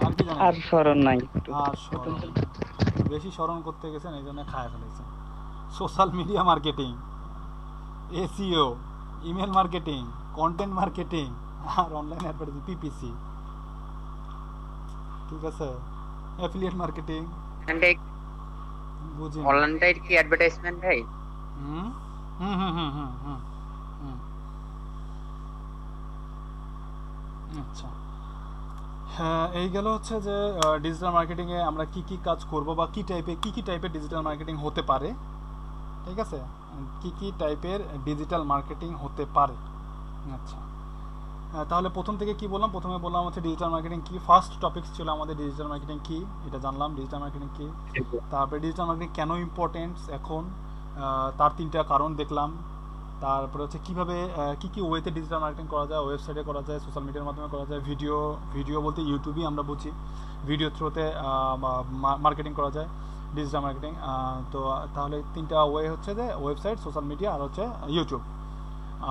আর কি জানেন? আর স্মরণ নাই একটু। আর স্মরণ বেশি স্মরণ করতে গেছেন, এই জন্য খায় ফেলেছেন। Social media marketing, SEO, email marketing, content marketing, আর অনলাইন অ্যাডভার্টাইজিং, পিপিসি, ঠিক আছে, অ্যাফিলিয়েট মার্কেটিং। অনলাইনটাই বুঝিনি। অনলাইনটাই কি অ্যাডভার্টাইজমেন্ট ভাই? হুম হুম হুম হুম হুম হুম হুম। আচ্ছা, হ্যাঁ, এই গেল হচ্ছে যে ডিজিটাল মার্কেটিংয়ে আমরা কি কি কাজ করব, বা কি টাইপের ডিজিটাল মার্কেটিং হতে পারে, ঠিক আছে, কি টাইপের ডিজিটাল মার্কেটিং হতে পারে। আচ্ছা, তাহলে প্রথম থেকে কি বললাম? প্রথমে বললাম হচ্ছে ডিজিটাল মার্কেটিং কি, ফার্স্ট টপিক ছিল আমাদের ডিজিটাল মার্কেটিং কি, এটা জানলাম ডিজিটাল মার্কেটিং কি। তারপরে ডিজিটাল মার্কেটিং কেন ইম্পর্টেন্ট এখন, তার তিনটা কারণ দেখলাম। তারপরে হচ্ছে কীভাবে কী ওয়েতে ডিজিটাল মার্কেটিং করা যায়, ওয়েবসাইটে করা যায়, সোশ্যাল মিডিয়ার মাধ্যমে করা যায়, ভিডিও বলতে ইউটিউবই আমরা বুঝি, ভিডিও থ্রুতে মার্কেটিং করা যায় ডিজিটাল মার্কেটিং। তো তাহলে তিনটা ওয়ে হচ্ছে যে ওয়েবসাইট, সোশ্যাল মিডিয়া, আর হচ্ছে ইউটিউব।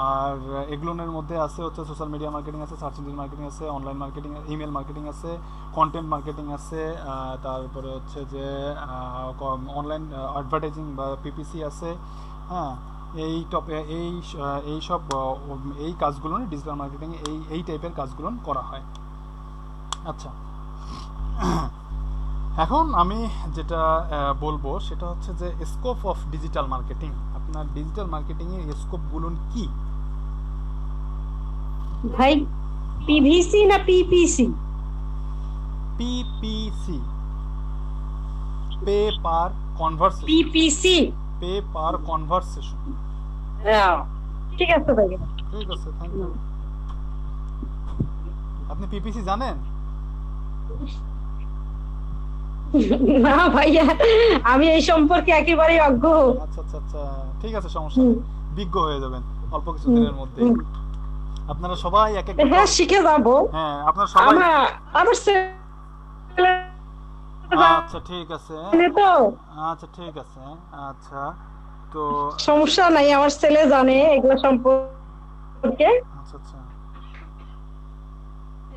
আর এগুলোর মধ্যে আছে হচ্ছে সোশ্যাল মিডিয়া মার্কেটিং আছে, সার্চ ইঞ্জিন মার্কেটিং আছে, অনলাইন মার্কেটিং, ইমেল মার্কেটিং আছে, কন্টেন্ট মার্কেটিং আছে, তারপরে হচ্ছে যে অনলাইন অ্যাডভার্টাইজিং বা পিপিসি আছে। হ্যাঁ, এই টপ এই সব এই কাজগুলো ডিজিটাল মার্কেটিং, এই টাইপের কাজগুলো করা হয়। আচ্ছা, এখন আমি যেটা বলবো সেটা হচ্ছে যে স্কোপ অফ ডিজিটাল মার্কেটিং। আপনার ডিজিটাল মার্কেটিংয়ের স্কোপগুলো কি? ভাই, পিভিসি না PPC? PPC, pay per conversation. PPC. Pay per conversation. ঠিক আছে ভাই। ঠিক আছে, থ্যাংক ইউ। আপনি পিপিসি জানেন? না ভাইয়া, আমি এই সম্পর্কে একেবারেই অজ্ঞ। আচ্ছা আচ্ছা আচ্ছা, ঠিক আছে, সমস্যা নেই, বিজ্ঞ হয়ে যাবেন অল্প কিছু দিনের মধ্যে। আপনারা সবাই এক একটা হ্যাঁ, শিখে যাবো। হ্যাঁ, আপনারা সবাই। আমার ছেলে আচ্ছা ঠিক আছে, জানে তো। আচ্ছা ঠিক আছে, আচ্ছা, তো সমস্যা নাই, আমার ছেলে জানে এগুলো সম্পর্কে। আচ্ছা আচ্ছা,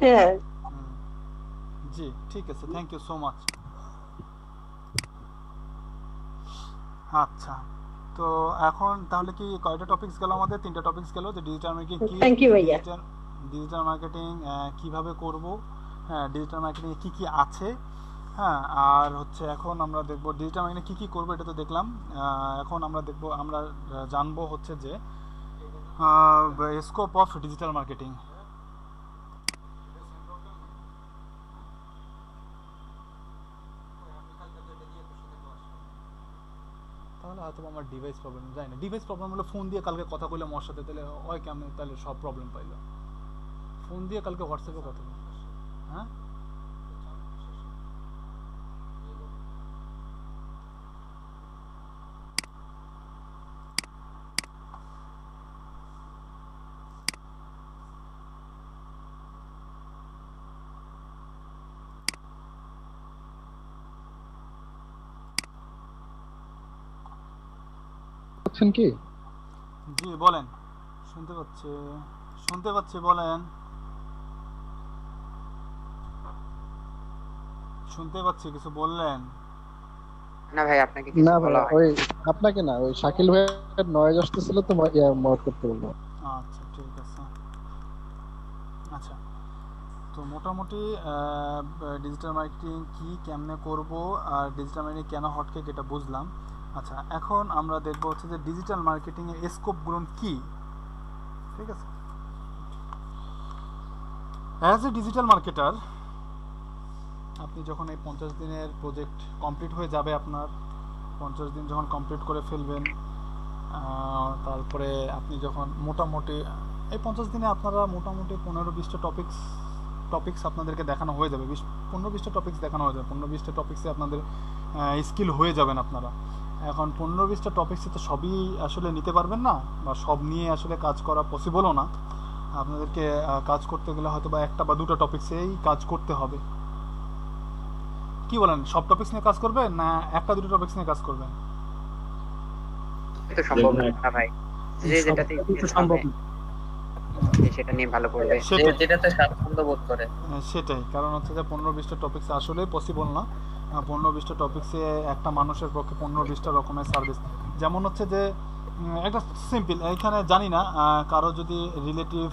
হ্যাঁ। হুম, জি ঠিক আছে, থ্যাংক ইউ সো মাচ। আচ্ছা, তো এখন তাহলে কি কয়টা টপিকস গেল? আমাদের তিনটা টপিকস গেল, যে ডিজিটাল মার্কেটিং কি, থ্যাংক ইউ ভাইয়া। ডিজিটাল ডিজিটাল মার্কেটিং কিভাবে করব, হ্যাঁ, ডিজিটাল মার্কেটিং কি কি আছে, হ্যাঁ, আর হচ্ছে এখন আমরা দেখব ডিজিটাল মার্কেটিং কি কি করব, এটা তো দেখলাম। এখন আমরা দেখব, আমরা জানবো হচ্ছে যে স্কোপ অফ ডিজিটাল মার্কেটিং। তাহলে হয়তো আমার ডিভাইস প্রবলেম, জানি না, ডিভাইস প্রবলেম হলে ফোন দিয়ে কালকে কথা বললাম ওর সাথে, তাহলে হয় কেমন, তাহলে সব প্রবলেম পাইলো। ফোন দিয়ে কালকে হোয়াটসঅ্যাপে কথা বল। হ্যাঁ, পাচ্ছেন কি? জি বলেন, শুনতে পাচ্ছি, শুনতে পাচ্ছি, বলেন, শুনতে পাচ্ছি, কিছু বললেন? না ভাই, আপনাকে কিছু না ভাই, বলা হয়। ওই আপনাকে না, ওই শাকিল ভাইয়ের নয়েজ আসতেছিল তো, মত করতে বলবো। আচ্ছা ঠিক আছে। আচ্ছা, তো মোটামুটি ডিজিটাল মার্কেটিং কি, কেমনে করব, আর ডিজিটাল মার্কেটিং কেন হটকেক, এটা বুঝলাম। আচ্ছা, এখন আমরা দেখব হচ্ছে যে ডিজিটাল মার্কেটিংয়ের স্কোপগুলো কি, ঠিক আছে। অ্যাজ এ ডিজিটাল মার্কেটার, আপনি যখন এই 50 দিনের প্রজেক্ট কমপ্লিট হয়ে যাবে, আপনার 50 দিন যখন কমপ্লিট করে ফেলবেন, তারপরে আপনি যখন মোটামুটি এই 50 দিনে আপনারা মোটামুটি 15-20টা টপিক্স আপনাদেরকে দেখানো হয়ে যাবে, 15-20টা টপিক্স দেখানো হয়ে যাবে, 15-20টা টপিক্সে আপনাদের স্কিল হয়ে যাবেন আপনারা। এখন 15-20টা টপিক্সে তো সবই আসলে নিতে পারবেন না, বা সব নিয়ে আসলে কাজ করা পসিবলও না। আপনাদেরকে কাজ করতে গেলে হয়তো বা একটা বা দুটো টপিক্সেই কাজ করতে হবে। কি বলেন, সব টপিক্স নিয়ে কাজ করবেন না একটা দুটো টপিক্স নিয়ে কাজ করবেন? এটা সম্ভব না ভাই, যে যেটাতে সম্ভব না। যে সেটা নিয়ে ভালো করবে। সেটাই যেটাতে স্বাচ্ছন্দ্য বোধ করে। সেটাই কারণ হচ্ছে যে 15-20টা টপিকস আসলেই পসিবল না। 15-20টা টপিক্সে একটা মানুষের পক্ষে 15-20টা রকমের সার্ভিস, যেমন হচ্ছে যে একটা সিম্পল এখানে জানি না কারো যদি রিলেটিভ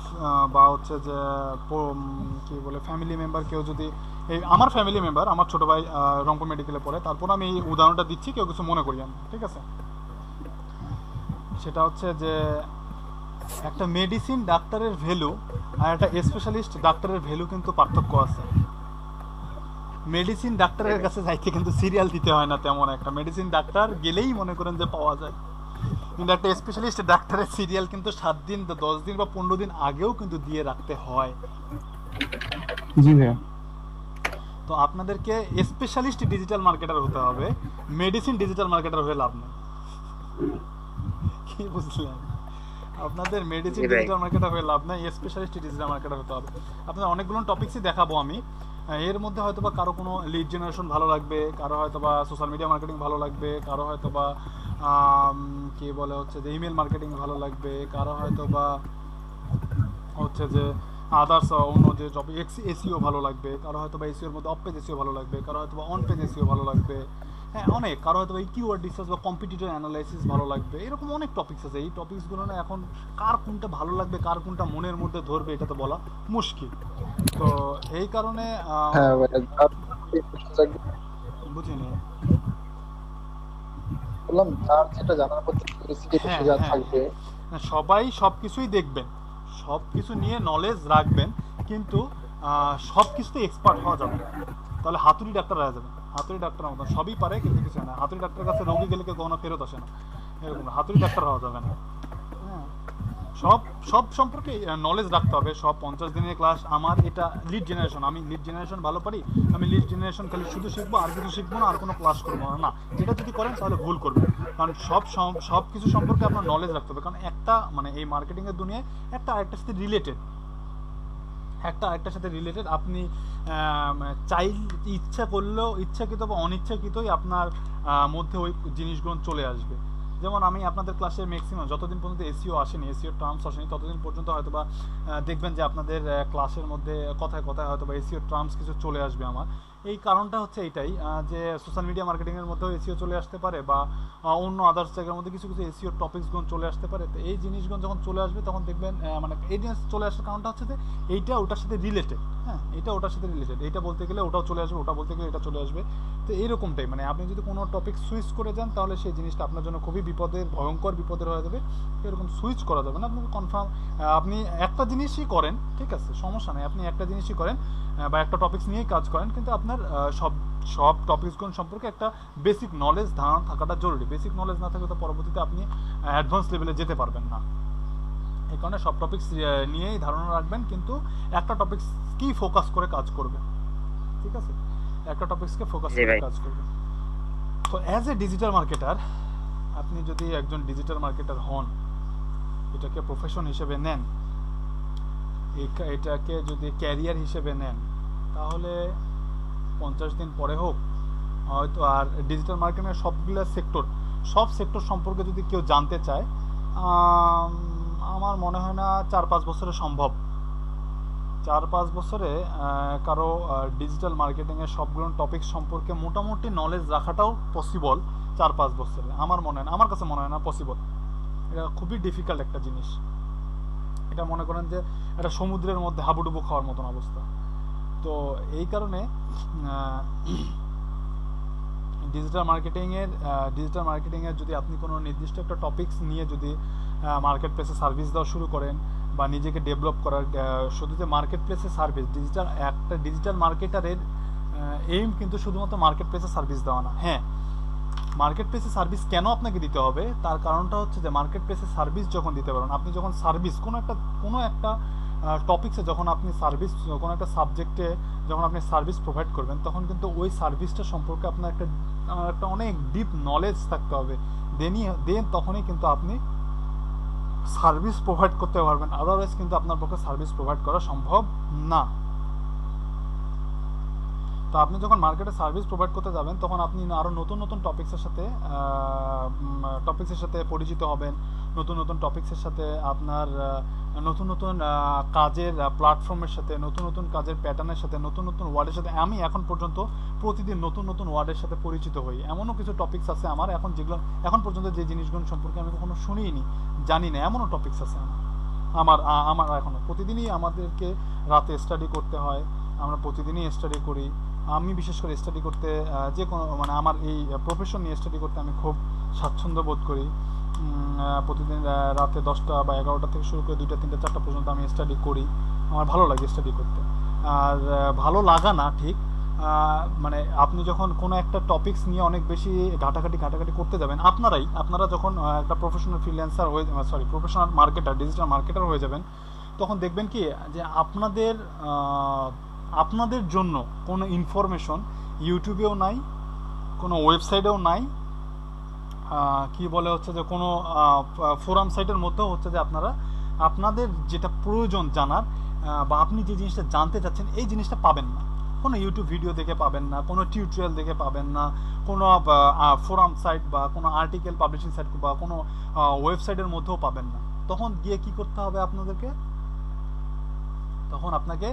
বা হচ্ছে যে কি বলে ফ্যামিলি মেম্বার কেউ যদি এই আমার ফ্যামিলি মেম্বার আমার ছোটো ভাই রংপুর মেডিকেলে পড়ে, তারপর আমি এই উদাহরণটা দিচ্ছি, কেউ কিছু মনে করি আমি, ঠিক আছে? সেটা হচ্ছে যে একটা মেডিসিন ডাক্তারের ভ্যালু আর একটা স্পেশালিস্ট ডাক্তারের ভ্যালু কিন্তু পার্থক্য আছে। মেডিসিন ডাক্তারের কাছে যাইতে কিন্তু সিরিয়াল দিতে হয় না তেমন একটা, মেডিসিন ডাক্তার গেলেই মনে করেন যে পাওয়া যায়, কিন্তু একটা স্পেশালিস্ট ডাক্তারের সিরিয়াল কিন্তু 7 দিন 10 দিন বা 15 দিন আগেও কিন্তু দিয়ে রাখতে হয়। জি ভাইয়া। তো আপনাদেরকে স্পেশালিস্ট ডিজিটাল মার্কেটার হতে হবে, মেডিসিন ডিজিটাল মার্কেটার হয়ে লাভ নেই। কি বুঝলেন? আপনাদের মেডিসিন ডিজিটাল মার্কেটার হয়ে লাভ নেই, স্পেশালিস্ট ডিজিটাল মার্কেটার হতে হবে। আপনাদের অনেকগুলো টপিকসই দেখাবো আমি, এর মধ্যে হয়তো বা কারো কোনো লিড জেনারেশন ভালো লাগবে, কারো হয়তো বা সোশ্যাল মিডিয়া মার্কেটিং ভালো লাগবে, কারো হয়তো বা কি বলে হচ্ছে যে ইমেল মার্কেটিং ভালো লাগবে, কারো হয়তো বা হচ্ছে যে আদার্স অন্য যে টপিক এসইও ভালো লাগবে, কারো হয়তো বা এসইওর মধ্যে অফ পেজ এসইও ভালো লাগবে, কারো হয়তো বা অন পেজ এসইও ভালো লাগবে, হ্যাঁ অনেক, কারো হয়তো এই কিওয়ার্ড রিসার্চ বা কম্পিটিটর অ্যানালাইসিস ভালো লাগবে, এরকম অনেক টপিকস আছে। এই টপিকসগুলো না এখন কার কোনটা ভালো লাগবে কার কোনটা মনের মধ্যে ধরবে এটা তো বলা মুশকিল। তো এই কারণে হ্যাঁ ভাইয়া, বুঝিনি বললাম যার যেটা জানার মধ্যে হ্যাঁ যা হ্যাঁ থাকবে সবাই সব কিছুই দেখবেন, সব কিছু নিয়ে নলেজ রাখবেন, কিন্তু সব কিছুতে এক্সপার্ট হওয়া যাবে না, তাহলে হাতুড়ি ডাক্তার হয়ে যাবে। হাতুড়ি ডাক্তারের মতন সবই পারে কিন্তু কিছু না, হাতুড়ি ডাক্তারের কাছে রোগী গেলে কেউ কখনো ফেরত আসে না, এরকম হাতুড়ি ডাক্তার হওয়া যাবে না। হ্যাঁ, সব সব সম্পর্কে নলেজ রাখতে হবে। সব 50 দিনের ক্লাস আমার, এটা লিড জেনারেশন, আমি লিড জেনারেশন ভালো পারি, আমি লিড জেনারেশন খালি শুধু শিখবো আর কিছু শিখবো না, আর কোনো ক্লাস করবো না, না, এটা যদি করেন তাহলে ভুল করবেন। কারণ সব কিছু সম্পর্কে আপনার নলেজ রাখতে হবে, কারণ একটা মানে এই মার্কেটিংয়ের দুনিয়ায় একটা আরেকটার সাথে রিলেটেড, একটা আরেকটার সাথে রিলেটেড। আপনি ইচ্ছা করলেও ইচ্ছাকৃত বা অনিচ্ছাকৃতই আপনার মধ্যে ওই জিনিসগুলো চলে আসবে। যেমন আমি আপনাদের ক্লাসে ম্যাক্সিমাম যতদিন পর্যন্ত এসইও আসেনি, এসইও টার্মস আসেনি, ততদিন পর্যন্ত হয়তো বা দেখবেন যে আপনাদের ক্লাসের মধ্যে কথায় কথায় হয়তো বা এসইও টার্মস কিছু চলে আসবে। আমার এই কারণটা হচ্ছে এইটাই যে সোশ্যাল মিডিয়া মার্কেটিংয়ের মধ্যেও এসইও চলে আসতে পারে, বা অন্য আদার্স জায়গার মধ্যে কিছু কিছু এসইও টপিকসগুলো চলে আসতে পারে। তো এই জিনিসগুলো যখন চলে আসবে তখন দেখবেন মানে এই জিনিস চলে আসার কারণটা হচ্ছে যে এইটা ওটার সাথে রিলেটেড, হ্যাঁ এটা ওটার সাথে রিলেটেড, এইটা বলতে গেলে ওটাও চলে আসবে, ওটা বলতে গেলে এটা চলে আসবে। তো এইরকমটাই মানে আপনি যদি কোনো টপিক সুইচ করে যান তাহলে সেই জিনিসটা আপনার জন্য খুবই ভয়ঙ্কর বিপদের হয়ে যাবে। এরকম সুইচ করা যাবে না, আপনাকে কনফার্ম আপনি একটা জিনিসই করেন, ঠিক আছে সমস্যা নেই, আপনি একটা জিনিসই করেন বা একটা টপিকস নিয়েই কাজ করেন, কিন্তু আপনার সব টপিকসগুলো সম্পর্কে একটা বেসিক নলেজ ধারণা থাকাটা জরুরি। বেসিক নলেজ না থাকলে তো পরবর্তীতে আপনি অ্যাডভান্স লেভেলে যেতে পারবেন না। এই কারণে সব টপিকস নিয়েই ধারণা রাখবেন, কিন্তু একটা টপিকসকেই ফোকাস করে কাজ করবেন, ঠিক আছে? একটা টপিকসকে ফোকাস করে কাজ করবেন। তো অ্যাজ এ ডিজিটাল মার্কেটার, আপনি যদি একজন ডিজিটাল মার্কেটার হন, এটাকে প্রফেশন হিসেবে নেন, এটাকে যদি ক্যারিয়ার হিসেবে নেন, তাহলে 50 দিন পরে হোক হয়তো, আর ডিজিটাল মার্কেটিংয়ের সব সেক্টর সম্পর্কে যদি কেউ জানতে চায়, আমার মনে হয় না 4-5 বছরে সম্ভব। 4-5 বছরে কারো ডিজিটাল মার্কেটিংয়ের সবগুলো টপিক সম্পর্কে মোটামুটি নলেজ রাখাটাও পসিবল 4-5 বছরে। আমার মনে হয় না, আমার কাছে মনে হয় না পসিবল। এটা খুবই ডিফিকাল্ট একটা জিনিস। এটা মনে করেন যে এটা সমুদ্রের মধ্যে হাবুডুবু খাওয়ার মতন অবস্থা। তো এই কারণে ডিজিটাল মার্কেটিংয়ের যদি আপনি কোনো নির্দিষ্ট একটা টপিকস নিয়ে যদি মার্কেট প্লেসে সার্ভিস দেওয়া শুরু করেন বা নিজেকে ডেভেলপ করার, শুধু যে মার্কেট প্লেসে সার্ভিস, একটা ডিজিটাল মার্কেটারের এইম কিন্তু শুধুমাত্র মার্কেট প্লেসে সার্ভিস দেওয়া না। হ্যাঁ, মার্কেট প্লেসে সার্ভিস কেন আপনাকে দিতে হবে তার কারণটা হচ্ছে যে মার্কেট প্লেসে সার্ভিস যখন দিতে পারেন, আপনি যখন সার্ভিস কোনো একটা টপিক্সে যখন আপনি সার্ভিস, কোনো একটা সাবজেক্টে যখন আপনি সার্ভিস প্রোভাইড করবেন, তখন কিন্তু ওই সার্ভিসটা সম্পর্কে আপনার একটা অনেক ডিপ নলেজ থাকতে হবে। দেন তখনই কিন্তু আপনি সার্ভিস প্রোভাইড করতে পারবেন, আদারওয়াইজ কিন্তু আপনার পক্ষে সার্ভিস প্রোভাইড করা সম্ভব না। তো আপনি যখন মার্কেটে সার্ভিস প্রোভাইড করতে যাবেন, তখন আপনি আরও নতুন নতুন টপিক্সের সাথে পরিচিত হবেন, নতুন নতুন টপিক্সের সাথে, আপনার নতুন নতুন কাজের প্ল্যাটফর্মের সাথে, নতুন নতুন কাজের প্যাটার্নের সাথে, নতুন নতুন ওয়ার্ডের সাথে আমি এখন পর্যন্ত প্রতিদিন নতুন নতুন ওয়ার্ডের সাথে পরিচিত হই। এমনও কিছু টপিক্স আছে আমার এখন যেগুলো এখন পর্যন্ত যে জিনিসগুলো সম্পর্কে আমি কখনো শুনিনি, জানি না, এমনও টপিক্স আছে আমার আমার এখনও প্রতিদিনই আমাদেরকে রাতে স্টাডি করতে হয়, আমরা প্রতিদিনই স্টাডি করি। আমি বিশেষ করে স্টাডি করতে যে কোনো মানে আমার এই প্রফেশন নিয়ে স্টাডি করতে আমি খুব স্বাচ্ছন্দ্য বোধ করি। প্রতিদিন রাতে 10টা বা 11টা থেকে শুরু করে 2টা 3টা 4টা পর্যন্ত আমি স্টাডি করি। আমার ভালো লাগে স্টাডি করতে। আর ভালো লাগা না ঠিক, মানে আপনি যখন কোনো একটা টপিকস নিয়ে অনেক বেশি ঘাটাঘাটি করতে যাবেন, আপনারা যখন একটা প্রফেশনাল ফ্রিল্যান্সার হয়ে প্রফেশনাল মার্কেটার, ডিজিটাল মার্কেটার হয়ে যাবেন, তখন দেখবেন কি যে আপনাদের জন্য কোনো ইনফরমেশন ইউটিউবেও নাই, কোনো ওয়েবসাইটেও নাই, কি বলে হচ্ছে যে কোনো ফোরাম সাইটের মধ্যেও হচ্ছে যে আপনাদের যেটা প্রয়োজন জানার বা আপনি যে জিনিসটা জানতে চাচ্ছেন এই জিনিসটা পাবেন না। কোনো ইউটিউব ভিডিও দেখে পাবেন না, কোনো টিউটোরিয়াল দেখে পাবেন না, কোনো ফোরাম সাইট বা কোনো আর্টিকেল পাবলিশিং সাইট বা কোনো ওয়েবসাইটের মধ্যেও পাবেন না। তখন গিয়ে কি করতে হবে আপনাদেরকে? তখন আপনাকে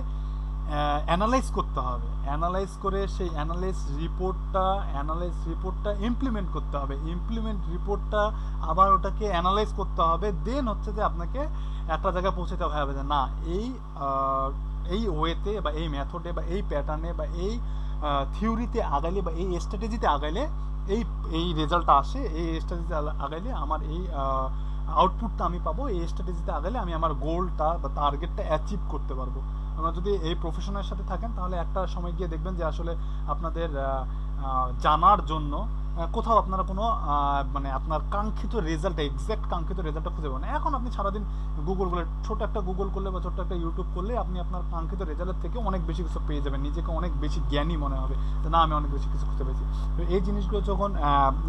অ্যানালাইজ করতে হবে, অ্যানালাইজ করে সেই অ্যানালাইজ রিপোর্টটা ইমপ্লিমেন্ট করতে হবে, ইমপ্লিমেন্ট রিপোর্টটা আবার ওটাকে অ্যানালাইজ করতে হবে, দেন হচ্ছে যে আপনাকে একটা জায়গায় পৌঁছাতে হবে যে না এই ওয়েতে বা এই মেথডে বা এই প্যাটার্নে বা এই থিওরিতে আগাইলে বা এই স্ট্র্যাটেজিতে আগাইলে এই রেজাল্টটা আসে, এই স্ট্র্যাটেজিতে আগাইলে আমার এই আউটপুটটা আমি পাবো, এই স্ট্র্যাটেজিতে আগাইলে আমি আমার গোলটা বা টার্গেটটা অ্যাচিভ করতে পারবো। আপনারা যদি এই প্রফেশনের সাথে থাকেন তাহলে একটা সময় গিয়ে দেখবেন যে আসলে আপনাদের জানার জন্য কোথাও আপনারা কোনো মানে আপনার কাঙ্ক্ষিত রেজাল্ট, এক্স্যাক্ট কাঙ্ক্ষিত রেজাল্টটা খুঁজে পাবেন। এখন আপনি সারাদিন গুগল করলে, ছোট একটা গুগল করলে বা ছোট্ট একটা ইউটিউব করলে আপনি আপনার কাঙ্ক্ষিত রেজাল্টের থেকে অনেক বেশি কিছু পেয়ে যাবেন, নিজেকে অনেক বেশি জ্ঞানী মনে হবে যে না আমি অনেক বেশি কিছু খুঁজে পেয়েছি। তো এই জিনিসগুলো যখন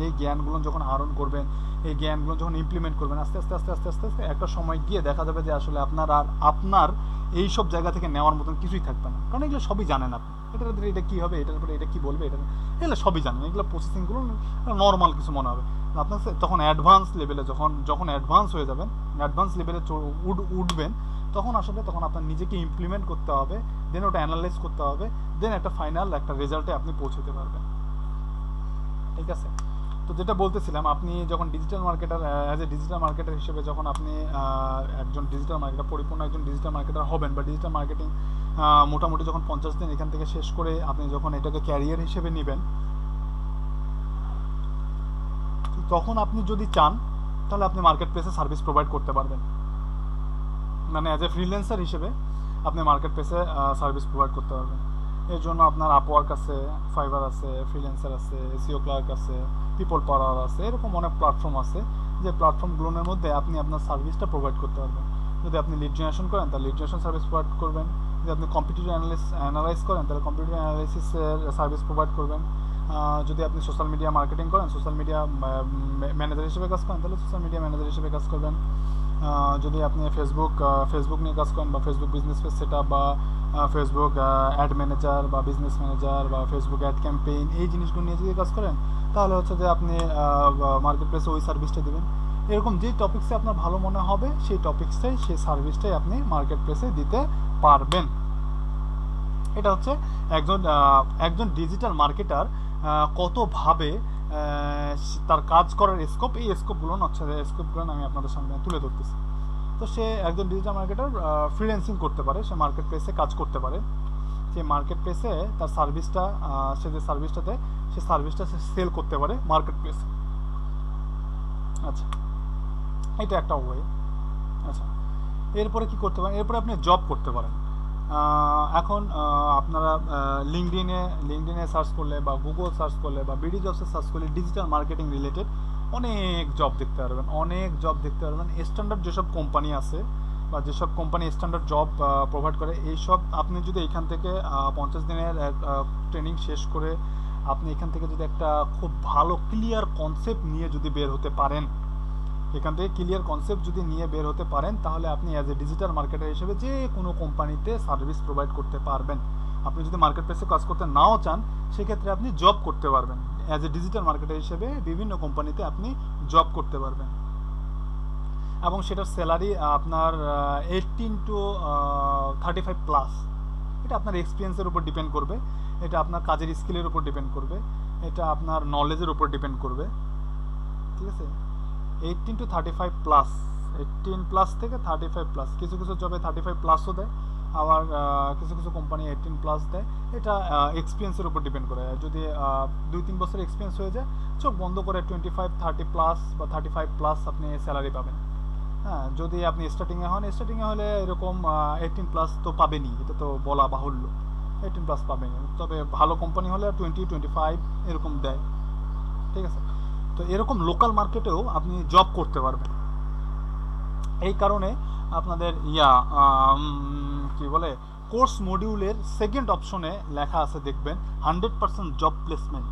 এই জ্ঞানগুলো যখন আহরণ করবেন, এই জ্ঞানগুলো যখন ইমপ্লিমেন্ট করবেন আস্তে আস্তে একটা সময় গিয়ে দেখা যাবে যে আসলে আপনার এই সব জায়গা থেকে নেওয়ার মতন কিছুই থাকবে না, কারণ এগুলো সবই জানেন আপনি। এটার ভিতরে এটা কী হবে, এটার উপরে এটা কী বলবে, এগুলো সবই জানেন, এগুলো প্রসেসিংগুলো নর্মাল কিছু মনে হবে। আপনার তখন অ্যাডভান্স লেভেলে যখন অ্যাডভান্স হয়ে যাবেন, অ্যাডভান্স লেভেলে উঠবেন, তখন আপনার নিজেকে ইমপ্লিমেন্ট করতে হবে, দেন ওটা অ্যানালাইজ করতে হবে, দেন একটা ফাইনাল একটা রেজাল্টে আপনি পৌঁছতে পারবেন। ঠিক আছে? তো যেটা বলতেছিলাম, আপনি যখন digital marketer as a digital marketer হিসেবে যখন আপনি একজন ডিজিটাল মার্কেটার, পরিপূর্ণ একজন ডিজিটাল মার্কেটার হবেন বা ডিজিটাল মার্কেটিং মোটামুটি যখন 50 দিন এখান থেকে শেষ করে আপনি যখন এটাকে ক্যারিয়ার হিসেবে নেবেন, তখন আপনি যদি চান তাহলে আপনি মার্কেট প্লেসে সার্ভিস প্রোভাইড করতে পারবেন। মানে অ্যাজ এ ফ্রিল্যান্সার হিসেবে আপনি মার্কেট প্লেসে সার্ভিস প্রোভাইড করতে পারবেন। এর জন্য আপনার আপওয়ার্ক আছে, ফাইবার আছে, ফ্রিল্যান্সার আছে, এসইও ক্লার্ক আছে, পিপল পাওয়ার আছে, এরকম অনেক প্ল্যাটফর্ম আছে যে প্ল্যাটফর্মগুলোর মধ্যে আপনি আপনার সার্ভিসটা প্রোভাইড করতে পারবেন। যদি আপনি লিড জেনারেশন করেন তাহলে লিড জেনারেশন সার্ভিস প্রোভাইড করবেন, যদি আপনি কম্পিটিটিভ অ্যানালাইজ করেন তাহলে কম্পিটিটিভ অ্যানালাইসিসের সার্ভিস প্রোভাইড করবেন, যদি আপনি সোশ্যাল মিডিয়া মার্কেটিং করেন, সোশ্যাল মিডিয়া ম্যানেজার হিসেবে কাজ করেন তাহলে সোশ্যাল মিডিয়া ম্যানেজার হিসেবে কাজ করবেন, যদি আপনি ফেসবুক নিয়ে কাজ করেন বা ফেসবুক বিজনেস পেজ সেটআপ বা ফেসবুক অ্যাড ম্যানেজার বা বিজনেস ম্যানেজার বা ফেসবুক অ্যাড ক্যাম্পেইন, এই জিনিসগুলো নিয়ে যদি কাজ করেন তাহলে হচ্ছে যে আপনি মার্কেট প্লেসে ওই সার্ভিসটা দেবেন। এরকম যে টপিক্সে আপনার ভালো মনে হবে সেই টপিক্সটাই, সেই সার্ভিসটাই আপনি মার্কেট প্লেসে দিতে পারবেন। এটা হচ্ছে একজন ডিজিটাল মার্কেটার কতভাবে তার কাজ করার স্কোপ, এই স্কোপগুলো আমি আপনাদের সামনে তুলে ধরতেছি। তো সে একজন ডিজিটাল মার্কেটার ফ্রিল্যান্সিং করতে পারে, সে মার্কেট প্লেসে কাজ করতে পারে, সেই মার্কেট প্লেসে তার সার্ভিসটা সে যে সার্ভিসটাতে সে সার্ভিসটা সে সেল করতে পারে মার্কেট প্লেসে। আচ্ছা, এটা একটা ওয়ে। আচ্ছা, এরপরে কি করতে পারেন? এরপরে আপনি জব করতে পারেন। এখন আপনারা লিঙ্কডিনে সার্চ করলে বা গুগল সার্চ করলে বা বিডি জবসে সার্চ করলে ডিজিটাল মার্কেটিং রিলেটেড অনেক জব দেখতে পারবেন। স্ট্যান্ডার্ড যেসব কোম্পানি আছে বা যেসব কোম্পানি স্ট্যান্ডার্ড জব প্রোভাইড করে, এইসব আপনি যদি এখান থেকে 50 দিনের ট্রেনিং শেষ করে আপনি এখান থেকে যদি একটা খুব ভালো ক্লিয়ার কনসেপ্ট নিয়ে যদি বের হতে পারেন, তাহলে আপনি অ্যাজ এ ডিজিটাল মার্কেটার হিসেবে যে কোনো কোম্পানিতে সার্ভিস প্রোভাইড করতে পারবেন। আপনি যদি মার্কেট প্লেসে কাজ করতে নাও চান সেক্ষেত্রে আপনি জব করতে পারবেন, অ্যাজ এ ডিজিটাল মার্কেটার হিসেবে বিভিন্ন কোম্পানিতে আপনি জব করতে পারবেন। এবং সেটার স্যালারি আপনার 18 টু 35 প্লাস। এটা আপনার এক্সপিরিয়েন্সের উপর ডিপেন্ড করবে, এটা আপনার কাজের স্কিলের উপর ডিপেন্ড করবে, এটা আপনার নলেজের উপর ডিপেন্ড করবে, ঠিক আছে। 18 টু 35 প্লাস, 18 প্লাস থেকে 35 প্লাস, কিছু কিছু জবে 35 প্লাসও দেয়, আবার কিছু কিছু কোম্পানি 18 প্লাস দেয়। এটা এক্সপিরিয়েন্সের উপর ডিপেন্ড করে। যদি 2-3 বছর এক্সপিরিয়েন্স হয়ে যায়, চোখ বন্ধ করে 25-30 প্লাস বা 35 প্লাস আপনি স্যালারি পাবেন। হ্যাঁ, যদি আপনি স্টার্টিংয়ে হন, স্টার্টিংয়ে হলে এরকম 18 প্লাস তো পাবেনই, এটা তো বলা বাহুল্য, 18 প্লাস পাবেন। তবে ভালো কোম্পানি হলে 20-25 এরকম দেয়, ঠিক আছে। তো এরকম লোকাল মার্কেটেও আপনি জব করতে পারবেন। এই কারণে আপনাদের কি বলে, কোর্স মডিউলের সেকেন্ড অপশনে লেখা আছে, দেখবেন 100% জব প্লেসমেন্ট,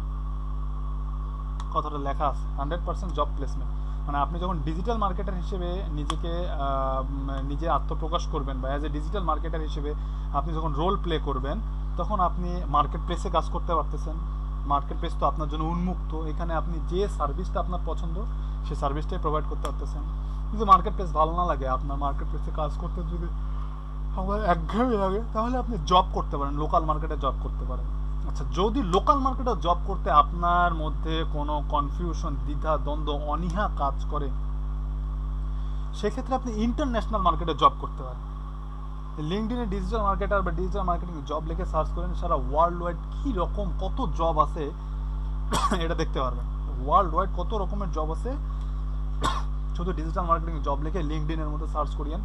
কথাটা লেখা আছে 100% জব প্লেসমেন্ট। মানে আপনি যখন ডিজিটাল মার্কেটার হিসেবে নিজেকে নিজে আত্মপ্রকাশ করবেন, বা অ্যাজ এ ডিজিটাল মার্কেটার হিসেবে আপনি যখন রোল প্লে করবেন, তখন আপনি মার্কেট প্লেসে কাজ করতে পারতেছেন। মার্কেট প্লেস তো আপনার জন্য উন্মুক্ত, এখানে আপনি যে সার্ভিসটা আপনার পছন্দ সেই সার্ভিসটাই প্রোভাইড করতে পারতেছেন। কিন্তু মার্কেট প্লেস ভালো না লাগে আপনার, মার্কেট প্লেসে কাজ করতে যদি আমার একঘেয়েমি লাগে, তাহলে আপনি জব করতে পারেন, লোকাল মার্কেটে জব করতে পারেন। আচ্ছা, যদি লোকাল মার্কেটে জব করতে আপনার মধ্যে কোনো কনফিউশন, দ্বিধা, দ্বন্দ্ব, অনীহা কাজ করে, সেক্ষেত্রে আপনি ইন্টারন্যাশনাল মার্কেটে জব করতে পারেন। লিঙ্কডইনে ডিজিটাল মার্কেটার বা ডিজিটাল মার্কেটিং জব লিখে সার্চ করেন, সারা ওয়ার্ল্ড ওয়াইড কী রকম কত জব আছে এটা দেখতে পারবেন। ওয়ার্ল্ড ওয়াইড কত রকমের জব আছে, শুধু ডিজিটাল মার্কেটিং জব লিখে লিঙ্কডইনের মধ্যে সার্চ করিয়েন।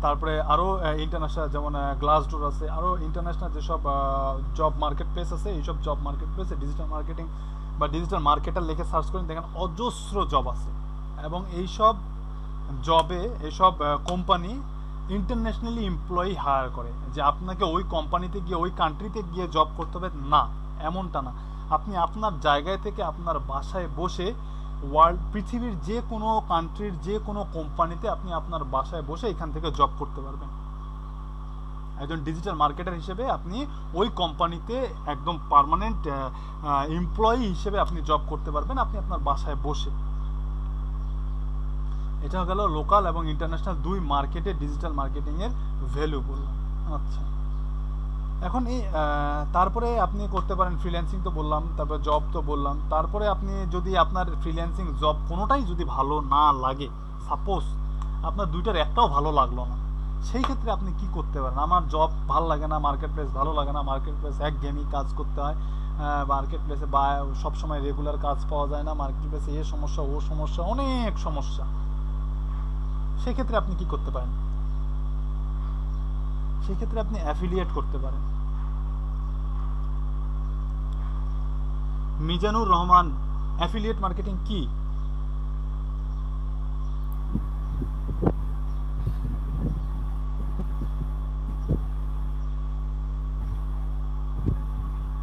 তারপরে আরও ইন্টারন্যাশনাল, যেমন গ্লাসডোর আছে, আরও ইন্টারন্যাশনাল যেসব জব মার্কেট প্লেস আছে, এইসব জব মার্কেট প্লেসে ডিজিটাল মার্কেটিং বা ডিজিটাল মার্কেটার লিখে সার্চ করেন, দেখেন অজস্র জব আছে। এবং এইসব জবে এইসব কোম্পানি ইন্টারন্যাশনালি এমপ্লয়ি হায়ার করে, যে আপনাকে ওই কোম্পানিতে গিয়ে ওই কান্ট্রিতে গিয়ে জব করতে হবে না, এমনটা না। আপনি আপনার জায়গায় থেকে আপনার বাসায় বসে পৃথিবীর যে কোনো কান্ট্রির যে কোনো কোম্পানিতে আপনি আপনার বাসায় বসে এখান থেকে জব করতে পারবেন। একজন ডিজিটাল মার্কেটার হিসেবে আপনি ওই কোম্পানিতে একদম পার্মানেন্ট এমপ্লয়ি হিসেবে আপনি জব করতে পারবেন, আপনি আপনার বাসায় বসে। এটা গেল লোকাল এবং ইন্টারন্যাশনাল দুই মার্কেটে ডিজিটাল মার্কেটিংয়ের ভ্যালু বললাম। আচ্ছা, এখন এই তারপরে আপনি করতে পারেন ফ্রিল্যান্সিং তো বললাম, তারপরে জব তো বললাম। তারপরে আপনি যদি আপনার ফ্রিল্যান্সিং জব কোনোটাই যদি ভালো না লাগে, সাপোজ আপনার দুইটার একটাও ভালো লাগলো না, সেই ক্ষেত্রে আপনি কি করতে পারেন? আমার জব ভালো লাগে না, মার্কেট প্লেস ভালো লাগে না, মার্কেট প্লেস একঘেয়েমি কাজ করতে হয়, মার্কেট প্লেসে বা সবসময় রেগুলার কাজ পাওয়া যায় না, মার্কেট প্লেসে এ সমস্যা ও সমস্যা, অনেক সমস্যা, সেক্ষেত্রে আপনি কি করতে পারেন? সেক্ষেত্রে আপনি অ্যাফিলিয়েট করতে পারেন। মিজানুর রহমান, অ্যাফিলিয়েট মার্কেটিং কি?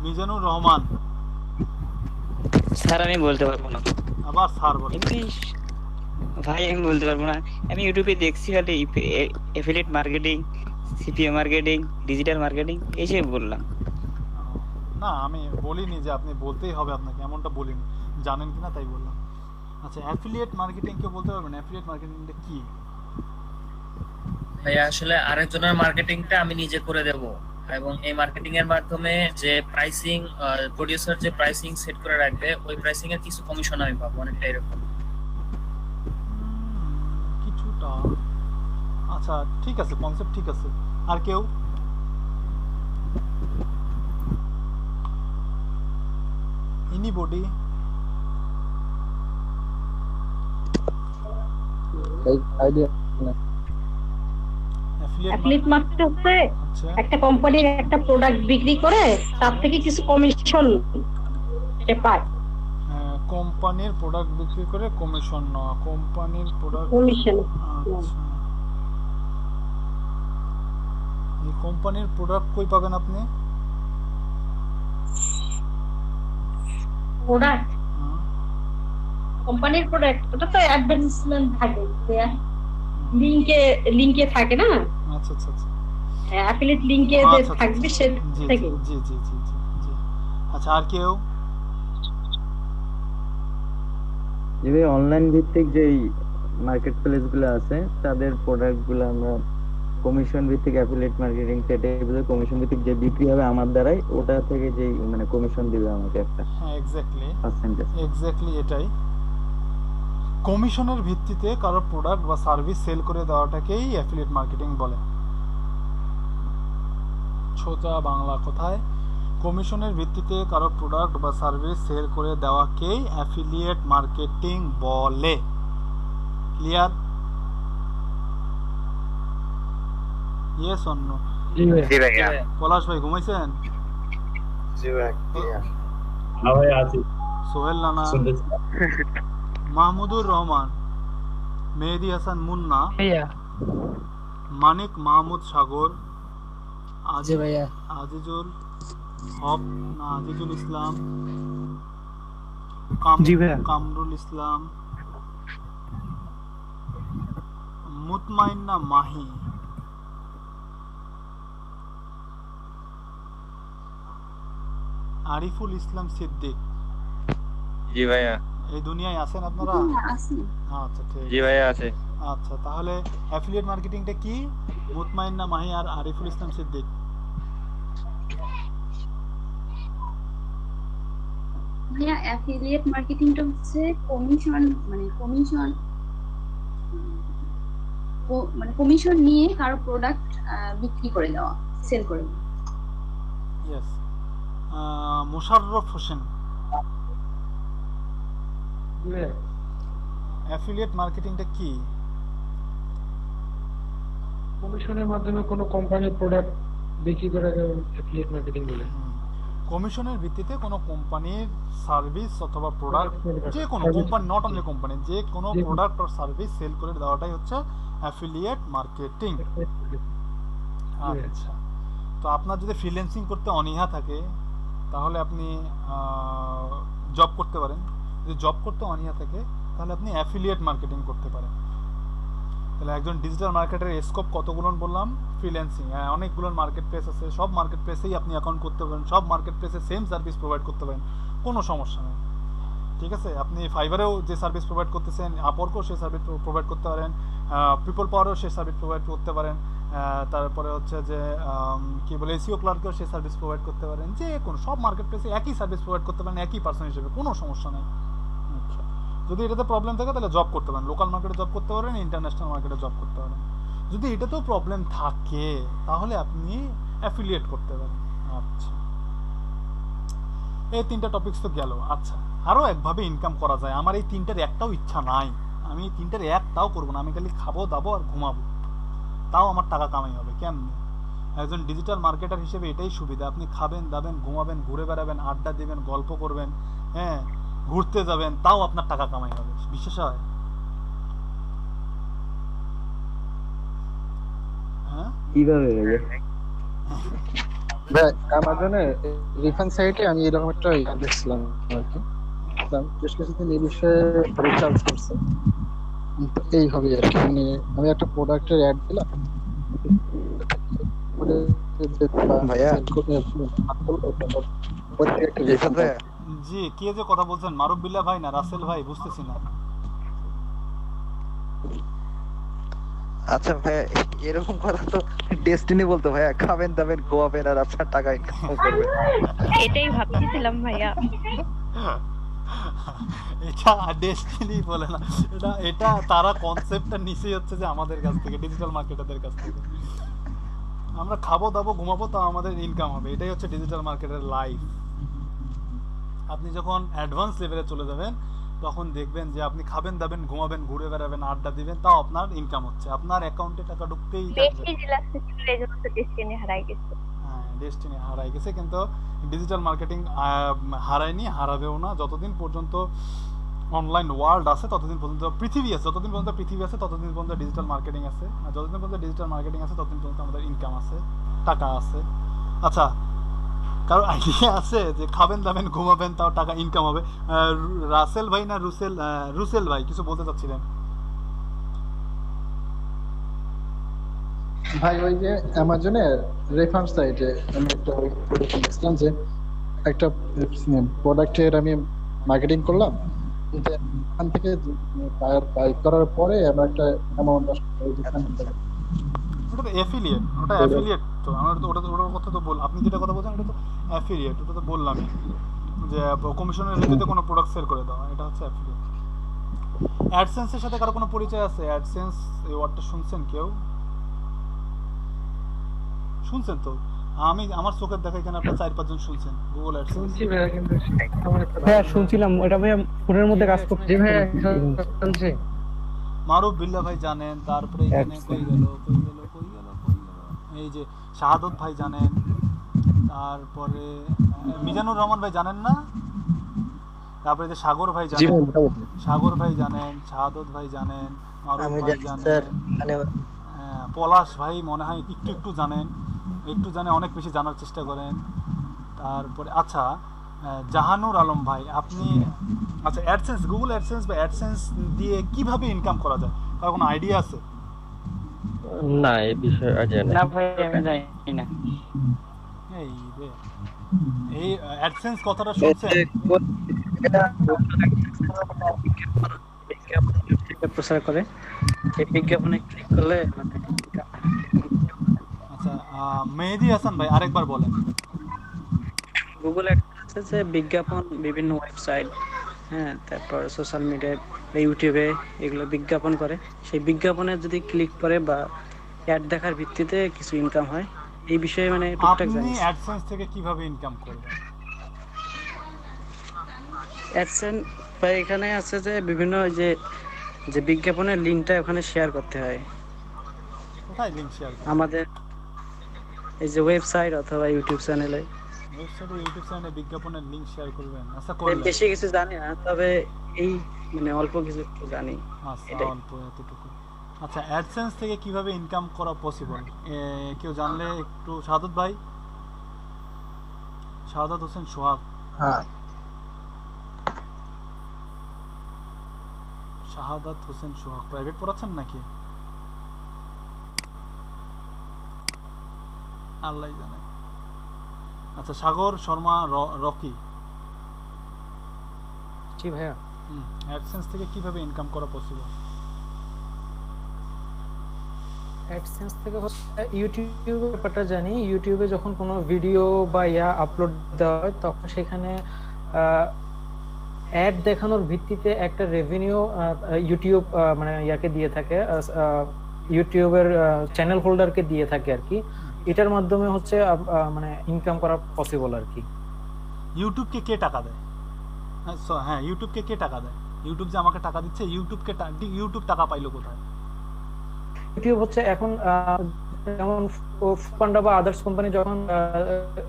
মিজানুর রহমান স্যার আমি বলতে পারবো না। আবার স্যার বলেন। ভাই আমি বলতে পারবো না, আমি ইউটিউবে দেখছি খালি affiliate marketing, CPA marketing, digital marketing এইসব বললাম। না, আমি বলিনি যে আপনি বলতেই হবে আপনাকে, এমনটা বলিনি, জানেন কিনা তাই বললাম। আচ্ছা, অ্যাফিলিয়েট মার্কেটিং কেউ বলতে পারবেন অ্যাফিলিয়েট মার্কেটিংটা কি? ভাই আসলে আরেকজনের মার্কেটিংটা আমি নিজে করে দেব, এবং এই মার্কেটিং এর মাধ্যমে যে প্রাইসিং প্রোডিউসার যে প্রাইসিং সেট করে রাখবে, ওই প্রাইসিং এর কিছু কমিশন আমি পাবো, অনেকটা এরকম কিছুটা। আচ্ছা ঠিক আছে, কনসেপ্ট ঠিক আছে। আর কেউ? এনিবডি? আইডিয়া না। অ্যাফিলিয়েট মার্কেট হচ্ছে আচ্ছা, একটা কোম্পানির একটা প্রোডাক্ট বিক্রি করে তার থেকে কিছু কমিশন পায়। কোম্পানির প্রোডাক্ট বিক্রি করে কমিশন নেওয়া, কোম্পানির প্রোডাক্ট কমিশন। আচ্ছা, এই কোম্পানির প্রোডাক্ট কই পাবেন আপনি? প্রোডাক্ট, কোম্পানির প্রোডাক্ট, ওটা তো অ্যাডভার্টাইজমেন্ট থাকে, লিংকে থাকে না? আচ্ছা আচ্ছা আচ্ছা, অ্যাফিলিয়েট লিংকে যে থাকবে সে থেকে। জি জি জি জি জি। আচ্ছা, আর কেউ? যে অনলাইন ভিত্তিক যেই মার্কেট প্লেস গুলো আছে তাদের প্রোডাক্ট গুলো আমরা কমিশন ভিত্তিক অ্যাফিলিয়েট মার্কেটিং সেটে কমিশন ভিত্তিক যে বিক্রি হবে আমার দ্বারাই ওটা থেকে যে মানে কমিশন দিবে আমাকে একটা হ্যাঁ পার্সেন্টেজ। এক্স্যাক্টলি এটাই কমিশনের ভিত্তিতে কারো প্রোডাক্ট বা সার্ভিস সেল করে দেওয়াটাকেই অ্যাফিলিয়েট মার্কেটিং বলে। সোজা বাংলা কথায় কমিশনের ভিত্তিতে কারো প্রোডাক্ট বা সার্ভিস সেল করে দেওয়াকেই অ্যাফিলিয়েট মার্কেটিং বলে। ক্লিয়ার? Yes or no? জি ভাইয়া। পলাশ ভাই ঘুমাইছেন? সোহেল নানা, মাহমুদুর রহমান, মেহেদি হাসান মুন্না, মানিক মাহমুদ সাগর, আজিজুল হক না আজিজুল ইসলাম, কামরুল ইসলাম, মুতমাইন্না মাহি, আরিফুল ইসলাম সিদ্দিক। জি ভাইয়া। এই দুনিয়ায় আছেন আপনারা? আচ্ছা ঠিক জি ভাইয়া আছে। আচ্ছা তাহলে অ্যাফিলিয়েট মার্কেটিংটা কি? মুতমাইন্না মাহি আর আরিফুল ইসলাম সিদ্দিক। ভাইয়া অ্যাফিলিয়েট মার্কেটিংটা হচ্ছে কমিশন কমিশন নিয়ে কারো প্রোডাক্ট বিক্রি করে দেওয়া, সেল করে দেওয়া। ইয়েস। মুশাররফ হোসেন, অ্যাফিলিয়েট মার্কেটিংটা কি? কমিশনের মাধ্যমে কোনো কোম্পানির প্রোডাক্ট বিক্রি করে অ্যাফিলিয়েট মার্কেটিং বলে। কমিশনের ভিত্তিতে কোনো কোম্পানির সার্ভিস অথবা প্রোডাক্ট, যে কোনো কোম্পানি, নট অনলি কোম্পানি, যে কোনো প্রোডাক্ট আর সার্ভিস সেল করে দেওয়াটাই হচ্ছে অ্যাফিলিয়েট মার্কেটিং। আচ্ছা, তো আপনার যদি ফ্রিল্যান্সিং করতে অনীহা থাকে তাহলে আপনি জব করতে পারেন। যদি জব করতে অনীহা থাকে তাহলে আপনি অ্যাফিলিয়েট মার্কেটিং করতে পারেন। তাহলে একজন ডিজিটাল মার্কেটের স্কোপ কতগুলো বললাম? ফ্রিল্যান্সিং, অনেকগুলো মার্কেট প্লেস আছে, সব মার্কেট প্লেসেই আপনি অ্যাকাউন্ট করতে পারেন, সব মার্কেট প্লেসে সেম সার্ভিস প্রোভাইড করতে পারেন, কোনো সমস্যা নেই। ঠিক আছে, আপনি ফাইবারেও যে সার্ভিস প্রোভাইড করতেছেন, আপওয়ার্কেও সেই সার্ভিস প্রোভাইড করতে পারেন, পিপল পাওয়ারেও সেই সার্ভিস প্রোভাইড করতে পারেন, তারপরে হচ্ছে যে কি বলে এসইও ক্লার্কেও সেই সার্ভিস প্রোভাইড করতে পারেন, যে কোনো সব মার্কেট প্লেসে একই সার্ভিস প্রোভাইড করতে পারেন একই পার্সন হিসেবে, কোনো সমস্যা নেই। আচ্ছা, যদি এটাতে প্রবলেম থাকে তাহলে জব করতে পারেন, লোকাল মার্কেটে জব করতে পারেন, ইন্টারন্যাশনাল মার্কেটে জব করতে পারেন। যদি এটাতেও প্রবলেম থাকে তাহলে আপনি অ্যাফিলিয়েট করতে পারেন। আচ্ছা, এই তিনটা টপিকস তো গেল। আচ্ছা, আরও একভাবে ইনকাম করা যায়। আমার এই তিনটার একটাও ইচ্ছা নাই, আমি এই তিনটার একটাও করবো না, আমি খালি খাবো দাবো আর ঘুমাবো, তাও আমার টাকা কামাই হবে। কেমনে? একজন ডিজিটাল মার্কেটার হিসেবে এটাই সুবিধা, আপনি খাবেন দাবেন ঘুমাবেন, ঘুরে বেড়াবেন, আড্ডা দিবেন, গল্প করবেন, হ্যাঁ ঘুরতে যাবেন, তাও আপনার টাকা কামাই হবে। বিশ্বাস হয়? হ্যাঁ, কিভাবে অ্যামাজনে রিফান্ড সাইটে আমি এরকম একটা দেখছিলাম আর কি, বেশ কিছুদিন এই বিষয়ে রিচার্জ করছে। এই হবে আর কি, মানে আমি একটা প্রোডাক্টের অ্যাড দিলাম, জি কে যে কথা বলছেন, মারুফ বিল্লাহ ভাই না রাসেল ভাই? বুঝতেছি না। আচ্ছা ভাই, এরকম কথা তো ডেস্টিনি বলতো ভাইয়া, খাবেন দাবেন ঘুমাবেন আর আপনার টাকা ইনকাম করবেন। এটাই ভাবছিলাম ভাইয়া। এটা ডেস্টিনি বলে না, এটা তারা কনসেপ্টটা নিচেই হচ্ছে যে আমাদের কাছ থেকে, ডিজিটাল মার্কেটারদের কাছ থেকে। আমরা খাবো দাবো ঘুমাবো, তাও আমাদের ইনকাম হবে, এটাই হচ্ছে ডিজিটাল মার্কেটের লাইফ। আপনি যখন অ্যাডভান্স লেভেলে চলে যাবেন তখন দেখবেন যে আপনি খাবেন দাবেন ঘুমাবেন, ঘুরে বেড়াবেন, আড্ডা দিবেন, তাও আপনার ইনকাম হচ্ছে, আপনার অ্যাকাউন্টে টাকা ঢুকতেই থাকবে। হ্যাঁ, ডেস্টিনি হারাই গেছে, কিন্তু ডিজিটাল মার্কেটিং হারায়নি, হারাবেও না। যতদিন পর্যন্ত অনলাইন ওয়ার্ল্ড আছে ততদিন পর্যন্ত পৃথিবী আছে, যতদিন পর্যন্ত পৃথিবী আছে ততদিন পর্যন্ত ডিজিটাল মার্কেটিং আছে, আর যতদিন পর্যন্ত ডিজিটাল মার্কেটিং আছে ততদিন পর্যন্ত আমাদের ইনকাম আছে, টাকা আছে। আচ্ছা, কারো আইডিয়া আছে যে খাবেন দাবেন ঘুমাবেন তাও টাকা ইনকাম হবে? রাসেল ভাই না রুসেল ভাই কিছু বলতে চাচ্ছিলেন? ভাই ওই যে অ্যামাজনে রেফারেন্স সাইটে আমি একটা দেখলাম যে একটা প্রোডাক্টের আমি মার্কেটিং করলাম, ওখান থেকে বাই করার পরে আমরা একটা অ্যামাউন্ট আসলে দিতাম। ওটা তো অ্যাফিলিয়েট, ওটা অ্যাফিলিয়েট তো আমরা তো ওটার কথা তো বল, আপনি যেটা কথা বলছেন এটা তো অ্যাফিলিয়েট, ওটা তো বললামই যে কমিশনের রেটে কোনো প্রোডাক্ট সেল করে দেওয়া, এটা হচ্ছে অ্যাফিলিয়েট। অ্যাডসেন্সের সাথে কারো কোনো পরিচয় আছে? অ্যাডসেন্স এই ওয়ার্ডটা শুনছেন কেউ? শুনছেন তো? আমি আমার চোখের দেখা এখানে আপনার 4-5 জন শুনছেন গুগল অ্যাডসেন্স। শুনছি ভাইয়া, কিন্তু হ্যাঁ শুনছিলাম, ওটা ভাইয়া ফোনের মধ্যে কাজ করছে। জি ভাইয়া শুনছি। মারুফ বিল্লাহ ভাই জানেন, তারপরে এখানে কই গেল এই যে শাহাদত ভাই জানেন, তারপরে মিজানুর রহমান ভাই জানেন না, তারপরে যে সাগর ভাই জানেন, সাগর ভাই জানেন, শাহাদত ভাই জানেন, মারুফ ভাই জানেন, পলাশ ভাই মনে হয় একটু একটু জানেন, একটু জানে, অনেক বেশি জানার চেষ্টা করেন। তারপরে আচ্ছা জাহানুর আলম ভাই আপনি, আচ্ছা অ্যাডসেন্স, গুগল অ্যাডসেন্স বা অ্যাডসেন্স দিয়ে কিভাবে ইনকাম করা যায় তার কোনো আইডিয়া আছে? না এই বিষয়ে আইডিয়া নেই। না ভাই আমি জানি না। এই রে, এই অ্যাডসেন্স কথাটা শুনছেন? প্রচার করে এই বিজ্ঞাপনে ক্লিক করলে আচ্ছা মেহেদি হাসান ভাই আরেকবার বলেন। গুগল অ্যাডসেন্স এ বিজ্ঞাপন বিভিন্ন ওয়েবসাইট, হ্যাঁ তারপর সোশ্যাল মিডিয়ায়, ইউটিউবে এগুলো বিজ্ঞাপন করে, সেই বিজ্ঞাপনে যদি ক্লিক করে বা অ্যাড দেখার ভিত্তিতে কিছু ইনকাম হয়, এই বিষয়ে মানে টুকটাক আপনি জানি। অ্যাডসেন্স থেকে কিভাবে ইনকাম করবেন? অ্যাডসেন্স ভাই এখানে আছে যে বিভিন্ন যে বিজ্ঞাপনের লিংকটা ওখানে শেয়ার করতে হয় কোথায় লিংক শেয়ার করবেন? আমাদের এই যে ওয়েবসাইট অথবা ইউটিউব চ্যানেলে। ওয়েবসাইটে ইউটিউব চ্যানেলে বিজ্ঞাপনের লিংক শেয়ার করবেন? আচ্ছা করলেন। বেশি কিছু জানি না, তবে এই মানে অল্প কিছু একটু জানি। আচ্ছা অল্প এতটুকু। আচ্ছা অ্যাডসেন্স থেকে কিভাবে ইনকাম করা পসিবল কেউ জানলে একটু, শাহাদত ভাই, শাহাদত হোসেন সোহাগ। হ্যাঁ শাহাদাত হোসেন সোহাগ প্রাইভেট পড়াচ্ছেন নাকি? আল্লাহ জানে। আচ্ছা সাগর শর্মা রকি, জি ভাইয়া। অ্যাডসেন্স থেকে কিভাবে ইনকাম করা পসিবল? অ্যাডসেন্স থেকে ইউটিউবের ব্যাপারটা জানি। ইউটিউবে যখন কোনো ভিডিও বা আপলোড দেওয়া হয় তখন সেখানে অ্যাড দেখানোর ভিত্তিতে একটা রেভিনিউ ইউটিউব মানে ইয়াকে দিয়ে থাকে, ইউটিউবের চ্যানেল হোল্ডারকে দিয়ে থাকে আর কি। এটার মাধ্যমে হচ্ছে মানে ইনকাম করা পসিবল আর কি। ইউটিউবকে কে টাকা দেয়? হ্যাঁ ইউটিউবকে কে টাকা দেয়? ইউটিউব যে আমাকে টাকা দিচ্ছে, ইউটিউব টাকা পাইলো কোথায়? ইউটিউব হচ্ছে এখন যেমন ফুডপান্ডা বা আদার্স কোম্পানি যখন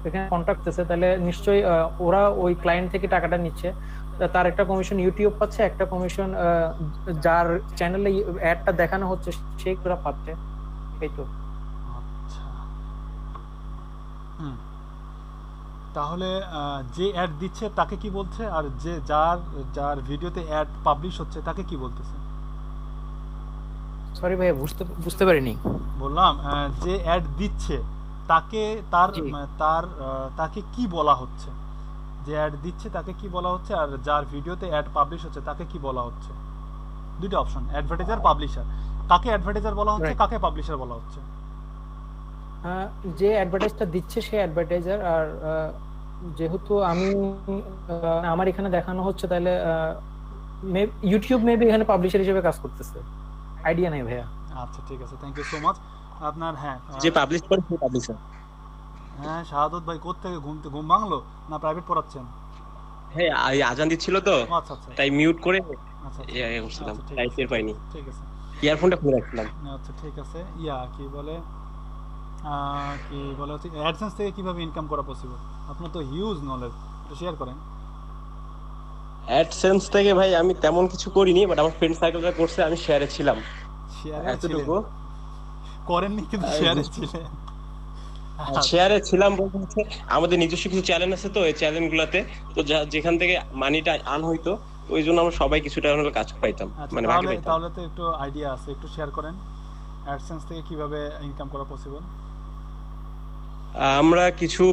এখানে কন্ট্যাক্ট করতেছে, তাহলে নিশ্চয়ই ওরা ওই ক্লায়েন্ট থেকে টাকাটা নিচ্ছে, তার একটা কমিশন ইউটিউব পাচ্ছে, একটা কমিশন যার চ্যানেলে অ্যাডটা দেখানো হচ্ছে সেই ওরা পাচ্ছে। এই তো। আচ্ছা তাহলে যে অ্যাড দিচ্ছে তাকে কি বলছে, আর যে যার ভিডিওতে অ্যাড পাবলিশ হচ্ছে তাকে কি বলতেছে? সরি ভাই বুঝতে পারিনি। বললাম যে অ্যাড দিচ্ছে তাকে তাকে কি বলা হচ্ছে? যে অ্যাড দিচ্ছে তাকে কি বলা হচ্ছে, আর যার ভিডিওতে অ্যাড পাবলিশ হচ্ছে তাকে কি বলা হচ্ছে? দুটো অপশন, অ্যাডভার্টাইজার, পাবলিশার। কাকে অ্যাডভার্টাইজার বলা হচ্ছে, কাকে পাবলিশার বলা হচ্ছে? যে অ্যাডভার্টাইজটা দিচ্ছে সে অ্যাডভার্টাইজার, আর যেহেতু আমি আমার এখানে দেখানো হচ্ছে, তাহলে ইউটিউব মেবি এখানে পাবলিশার হিসেবে কাজ করতেছে। আইডিয়া নাই ভাইয়া। আচ্ছা ঠিক আছে, থ্যাংক ইউ সো মাচ। আপনার যে পাবলিশ করে সে পাবলিশার। হ্যাঁ শাহাদত ভাই কোত্থেকে ঘুম ভাঙলো না প্রাইভেট পড়াচ্ছেন? হ্যাঁ আজান দিচ্ছিল তো, আচ্ছা আচ্ছা তাই মিউট করে আচ্ছা করছিলাম, তাই টের পাইনি। ঠিক আছে, ইয়ারফোনটা খুলে রাখছিলাম। আচ্ছা ঠিক আছে। কি বলে হচ্ছে অ্যাডসেন্স থেকে কিভাবে ইনকাম করা পসিবল? আপনার তো হিউজ নলেজ, একটু শেয়ার করেন। অ্যাডসেন্স থেকে ভাই আমি তেমন কিছু করিনি, বাট আমার ফ্রেন্ড সার্কেলটা করছে, আমি শেয়ারে ছিলাম। এতটুকু করেননি কিন্তু শেয়ারে ছিলেন? শেয়ারে ছিলাম বলতে হচ্ছে আমাদের নিজস্ব কিছু চ্যানেল আছে, তো এই চ্যানেলগুলোতে তো যেখান থেকে মানিটা আর্ন হইতো, ওই জন্য আমরা সবাই কিছুটা হলে কাজ পাইতাম, মানে ভাগে পাইতাম। তাহলে তো একটু আইডিয়া আছে, একটু শেয়ার করেন অ্যাডসেন্স থেকে কিভাবে ইনকাম করা পসিবল। আমরা কিছু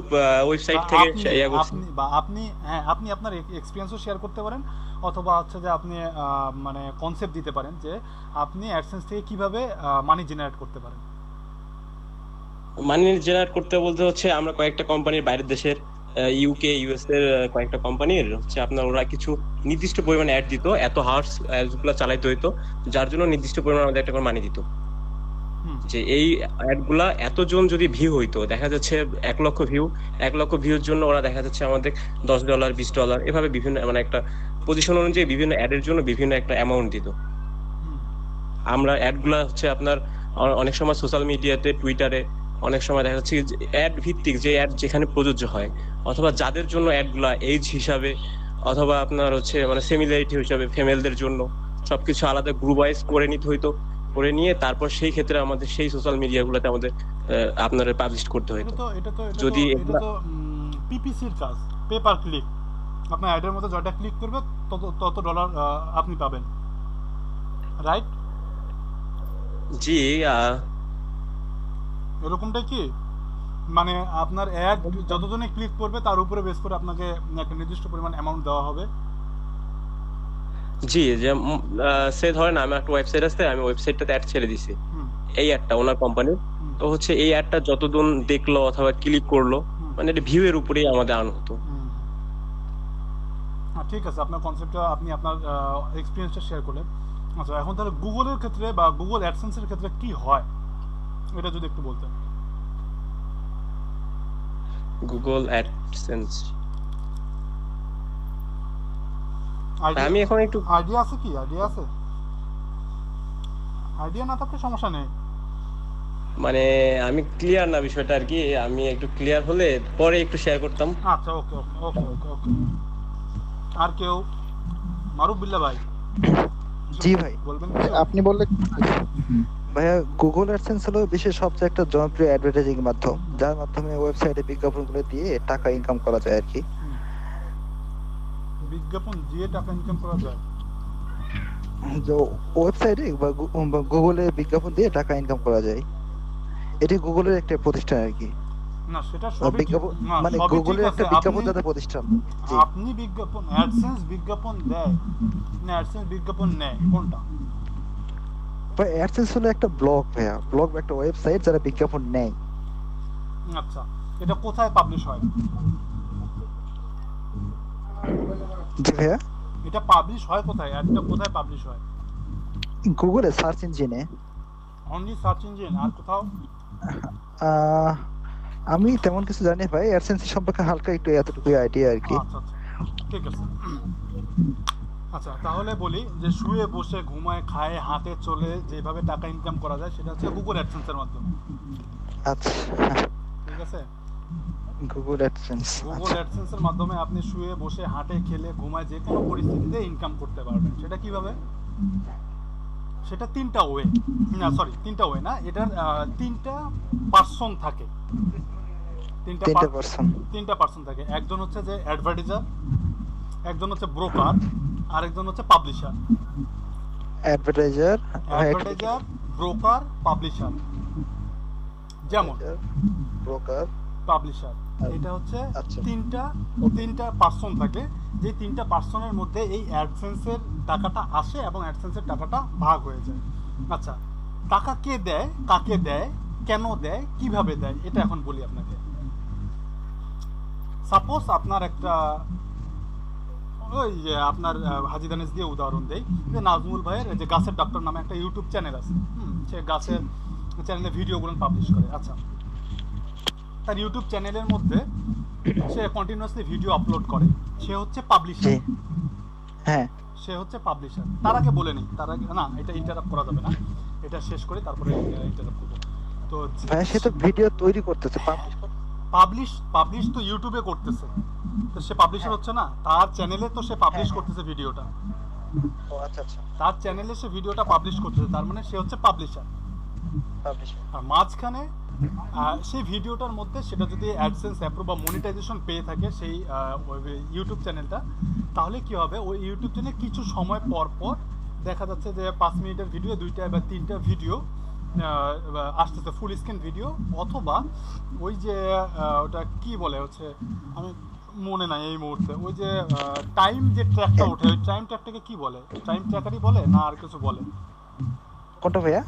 ওয়েবসাইট থেকে ইয়া করছি। আপনি আপনার এক্সপিরিয়েন্সও শেয়ার করতে পারেন, অথবা হচ্ছে যে আপনি মানে কনসেপ্ট দিতে পারেন যে আপনি অ্যাডসেন্স থেকে কিভাবে মানি জেনারেট করতে পারেন। মানি জেনারেট করতে বলতে হচ্ছে আমরা কয়েকটা কোম্পানির বাইরের দেশের ইউকে ইউএস এর কয়েকটা কোম্পানির হচ্ছে আপনার ওরা কিছু নির্দিষ্ট পরিমাণে অ্যাড দিত, এত হার্স অ্যাডগুলো চালাইতে হইতো, যার জন্য নির্দিষ্ট পরিমাণে আমাদের একটা করে মানি দিত। যে এই অ্যাডগুলা এতজন যদি ভিউ হইতো, দেখা যাচ্ছে 1 লক্ষ ভিউ, 1 লক্ষ ভিউর জন্য ওরা দেখা যাচ্ছে আমাদের $10 $20 এভাবে বিভিন্ন মানে একটা পজিশন অনুযায়ী বিভিন্ন অ্যাডের জন্য বিভিন্ন একটা অ্যামাউন্ট দিত। আমরা অ্যাডগুলা হচ্ছে আপনার অনেক সময় সোশ্যাল মিডিয়াতে, টুইটারে, অনেক সময় দেখা যাচ্ছে অ্যাড ভিত্তিক যে অ্যাড যেখানে প্রযোজ্য হয়, অথবা যাদের জন্য অ্যাডগুলা এজ হিসাবে, অথবা আপনার হচ্ছে মানে সিমিলারিটি হিসাবে ফিমেলদের জন্য সবকিছু আলাদা গ্রুপ ওয়াইজ করে নিতে হইতো, করে নিয়ে তারপর সেই ক্ষেত্রে আমাদের সেই সোশ্যাল মিডিয়াগুলোতে আমাদের আপনারা পাবলিশ করতে হইতো। যদি এটা তো পিপিসির কাজ, পে পার ক্লিক, আপনার অ্যাডের মধ্যে যতটা ক্লিক করবে তত ডলার আপনি পাবেন, রাইট? জি, এরকমটাই কি? মানে আপনার অ্যাড যতজনে ক্লিক করবে তার উপরে বেস করে আপনাকে একটা নির্দিষ্ট পরিমাণ অ্যামাউন্ট দেওয়া হবে। জি, যে সে ধরেন আমি একটা ওয়েবসাইট আছে, আমি ওয়েবসাইটটাতে অ্যাড ছেড়ে দিছি, এই অ্যাডটা ওনার কোম্পানির, তো হচ্ছে এই অ্যাডটা যতজন দেখলো অথবা ক্লিক করলো, মানে এটা ভিউ এর উপরেই আমাদের আর্ন হতো। ঠিক আছে, আপনার কনসেপ্টটা আপনি আপনার এক্সপেরিয়েন্সটা শেয়ার করলেন। আচ্ছা, এখন তাহলে গুগলের ক্ষেত্রে বা গুগল অ্যাডসেন্সের ক্ষেত্রে কি হয় এটা যদি একটু বলতেন। গুগল অ্যাডসেন্স আমি এখন একটু আইডিয়া আছে কি? আইডিয়া আছে? আইডিয়া না থাকলে সমস্যা নেই, মানে আমি ক্লিয়ার না বিষয়টা আর কি, আমি একটু ক্লিয়ার হলে পরে একটু শেয়ার করতাম। আচ্ছা, ওকে ওকে ওকে ওকে ওকে। আর কেউ? মারুফ বিল্লাহ ভাই। জি ভাই বলবেন? আপনি বললে ভাইয়া, গুগল অ্যাডসেন্স হলো বিশ্বের সবচেয়ে একটা জনপ্রিয় অ্যাডভার্টাইজিং মাধ্যম, যার মাধ্যমে ওয়েবসাইটে বিজ্ঞাপনগুলো দিয়ে টাকা ইনকাম করা যায় আর কি। বিজ্ঞাপন দিয়ে টাকা ইনকাম করা যায়? যে ওয়েবসাইটে বা গুগলে বিজ্ঞাপন দিয়ে টাকা ইনকাম করা যায়, এটি গুগলের একটা প্রতিষ্ঠান আর কি। না, সেটা সবই বিজ্ঞাপন না, মানে সবই গুগলের ঠিক একটা আছে। বিজ্ঞাপন যাতে প্রতিষ্ঠান। জি, আপনি বিজ্ঞাপন, অ্যাডসেন্স বিজ্ঞাপন দেয় না অ্যাডসেন্স বিজ্ঞাপন নেয়, কোনটা? ভাই অ্যাডসেন্স হলো একটা ব্লগ ভাইয়া, ব্লগ একটা ওয়েবসাইট যারা বিজ্ঞাপন নেয়। আচ্ছা, এটা কোথায় পাবলিশ হয়? জি ভাইয়া, এটা পাবলিশ হয় কোথায়? অ্যাডটা কোথায় পাবলিশ হয়? গুগলে সার্চ ইঞ্জিনে। অনলি সার্চ ইঞ্জিন, আর কোথাও? আমি তেমন কিছু জানি ভাই, অ্যাডসেন্স সম্পর্কে হালকা একটু এতটুকুই আইডিয়া আর কি। আচ্ছা আচ্ছা, ঠিক আছে। আচ্ছা, তাহলে বলি যে শুয়ে বসে ঘুমায় খায় হাতে চলে যেভাবে টাকা ইনকাম করা যায় সেটা হচ্ছে গুগল অ্যাডসেন্সের মাধ্যমে। আচ্ছা, ঠিক আছে, গুগল অ্যাডসেন্স। গুগল অ্যাডসেন্সের মাধ্যমে আপনি শুয়ে বসে হাঁটে খেলে ঘুমায় যে কোনো পরিস্থিতিতে ইনকাম করতে পারবেন। সেটা কিভাবে? সেটা তিনটা ওয়ে, না সরি তিনটা ওয়ে না, এটার তিনটা পার্সন থাকে। তিনটা পার্সন থাকে। একজন হচ্ছে যে অ্যাডভার্টাইজার, একজন হচ্ছে ব্রোকার, আর একজন হচ্ছে পাবলিশার। Advertiser, broker, publisher. যেমন ব্রোকার, পাবলিশার, এটা হচ্ছে তিনটা পার্সন থাকে, যে তিনটা পার্সনের মধ্যে এই অ্যাডসেন্সের টাকাটা আসে এবং অ্যাডসেন্সের টাকাটা ভাগ হয়ে যায়। আচ্ছা, টাকা কে দেয়, কাকে দেয়, কেন দেয়, কিভাবে দেয়, এটা এখন বলি আপনাকে। সাপোজ আপনার একটা ওই যে আপনার হাজি দানেশ দিয়ে উদাহরণ দেই, যে নাজমুল ভাইয়ের যে গাছের ডক্টর নামে একটা ইউটিউব চ্যানেল আছে, সে গাছের চ্যানেলে ভিডিওগুলো পাবলিশ করে। আচ্ছা, তার ইউটিউব চ্যানেলের মধ্যে সে কন্টিনিউয়াসলি ভিডিও আপলোড করে, সে হচ্ছে পাবলিশার। হ্যাঁ, সে হচ্ছে পাবলিশার। তার আগে বলে নেই, তার আগে না, এটা ইন্টারাপ্ট করা যাবে না, এটা শেষ করে তারপরে ইন্টারাপ্ট করব। তো সে তো ভিডিও তৈরি করতেছে, পাবলিশ তো ইউটিউবে করতেছে, তো সে পাবলিশার হচ্ছে না? তার চ্যানেলে তো সে পাবলিশ করতেছে ভিডিওটা। ও আচ্ছা আচ্ছা, তার চ্যানেলে সে ভিডিওটা পাবলিশ করতেছে, তার মানে সে হচ্ছে পাবলিশার। আর মাঝখানে সেই ভিডিওটার মধ্যে সেটা যদি অ্যাডসেন্স অ্যাপ্রুভ বা মনিটাইজেশন পেয়ে থাকে সেই ইউটিউব চ্যানেলটা, তাহলে কি হবে, ওই ইউটিউব চ্যানেলে কিছু সময় পর পর দেখা যাচ্ছে যে 5 মিনিটের ভিডিও, 2টা বা 3টা ভিডিও আসতেছে ফুল স্ক্রিন ভিডিও, অথবা ওই যে ওটা কি বলে হচ্ছে, আমি মনে নাই এই মুহূর্তে, ওই যে টাইম যে ট্র্যাকটা ওঠে, ওই টাইম ট্র্যাকটাকে কি বলে? টাইম ট্র্যাকারই বলে না আর কিছু বলে? কোনটা ভাইয়া?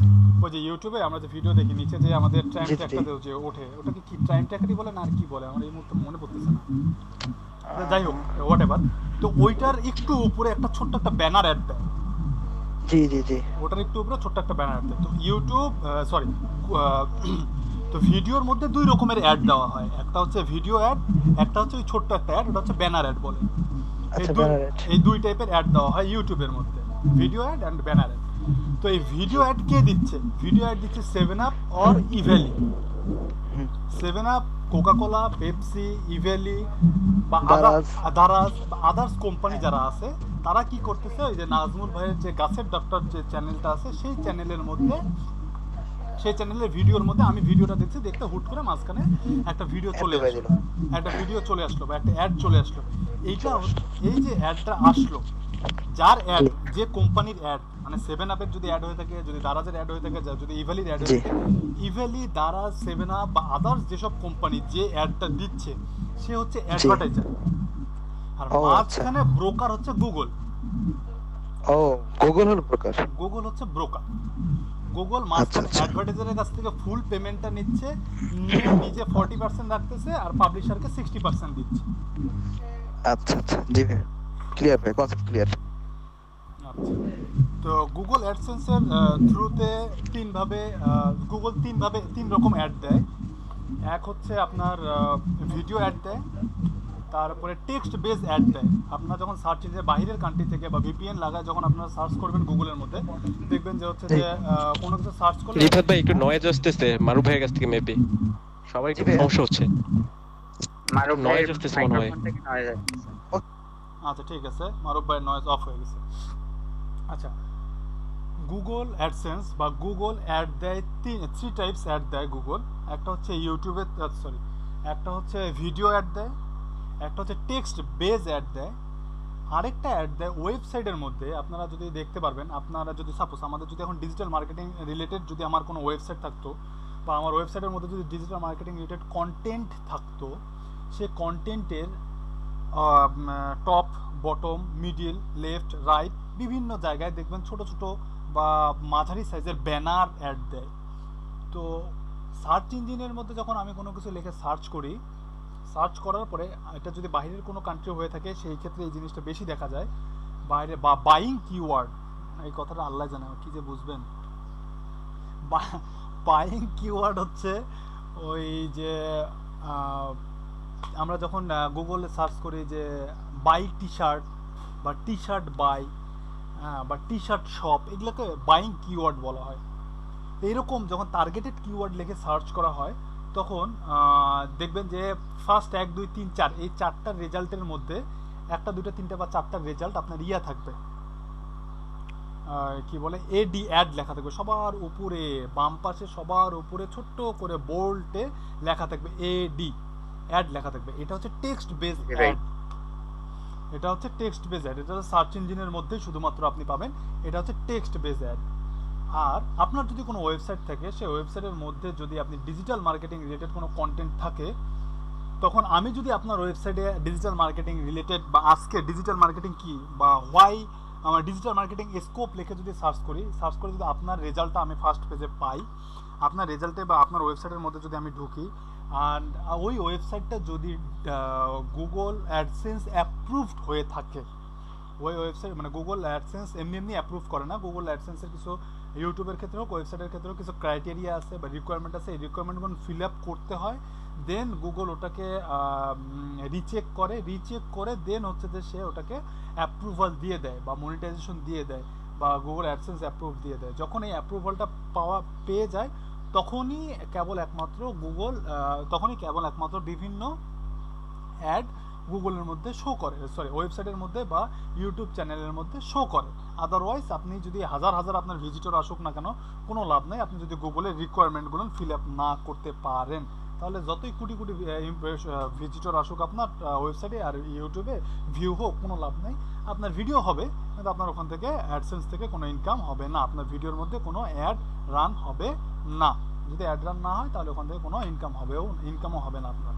ওই যে ইউটিউবে আমরা যে ভিডিও দেখি নিচে যে আমাদের টাইম ট্র্যাকটা যে ওঠে, ওটাকে কি টাইম ট্র্যাকারই বলে না আর কি বলে? আমার এই মুহূর্তে মনে পড়তেছে না। যাই হোক, হোয়াট এভার। তো ওইটার একটু উপরে একটা ছোট্ট একটা ব্যানার অ্যাড দেয়। জি জি জি, ওটার একটু উপরে ছোট্ট একটা ব্যানার অ্যাড দেয়। তো ইউটিউব সরি তো ভিডিওর মধ্যে দুই রকমের অ্যাড দেওয়া হয়, একটা হচ্ছে ভিডিও অ্যাড, একটা হচ্ছে ওই ছোট্ট একটা অ্যাড, ওটা হচ্ছে ব্যানার অ্যাড বলে। এই দুই টাইপের অ্যাড দেওয়া হয় ইউটিউবের মধ্যে, video ad and banner ad. তো এই ভিডিও অ্যাড কে দিচ্ছে? ভিডিও অ্যাড দিচ্ছে 7up or Evaly. 7up, Coca Cola, Pepsi, Evaly বা দারাজ বা আদার্স কোম্পানি যারা আছে, তারা কি করতেছে, ওই যে নাজমুল ভাইয়ের যে গাছের ডক্টর যে চ্যানেলটা আছে, সেই চ্যানেলের মধ্যে, সেই চ্যানেলের ভিডিওর মধ্যে আমি ভিডিওটা দেখছি, দেখতে হুট করে মাঝখানে একটা ভিডিও চলে আসলো, একটা ভিডিও চলে আসলো বা একটা অ্যাড চলে আসলো। এইটা, এই যে অ্যাডটা আসলো, যার অ্যাড, যে কোম্পানির অ্যাড, মানে 7up-এর যদি অ্যাড হয়ে থাকে, যদি দারাজের অ্যাড হয়ে থাকে, যদি ইভেলির অ্যাড হয়ে থাকে, ইভেলি, দারাজ, 7up বা আদার্স যেসব কোম্পানি যে অ্যাডটা দিচ্ছে, সে হচ্ছে অ্যাডভার্টাইজার। আর মাঝখানে ব্রোকার হচ্ছে গুগল। ও, গুগল হলো ব্রোকার। গুগল হচ্ছে ব্রোকার। গুগল মাঝখানে অ্যাডভার্টাইজারের কাছ থেকে ফুল পেমেন্টটা নিচ্ছে, নিয়ে নিজে 40% রাখতেছে আর পাবলিশারকে 60% দিচ্ছে। আচ্ছা আচ্ছা, জি ভাই, ক্লিয়ার ভাই, কনসেপ্ট ক্লিয়ার। আচ্ছা, তো গুগল অ্যাডসেন্সের থ্রুতে গুগল তিন রকম অ্যাড দেয়। এক হচ্ছে আপনার ভিডিও অ্যাড দেয়, তারপরে টেক্সট বেস অ্যাড দেয়। আপনারা যখন সার্চ ইঞ্জিনে বাইরের কান্ট্রি থেকে বা ভিপিএন লাগায় যখন আপনারা সার্চ করবেন গুগলের মধ্যে, দেখবেন যে হচ্ছে যে কোনো কিছু সার্চ করলে, রিফাত ভাই একটু নয়েজ আসতেছে মারুফ ভাইয়ের কাছ থেকে, মেবি সবাই একটু সমস্যা হচ্ছে, মারুফ নয়েজ আসতেছে মনে হয়। আচ্ছা ঠিক আছে, মারুফ ভাইয়ের নয়েজ অফ হয়ে গেছে। আচ্ছা, গুগল অ্যাডসেন্স বা গুগল অ্যাড দেয় থ্রি টাইপস অ্যাড দেয় গুগল। একটা হচ্ছে ইউটিউবে, একটা হচ্ছে ভিডিও অ্যাড দেয়, একটা হচ্ছে টেক্সট বেস অ্যাড দেয়, আরেকটা অ্যাড দেয় ওয়েবসাইটের মধ্যে। আপনারা যদি দেখতে পারবেন, আপনারা যদি সাপোজ আমাদের যদি এখন ডিজিটাল মার্কেটিং রিলেটেড যদি আমার কোনো ওয়েবসাইট থাকতো, বা আমার ওয়েবসাইটের মধ্যে যদি ডিজিটাল মার্কেটিং রিলেটেড কন্টেন্ট থাকতো, সে কন্টেন্টের top, bottom, middle, left, right বিভিন্ন জায়গায় দেখবেন ছোট ছোট বা মাঝারি সাইজের ব্যানার অ্যাড দেয়। তো সার্চ ইঞ্জিনের মধ্যে যখন আমি কোনো কিছু লিখে সার্চ করি, সার্চ করার পরে এটা যদি বাইরের কোনো কান্ট্রি হয়ে থাকে, সেই ক্ষেত্রে এই জিনিসটা বেশি দেখা যায় বাইরে। বা বাইং কিওয়ার্ড, এই কথাটা আল্লাহ জানে কি যে বুঝবেন। বাইং কিওয়ার্ড হচ্ছে ওই যে আমরা যখন গুগলে সার্চ করি যে বাই টি শার্ট বা টি শার্ট বাই, বা টি শার্ট শপ, এগুলোকে বাইং কিওয়ার্ড বলা হয়। এইরকম যখন টার্গেটেড কিওয়ার্ড লিখে সার্চ করা হয়, তখন দেখবেন যে ফার্স্ট 1 2 3 4 এই 4টার রেজাল্টের মধ্যে 1টা 2টা 3টা বা 4টার রেজাল্ট আপনার থাকবে, কি বলে, এডি অ্যাড লেখা থাকবে সবার উপরে, বাম পাশে সবার উপরে ছোট্ট করে বোল্ডে লেখা থাকবে এডি অ্যাড লেখা থাকবে। এটা হচ্ছে টেক্সট বেস অ্যাড। এটা হচ্ছে টেক্সট বেস অ্যাড, এটা সার্চ ইঞ্জিনের মধ্যে শুধুমাত্র আপনি পাবেন। এটা হচ্ছে টেক্সট বেস অ্যাড। আর আপনার যদি কোনো ওয়েবসাইট থাকে, সেই ওয়েবসাইটের মধ্যে যদি আপনি ডিজিটাল মার্কেটিং রিলেটেড কোনো কন্টেন্ট থাকে, তখন আমি যদি আপনার ওয়েবসাইটে ডিজিটাল মার্কেটিং রিলেটেড বা আজকে ডিজিটাল মার্কেটিং কি বা হোয়াই আমার ডিজিটাল মার্কেটিং স্কোপ লিখে যদি সার্চ করে যদি আপনার রেজাল্টটা আমি ফার্স্ট পেজে পাই, আপনার রেজাল্টে বা আপনার ওয়েবসাইটের মধ্যে যদি আমি ঢুকি, আর ওই ওয়েবসাইটটা যদি গুগল অ্যাডসেন্স অ্যাপ্রুভড হয়ে থাকে, ওই ওয়েবসাইট মানে গুগল অ্যাডসেন্স এমনি অ্যাপ্রুভ করে না, গুগল অ্যাডসেন্সের কিছু ইউটিউবের ক্ষেত্রে হোক, ওয়েবসাইটের ক্ষেত্রে হোক, কিছু ক্রাইটেরিয়া আছে বা রিকোয়ারমেন্ট আছে, এই রিকোয়ারমেন্টগুলো ফিল আপ করতে হয়। দেন গুগল ওটাকে রিচেক করে দেন হচ্ছে যে সে ওটাকে অ্যাপ্রুভাল দিয়ে দেয় বা মনিটাইজেশন দিয়ে দেয় বা গুগল অ্যাডসেন্স অ্যাপ্রুভ দিয়ে দেয়। যখন এই অ্যাপ্রুভালটা পেয়ে যায়, তখনই কেবল একমাত্র বিভিন্ন অ্যাড গুগলের মধ্যে শো করে, ওয়েবসাইটের মধ্যে বা ইউটিউব চ্যানেলের মধ্যে শো করে। আদারওয়াইজ আপনি যদি হাজার আপনার ভিজিটর আসুক না কেন, কোনো লাভ নাই, আপনি যদি গুগলের রিকোয়ারমেন্টগুলো ফিল আপ না করতে পারেন, তাহলে যতই কোটি কোটি ভিজিটর আসুক আপনার ওয়েবসাইটে আর ইউটিউবে ভিউ হোক, কোনো লাভ নেই। আপনার ভিডিও হবে কিন্তু আপনার ওখান থেকে অ্যাডসেন্স থেকে কোনো ইনকাম হবে না, আপনার ভিডিওর মধ্যে কোনো অ্যাড রান হবে না। যদি অ্যাড রান না হয় তাহলে ওখান থেকে কোনো ইনকামও হবে না আপনার।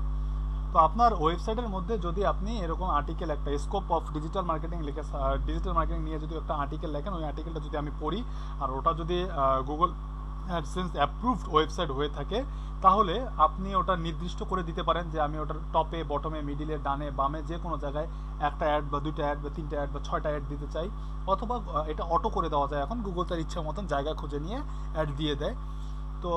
তো আপনার ওয়েবসাইটের মধ্যে যদি আপনি এরকম আর্টিকেল, একটা স্কোপ অফ ডিজিটাল মার্কেটিং লিখে, ডিজিটাল মার্কেটিং নিয়ে যদি একটা আর্টিকেল লেখেন, ওই আর্টিকেলটা যদি আমি পড়ি আর ওটা যদি গুগল অ্যাডসেন্স অ্যাপ্রুভড ওয়েবসাইট হয়ে থাকে, তাহলে আপনি ওটা নির্দিষ্ট করে দিতে পারেন যে আমি ওটার টপে, বটমে, মিডিলে, ডানে, বামে যে কোনো জায়গায় একটা অ্যাড বা 2টা অ্যাড বা 3টা অ্যাড বা 6টা অ্যাড দিতে চাই। অথবা এটা অটো করে দেওয়া যায়, এখন গুগল তার ইচ্ছা মতন জায়গা খুঁজে নিয়ে অ্যাড দিয়ে দেয়। তো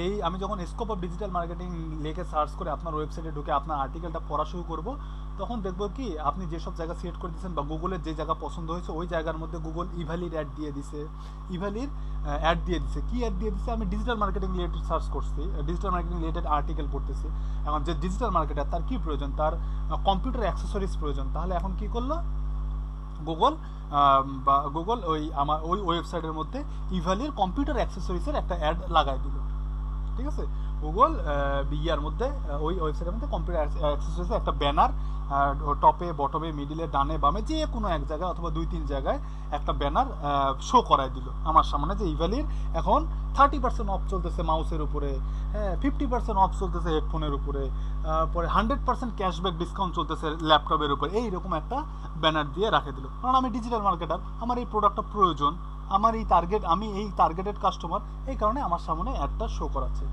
এই আমি যখন স্কোপ অফ ডিজিটাল মার্কেটিং লিখে সার্চ করে আপনার ওয়েবসাইটে ঢুকে আপনার আর্টিকেলটা পড়া শুরু করব, তখন দেখবো কি আপনি যেসব জায়গা সিলেক্ট করে দিয়েছেন বা গুগলের যে জায়গা পছন্দ হয়েছে ওই জায়গার মধ্যে গুগল ইভ্যালির অ্যাড দিয়ে দিছে, কি অ্যাড দিয়ে দিছে। আমি ডিজিটাল মার্কেটিং রিলেটেড সার্চ করছি, ডিজিটাল মার্কেটিং রিলেটেড আর্টিকেল পড়তেছি। এখন যে ডিজিটাল মার্কেটার তার কি প্রয়োজন, তার কম্পিউটার অ্যাক্সেসরিজ প্রয়োজন। তাহলে এখন কি করলো গুগল ওই আমার ওই ওয়েবসাইটের মধ্যে ইভ্যালির কম্পিউটার অ্যাক্সেসরিজের একটা অ্যাড লাগাই দিল। ঠিক আছে, গুগল ইয়ার মধ্যে ওই ওয়েবসাইটের মধ্যে কম্পিউটার অ্যাক্সেসরিজের একটা ব্যানার টপে, বটমে, মিডিলে, ডানে, বামে যে কোনো এক জায়গায় অথবা 2-3 জায়গায় একটা ব্যানার শো করায় দিল আমার সামনে যে ইভ্যালির এখন 30% অফ চলতেছে মাউসের উপরে, 50% অফ চলতেছে হেডফোনের উপরে, পরে 100% ক্যাশব্যাক ডিসকাউন্ট চলতেছে ল্যাপটপের উপরে। এইরকম একটা ব্যানার দিয়ে রাখে দিল। কারণ আমি ডিজিটাল মার্কেটার, আমার এই প্রোডাক্টটা প্রয়োজন, আমার এই আমি এই টার্গেটেড কাস্টমার, এই কারণে আমার সামনে অ্যাডটা শো করাচ্ছে।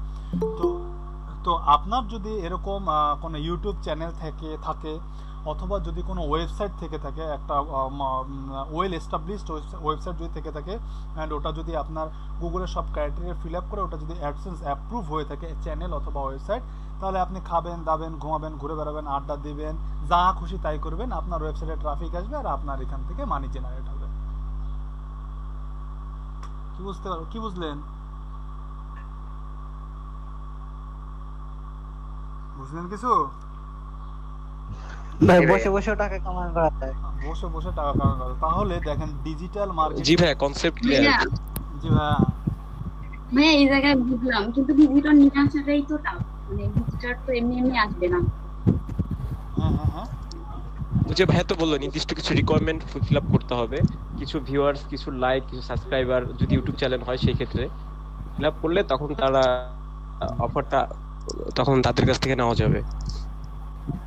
তো আপনার যদি এরকম কোনো ইউটিউব চ্যানেল থাকে অথবা যদি কোনো ওয়েবসাইট থেকে থাকে, একটা ওয়েল এস্টাবলিশড ওয়েবসাইট যদি থেকে থাকে অ্যান্ড ওটা যদি আপনার গুগলের সব ক্রাইটেরিয়া ফিল আপ করে ওটা যদি অ্যাডসেন্স অ্যাপ্রুভ হয়ে থাকে চ্যানেল অথবা ওয়েবসাইট, তাহলে আপনি খাবেন, দাবেন, ঘুমাবেন, ঘুরে বেড়াবেন, আড্ডা দিবেন, যা খুশি তাই করবেন, আপনার ওয়েবসাইটে ট্রাফিক আসবে আর আপনার এখান থেকে মানি জেনারেট হবে। কি বুঝলেন? বুঝলেন কিছু? ভাই বসে বসে টাকা কামানো করা যায়, বসে বসে টাকা কামানো করা। তাহলে দেখেন ডিজিটাল মার্কেটিং। জি ভাই, কনসেপ্ট ক্লিয়ার। জি ভাই, ভাই এই জায়গায় বুঝলাম, কিন্তু ভিজিটর নিয়ে আসাটাই তো টাফ, মানে ভিজিটর তো এমনি আসবে না। হ্যাঁ যে ভাই তো বললো নির্দিষ্ট কিছু রিকোয়ারমেন্ট ফিল আপ করতে হবে, কিছু ভিউয়ার্স, কিছু লাইক, কিছু সাবস্ক্রাইবার যদি ইউটিউব চ্যানেল হয় সেই ক্ষেত্রে ফিল আপ করলে তখন তারা অফারটা তখন তাদের কাছ থেকে নেওয়া যাবে।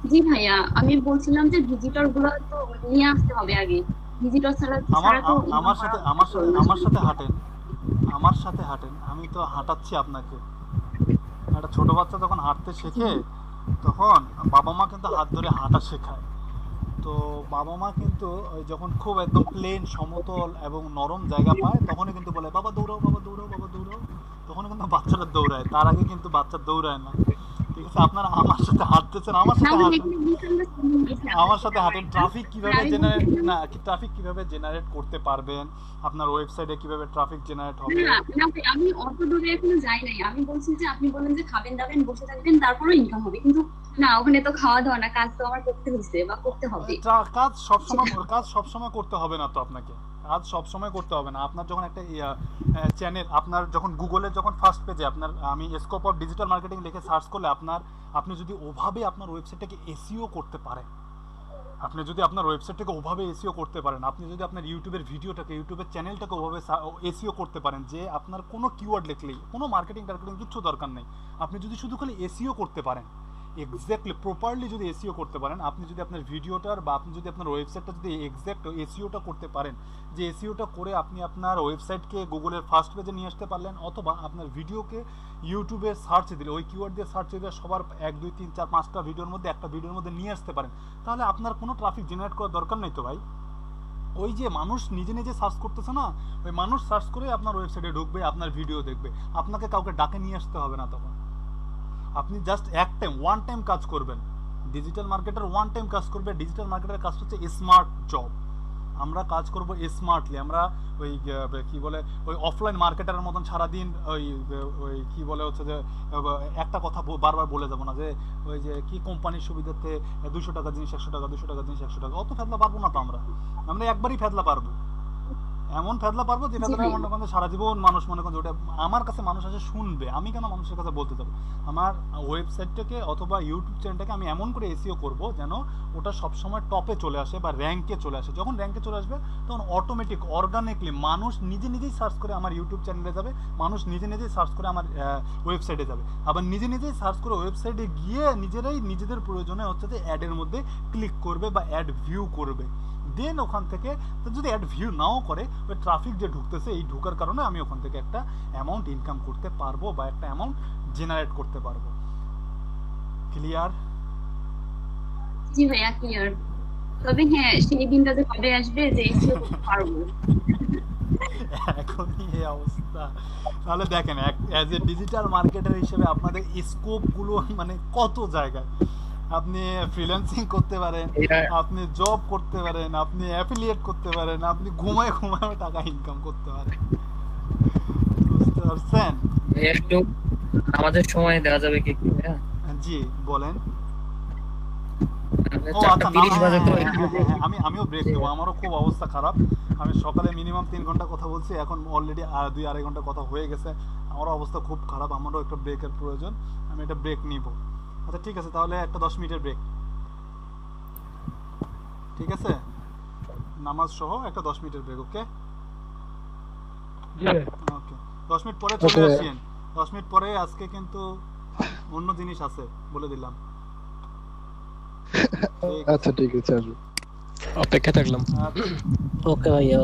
জি ভাইয়া, আমি বলছিলাম যে ভিজিটর গুলো তো নিয়ে আসতে হবে আগে, ভিজিটর ছাড়া তো আমার সাথে হাঁটেন, আমি তো হাঁটাচ্ছি আপনাকে। একটা ছোট বাচ্চা যখন হাঁটতে শেখে তখন বাবা মা কিন্তু হাত ধরে হাঁটা শেখায়। তো বাবা মা কিন্তু যখন খুব একদম প্লেন, সমতল এবং নরম জায়গা পায় তখনই কিন্তু বলে বাবা দৌড়াও, বাবা দৌড়াও, বাবা দৌড়াও। তখন কিন্তু বাচ্চারা দৌড়ায়, তার আগে কিন্তু বাচ্চা দৌড়ায় না। ঠিক আছে, আপনারা আমার সাথে হাঁটতেছেন, আমার সাথে হাঁটেন। ট্রাফিক কিভাবে জেনারেট করতে পারবেন, আপনার ওয়েবসাইটে কিভাবে ট্রাফিক জেনারেট হবে। আমি অত দূরে এখনো যাই নাই, আমি বলছি যে আপনি বলেন যে খাবেন দাবেন বসে থাকবেন তারপরেও ইনকাম হবে, কিন্তু না, ওখানে তো খাওয়া দাওয়া না, কাজ তো আমার করতে হচ্ছে বা করতে হবে। কাজ সবসময় করতে হবে না, তো আপনাকে কাজ সবসময় করতে হবে না। আপনার যখন একটা চ্যানেল, আপনার যখন গুগলের যখন ফার্স্ট পেজে আমি স্কোপ অফ ডিজিটাল মার্কেটিং লিখে সার্চ করলে আপনি যদি ওভাবে আপনার ওয়েবসাইটটাকে এসইও করতে পারেন, আপনি যদি আপনার ইউটিউবের ভিডিওটাকে, ইউটিউবের চ্যানেলটাকে ওভাবে এসইও করতে পারেন যে আপনার কোনো কিওয়ার্ড লিখলেই, কোনো মার্কেটিং কিছু দরকার নেই, আপনি যদি শুধু খালি এসইও করতে পারেন, এক্স্যাক্টলি প্রপারলি যদি এসইও করতে পারেন, আপনি যদি আপনার ভিডিওটার বা আপনি যদি আপনার ওয়েবসাইটটা যদি এক্স্যাক্ট এসইওটা করতে পারেন, যে এসইওটা করে আপনি আপনার ওয়েবসাইটকে গুগলের ফার্স্ট পেজে নিয়ে আসতে পারলেন, অথবা আপনার ভিডিওকে ইউটিউবে সার্চ দিলে, ওই কিওয়ার্ড দিয়ে সার্চ দিলে সবার 1, 2, 3, 4, 5টা ভিডিওর মধ্যে একটা ভিডিওর মধ্যে নিয়ে আসতে পারেন, তাহলে আপনার কোনো ট্রাফিক জেনারেট করার দরকার নেই তো ভাই। ওই যে মানুষ নিজে নিজে সার্চ করতেছে না, ওই মানুষ সার্চ করে আপনার ওয়েবসাইটে ঢুকবে, আপনার ভিডিও দেখবে, আপনাকে কাউকে ডাকে নিয়ে আসতে হবে না। তখন আপনি জাস্ট ওয়ান টাইম কাজ করবেন। ডিজিটাল মার্কেটার ওয়ান টাইম কাজ করবে। ডিজিটাল মার্কেটার কাজ হচ্ছে স্মার্ট জব। আমরা কাজ করব স্মার্টলি। আমরা ওই কি বলে ওই অফলাইন মার্কেটারের মতন সারাদিন ওই কি বলে হচ্ছে যে একটা কথা বারবার বলে যাবো না যে ওই যে কি কোম্পানির সুবিধাতে 200 টাকা জিনিস 100 টাকা, 200 টাকা জিনিস 100 টাকা, অত ফেদলা পারবো না তো। আমরা একবারই ফেদলা পারবো, এমন ফেদলা পারবো যেটা জি দ্বারা ভাই। মনে করেন যে সারা জীবন মানুষ মনে করেন যে ওটা আমার কাছে মানুষ আসে শুনবে, আমি কেন মানুষের কাছে বলতে যাবো? আমার ওয়েবসাইটটাকে অথবা ইউটিউব চ্যানেলটাকে আমি এমন করে এসইও করব যেন ওটা সবসময় টপে চলে আসে বা র্যাঙ্কে চলে আসে। যখন র্যাঙ্কে চলে আসবে তখন অটোমেটিক অর্গানিকলি মানুষ নিজে নিজেই সার্চ করে আমার ইউটিউব চ্যানেলে যাবে, মানুষ নিজে নিজেই সার্চ করে আমার ওয়েবসাইটে যাবে, আবার নিজে নিজেই সার্চ করে ওয়েবসাইটে গিয়ে নিজেরাই নিজেদের প্রয়োজনে হচ্ছে যে অ্যাডের মধ্যে ক্লিক করবে বা অ্যাড ভিউ করবে। দেন ওখান থেকে যদি অ্যাড ভিউ নাও করে, ওই ট্রাফিক যে ঢুকতেছে এই ঢুকার কারণে আমি ওখান থেকে একটা অ্যামাউন্ট ইনকাম করতে পারবো বা একটা অ্যামাউন্ট জেনারেট করতে পারবো। ক্লিয়ার? জি ভাইয়া ক্লিয়ার। তবে হ্যাঁ, সেই দিনটা যে কবে আসবে যে এসিও করতে পারবো। এখনই এই অবস্থা। তাহলে দেখেন অ্যাজ এ ডিজিটাল মার্কেটার হিসেবে আপনাদের স্কোপগুলো মানে কত জায়গায়। আপনি ফ্রিল্যান্সিং করতে পারেন, আপনি জব করতে পারেন, আপনি অ্যাফিলিয়েট করতে পারেন, আপনি ঘুমায় ঘুমায় টাকা ইনকাম করতে পারেন। বুঝতে পারছেন? একটু আমাদের সময় দেওয়া যাবে কি একটু ভাইয়া? জি বলেন। ও 4টা আচ্ছা, 30 বাজে তো আমিও ব্রেক দেবো। আমারও খুব অবস্থা খারাপ। আমি সকালে মিনিমাম 3 ঘন্টা কথা বলছি, এখন অলরেডি 2-2.5 ঘন্টা কথা হয়ে গেছে। আমারও অবস্থা খুব খারাপ, আমারও একটা ব্রেকের প্রয়োজন। আমি একটা ব্রেক নিব। আচ্ছা ঠিক আছে, তাহলে একটা 10 মিনিটের ব্রেক। ঠিক আছে, নামাজ সহ একটা 10 মিনিটের ব্রেক। ওকে ওকে, 10 মিনিট পরে চলে আসেন। 10 মিনিট পরে আজকে কিন্তু অন্য জিনিস আছে বলে দিলাম। আচ্ছা ঠিক আছে, আসবো। অপেক্ষা থাকলাম। ওকে ভাইয়া।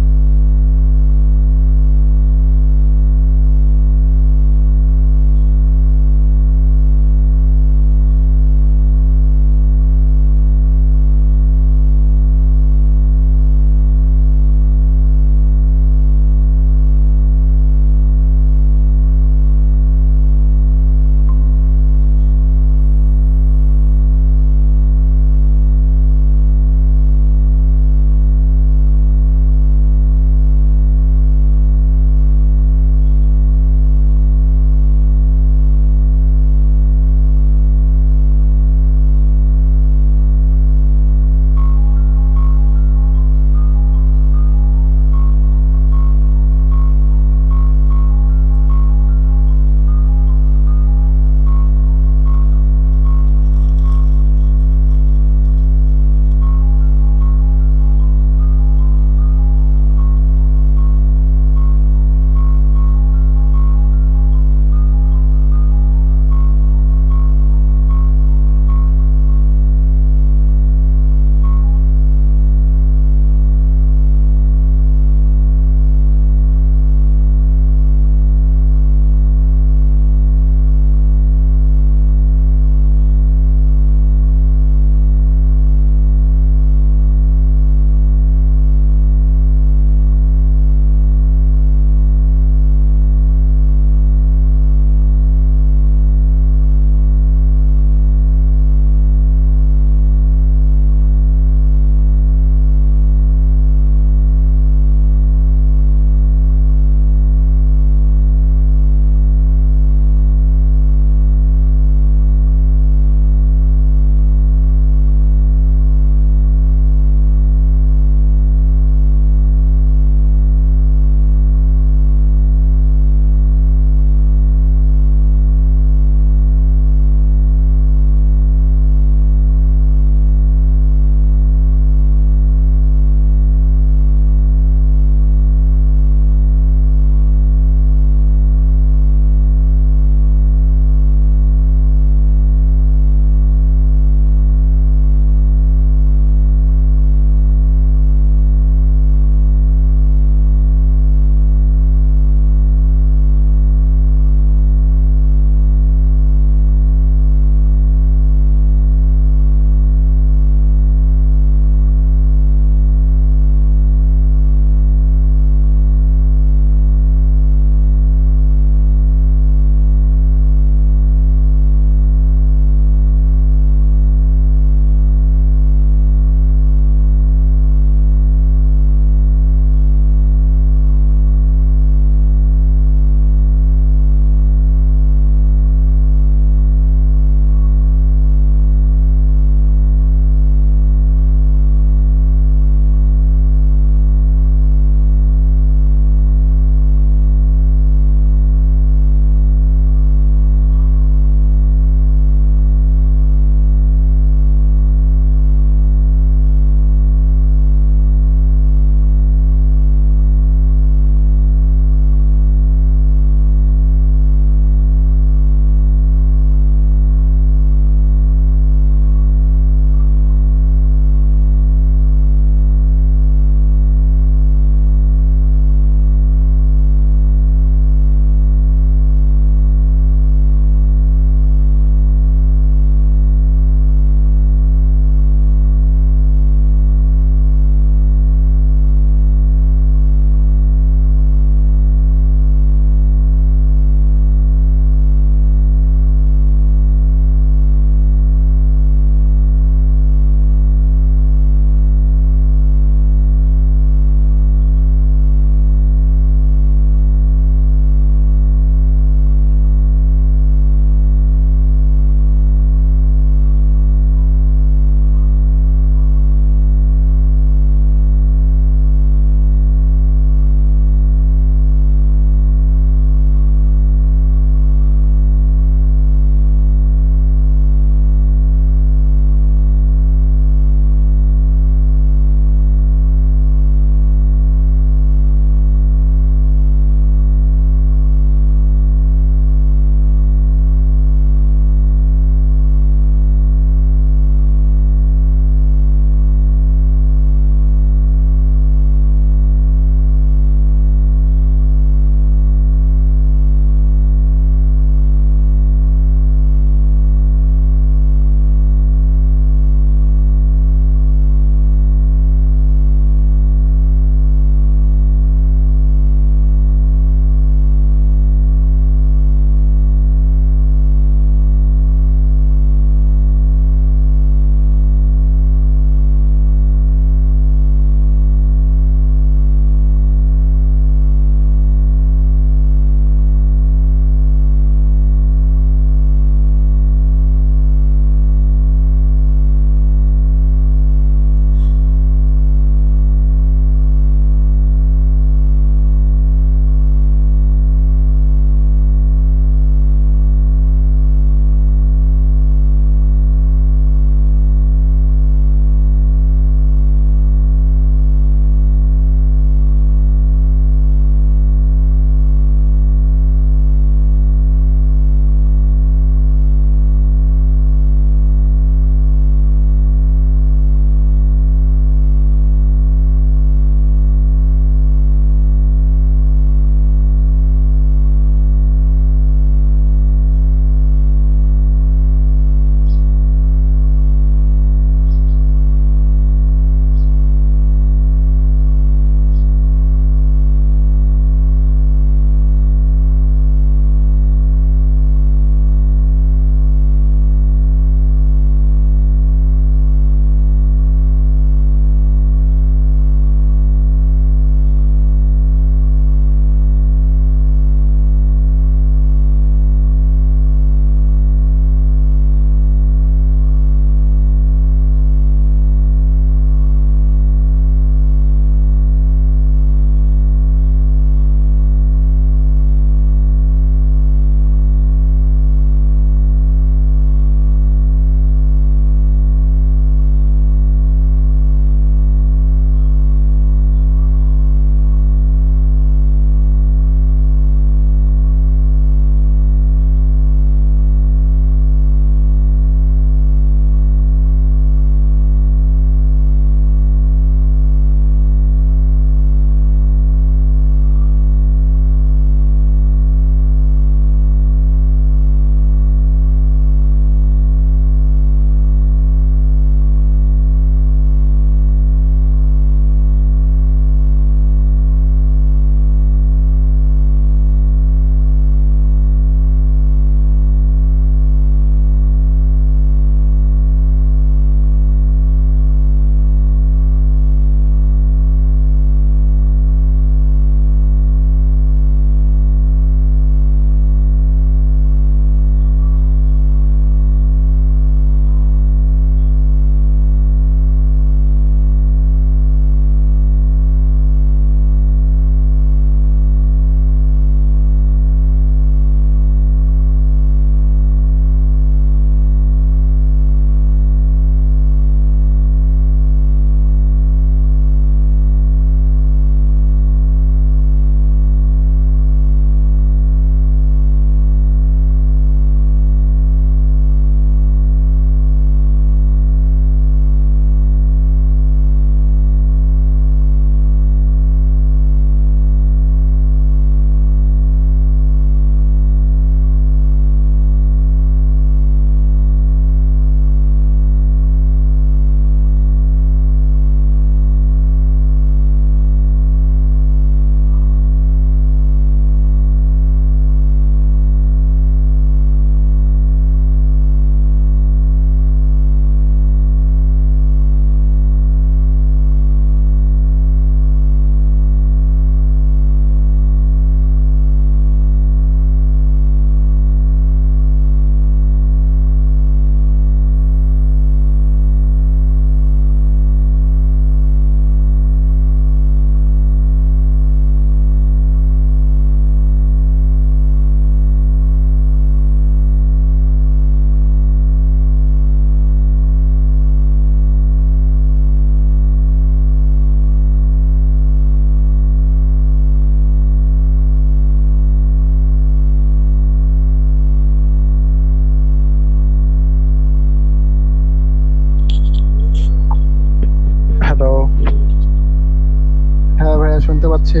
পাচ্ছি।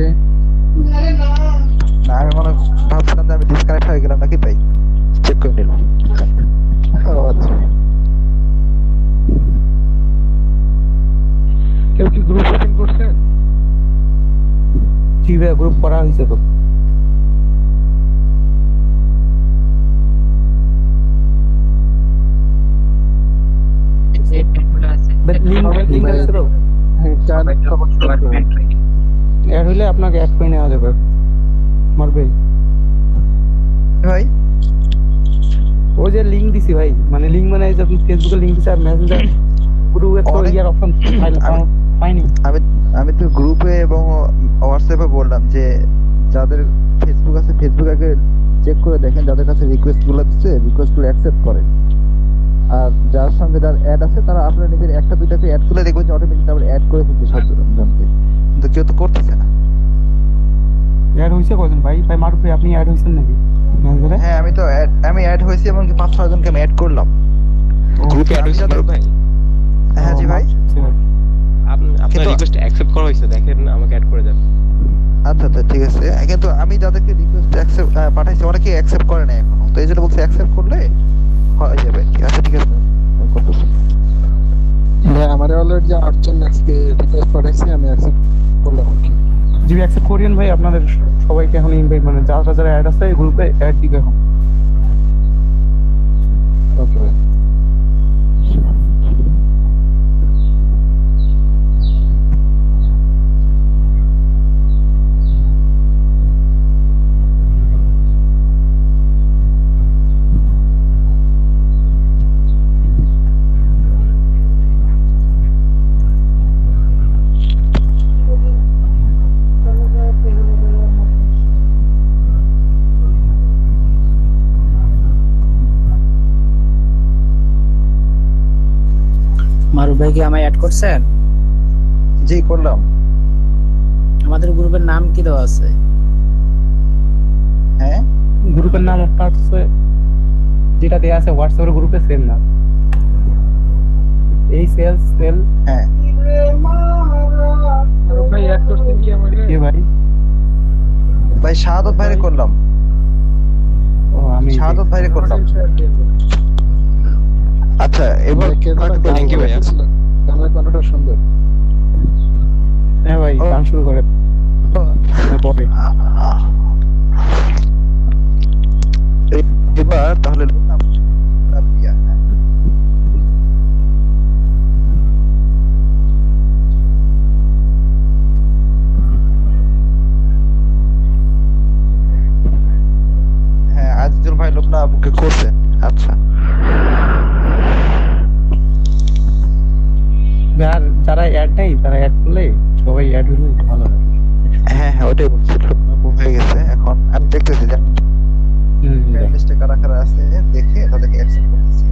না আমি মনে ভাবছিলাম যে আমি ডিসকানেক্ট হয়ে গেলাম নাকি, তাই চেক করে নিলাম। ও আচ্ছা, কেউ কি গ্রুপ ওপেন করছেন? জি ভাই, গ্রুপ করা হয়েছে তো। লিংক আছে তো, অ্যাড হইলে আপনাকে অ্যাড করে নেওয়া যাবে। মারবে ভাই ওই যে লিংক দিছি ভাই, মানে লিংক মানে এই যে আপনি ফেসবুকে লিংক দিছি আর মেসেঞ্জার গ্রুপে তো ইয়ার অপশন পাইনি। আমি তো গ্রুপে এবং হোয়াটসঅ্যাপে বললাম যে যাদের ফেসবুক আছে ফেসবুক আগে চেক করে দেখেন, যাদের কাছে রিকোয়েস্ট গুলো দিচ্ছে রিকোয়েস্ট গুলো অ্যাকসেপ্ট করে, আর যার সঙ্গে যার অ্যাড আছে তারা আপনার নিজের একটা দুইটাকে অ্যাড করে দেখবেন যে অটোমেটিক আবার অ্যাড করে ফেলছে সবজনকে, কিন্তু কেউ তো করতেছে না। অ্যাড হইছে কয়জন ভাই? ভাই মারুফ ভাই, আপনি অ্যাড হইছেন নাকি? হ্যাঁ আমি অ্যাড হয়েছি এবং 5-6 জনকে আমি অ্যাড করলাম গ্রুপে। অ্যাড হইছে মারুফ ভাই? হ্যাঁ জি ভাই, আপনার রিকোয়েস্ট অ্যাকসেপ্ট করা হয়েছে, দেখেন আমাকে অ্যাড করে দেন। আচ্ছা আচ্ছা ঠিক আছে, কিন্তু আমি যাদেরকে রিকোয়েস্ট অ্যাকসেপ্ট পাঠাইছি অনেকে অ্যাকসেপ্ট করে না এখনো, তো এই জন্য বলছি অ্যাকসেপ্ট করলে হয়ে যাবে। আচ্ছা ঠিক আছে, আমি করতেছি। ভাই আমারে অলরেডি যে 8 জন আজকে রিকোয়েস্ট পাঠাইছি, আমি অ্যাকসেপ্ট করলাম। জি অ্যাকসেপ্ট করিয়েন ভাই, আপনাদের সবাইকে এখন ইনভাইট, মানে যারা যারা অ্যাড আছে গ্রুপে অ্যাড দিবে এখন। ওকে ভাই। মারুফ ভাই কি আমায় অ্যাড করছেন? জি করলাম। আমাদের গ্রুপের নাম কি দেওয়া আছে? হ্যাঁ গ্রুপের নাম আপনার হচ্ছে যেটা দেয়া আছে হোয়াটসঅ্যাপের গ্রুপে সেম নাম, এই সেলস সেল। হ্যাঁ ভাই অ্যাড করছেন কি আমাকে? কে ভাই? ভাই শাহাদত ভাইরে করলাম। ও আমি শাহাদত ভাইরে করলাম। আচ্ছা এবার থ্যাংক ইউ ভাইয়া। গানের কণ্ঠটা সুন্দর। হ্যাঁ ভাই গান শুরু করে পরে। এবার তাহলে হ্যাঁ আজিজুল ভাই লোকনা বুকে করছেন। আচ্ছা আর যারা অ্যাড নেই তারা অ্যাড করলে সবাই অ্যাড হলে ভালো হয়। হ্যাঁ হ্যাঁ ওটাই বলছি, হয়ে গেছে। এখন আমি দেখতেছি যে লিস্টে কারা কারা আছে দেখে তাদেরকে অ্যাকসেপ্ট করতেছি।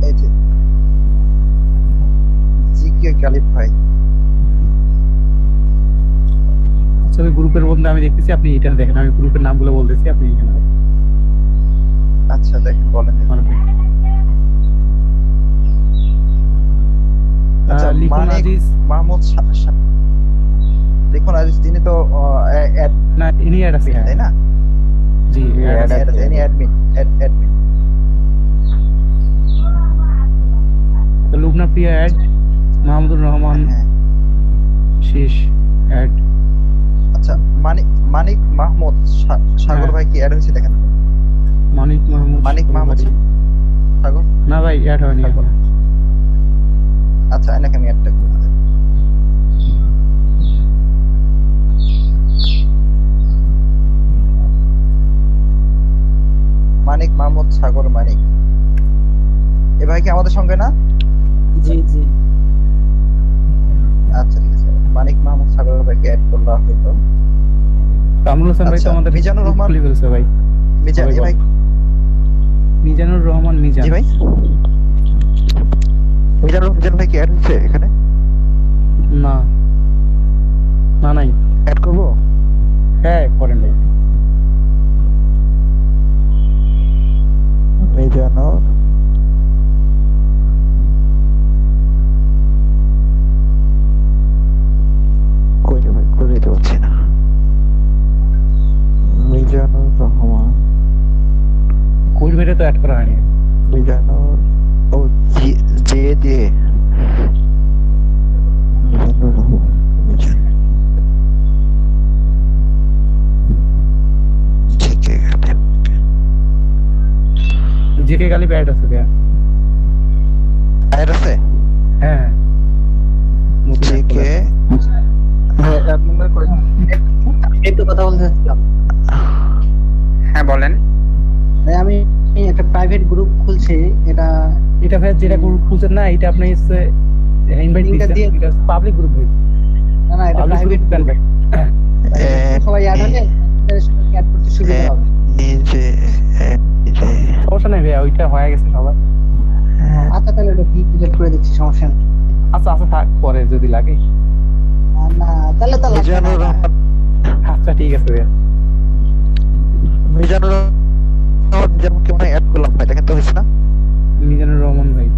এই যে জিকে কালিফ ভাই। আচ্ছা ওই গ্রুপের মধ্যে আমি দেখতেছি, আপনি এটা দেখেন, আমি গ্রুপের নামগুলো বলতেছি, আপনি এখানে। আচ্ছা দেখেন বলেন। আচ্ছা মাহমুদ দেখুন আজিজ তিনি তো অ্যাড না ইনি অ্যাড আছে তাই না? জি অ্যাড আছে, ইনি অ্যাডমিন অ্যাডমিন। লুবনা প্রিয়া অ্যাড, মাহমুদুর রহমান শেষ অ্যাড। আচ্ছা মানিক মাহমুদ সাগর ভাই কি অ্যাড হয়েছে দেখেন? মানিক মাহমুদ সাগর না ভাই অ্যাড হয়নি এখন। আচ্ছা এনাকে আমি অ্যাডটা করে দেব। মানিক মাহমুদ সাগর মানিক, এ ভাই কি আমাদের সঙ্গে না? জি জি আচ্ছা ঠিক আছে, মানিক মাহমুদ সাগর ভাইকে অ্যাড করলাম হয়তো। কামরুল হোসেন ভাই তো আমাদের মিজানুর রহমান বলছে ভাই। মিজান ভাই মিজানুর রহমান মিজান। জি ভাই মিজান ভাই কি অ্যাড হচ্ছে এখানে? না না নাই। অ্যাড করব? হ্যাঁ করেন ভাই। মিজানুর তো অ্যাড করা হয়নি। মিজানুর ও জে দিয়ে জিকে গালি অ্যাড আছে ভাইয়া। অ্যাড আছে? হ্যাঁ জিকে হ্যাঁ অ্যাড নাম্বার কয়? একটু কথা বলতে চাচ্ছিলাম। হ্যাঁ বলেন। ভাই আমি একটা প্রাইভেট গ্রুপ খুলছি, এটা ভাই যেটা গ্রুপ খুলছেন না, এটা আপনি ইনভাইট দিয়েছেন, এটা পাবলিক গ্রুপ ভাই। না না, এটা প্রাইভেট গ্রুপ ভাই। সবাই অ্যাড হলে অ্যাড করতে সুবিধা হবে। সমস্যা নেই ভাইয়া, ওইটা হয়ে গেছে সবার। আচ্ছা তাহলে এটা ডিলিট করে দিচ্ছি, সমস্যা নেই। আচ্ছা থাক, পরে যদি লাগে। না তাহলে তো লাগবে মিজানুর না। রহমান। আচ্ছা ঠিক আছে ভাইয়া। মিজানুর রহমান যেমন কেমন অ্যাড করলাম ভাই, দেখেন তো হয়েছে না? মিজানুর রহমান ভাই,